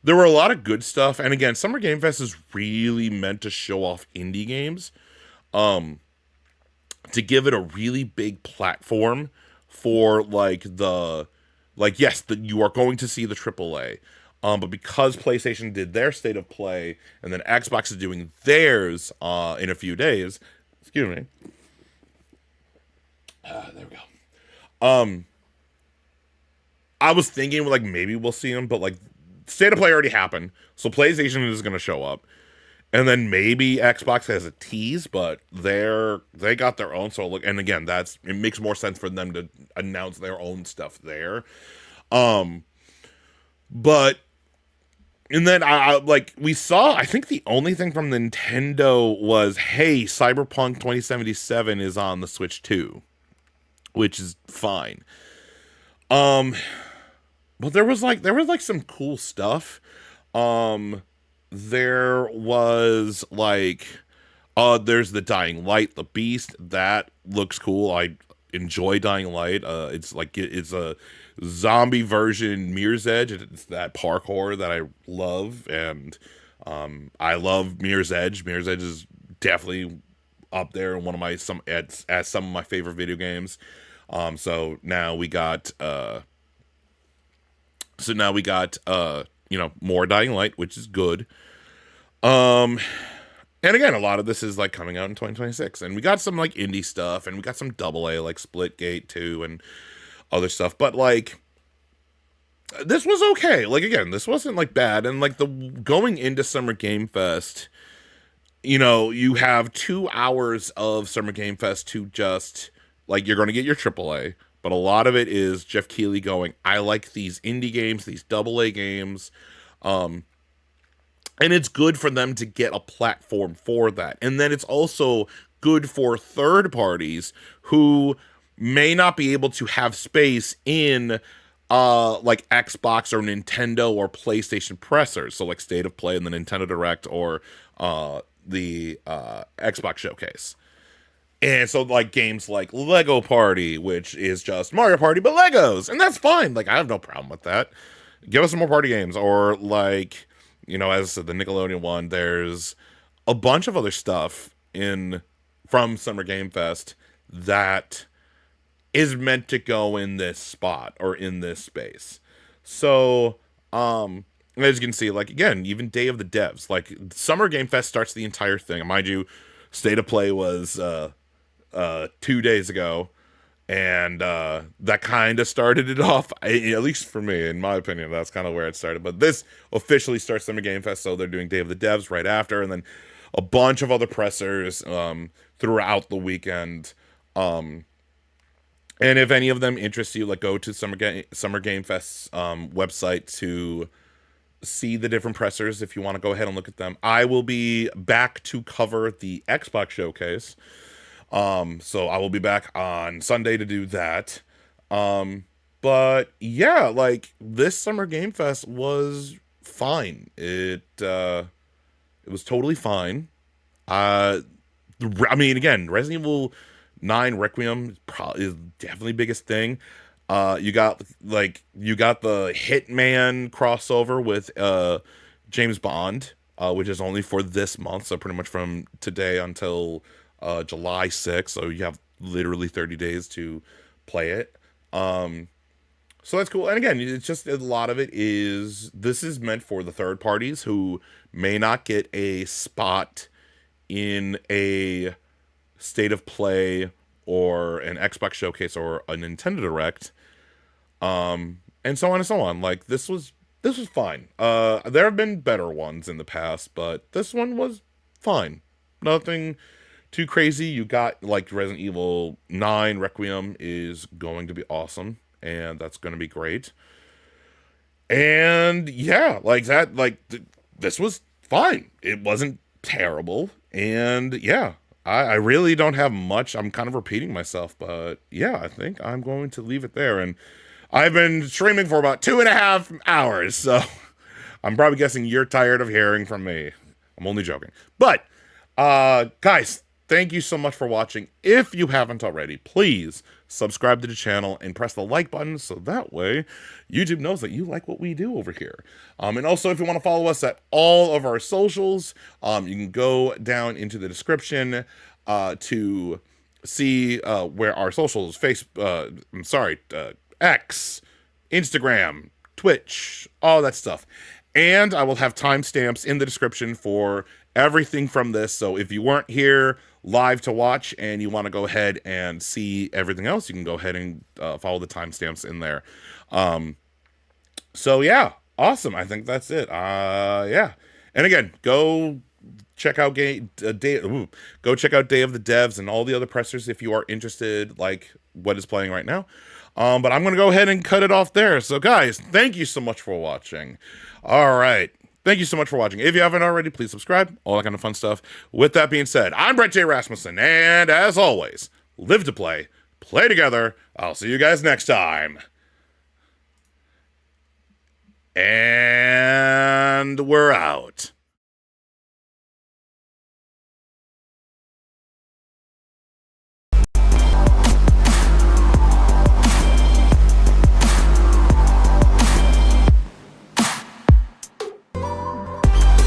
Speaker 1: a lot of good stuff. And again, Summer Game Fest is really meant to show off indie games, to give it a really big platform for, like, yes, you are going to see the AAA. But because PlayStation did their State of Play, and then Xbox is doing theirs in a few days, excuse me. There we go. I was thinking, like, maybe we'll see them, but, like, State of Play already happened, so PlayStation is going to show up. And then maybe Xbox has a tease, but they got their own. So, look, and again, it makes more sense for them to announce their own stuff there. But, and then we saw, I think the only thing from Nintendo was, hey, Cyberpunk 2077 is on the Switch 2, which is fine. But there was some cool stuff. There was, like, there's the Dying Light, the Beast. That looks cool. I enjoy Dying Light. It's like, it's a zombie version Mirror's Edge. It's that parkour that I love, and I love Mirror's Edge. Mirror's Edge is definitely up there in one of my some of my favorite video games. So now we got more Dying Light, which is good. And again, a lot of this is, like, coming out in 2026, and we got some, like, indie stuff, and we got some AA, like Splitgate 2 and other stuff, but, like, this was okay. Like, again, this wasn't, like, bad. And, like, going into Summer Game Fest, you have 2 hours of Summer Game Fest to just, like, you're going to get your AAA, but a lot of it is Jeff Keighley going, I like these indie games, these AA games, and it's good for them to get a platform for that. And then it's also good for third parties who may not be able to have space in like Xbox or Nintendo or PlayStation pressers. So, like, State of Play and the Nintendo Direct or the Xbox Showcase. And so, like, games like Lego Party, which is just Mario Party, but Legos. And that's fine. Like, I have no problem with that. Give us some more party games. Or, like, you know, as I said, the Nickelodeon one, there's a bunch of other stuff from Summer Game Fest that is meant to go in this spot or in this space. So, as you can see, like, again, even Day of the Devs, like, Summer Game Fest starts the entire thing. And mind you, State of Play was 2 days ago, and that kind of started it off, at least for me, in my opinion. That's kind of where it started. But this officially starts Summer Game Fest, so they're doing Day of the Devs right after, and then a bunch of other pressers throughout the weekend. And if any of them interest you, like, go to Summer Game Fest's website to see the different pressers if you want to go ahead and look at them. I will be back to cover the Xbox showcase. So I will be back on Sunday to do that. But yeah, like, this Summer Game Fest was fine. It was totally fine. I mean, again, Resident Evil 9 Requiem is definitely the biggest thing. You got the Hitman crossover with James Bond, which is only for this month, so pretty much from today until July 6th, so you have literally 30 days to play it. So that's cool. And again, it's just, a lot of it this is meant for the third parties who may not get a spot in a State of Play or an Xbox showcase or a Nintendo Direct, and so on and so on. Like, this was fine. There have been better ones in the past, but this one was fine. Nothing too crazy. You got, like, Resident Evil 9 Requiem is going to be awesome, and that's going to be great. And yeah, like that, like, this was fine. It wasn't terrible. And yeah, I really don't have much. I'm kind of repeating myself, but yeah, I think I'm going to leave it there. And I've been streaming for about 2.5 hours, so I'm probably guessing you're tired of hearing from me. I'm only joking. But, guys, thank you so much for watching. If you haven't already, please subscribe to the channel and press the like button so that way YouTube knows that you like what we do over here. And also, if you want to follow us at all of our socials, you can go down into the description to see where our socials, X, Instagram, Twitch, all that stuff. And I will have timestamps in the description for everything from this. So if you weren't here live to watch and you want to go ahead and see everything else, you can go ahead and follow the timestamps in there. So yeah, awesome. I think that's it. Yeah. And again, go check out Day of the Devs and all the other pressers if you are interested, like what is playing right now. But I'm going to go ahead and cut it off there. So guys, thank you so much for watching. All right. Thank you so much for watching. If you haven't already, please subscribe. All that kind of fun stuff. With that being said, I'm Brett J. Rasmussen. And as always, live to play, play together. I'll see you guys next time. And we're out.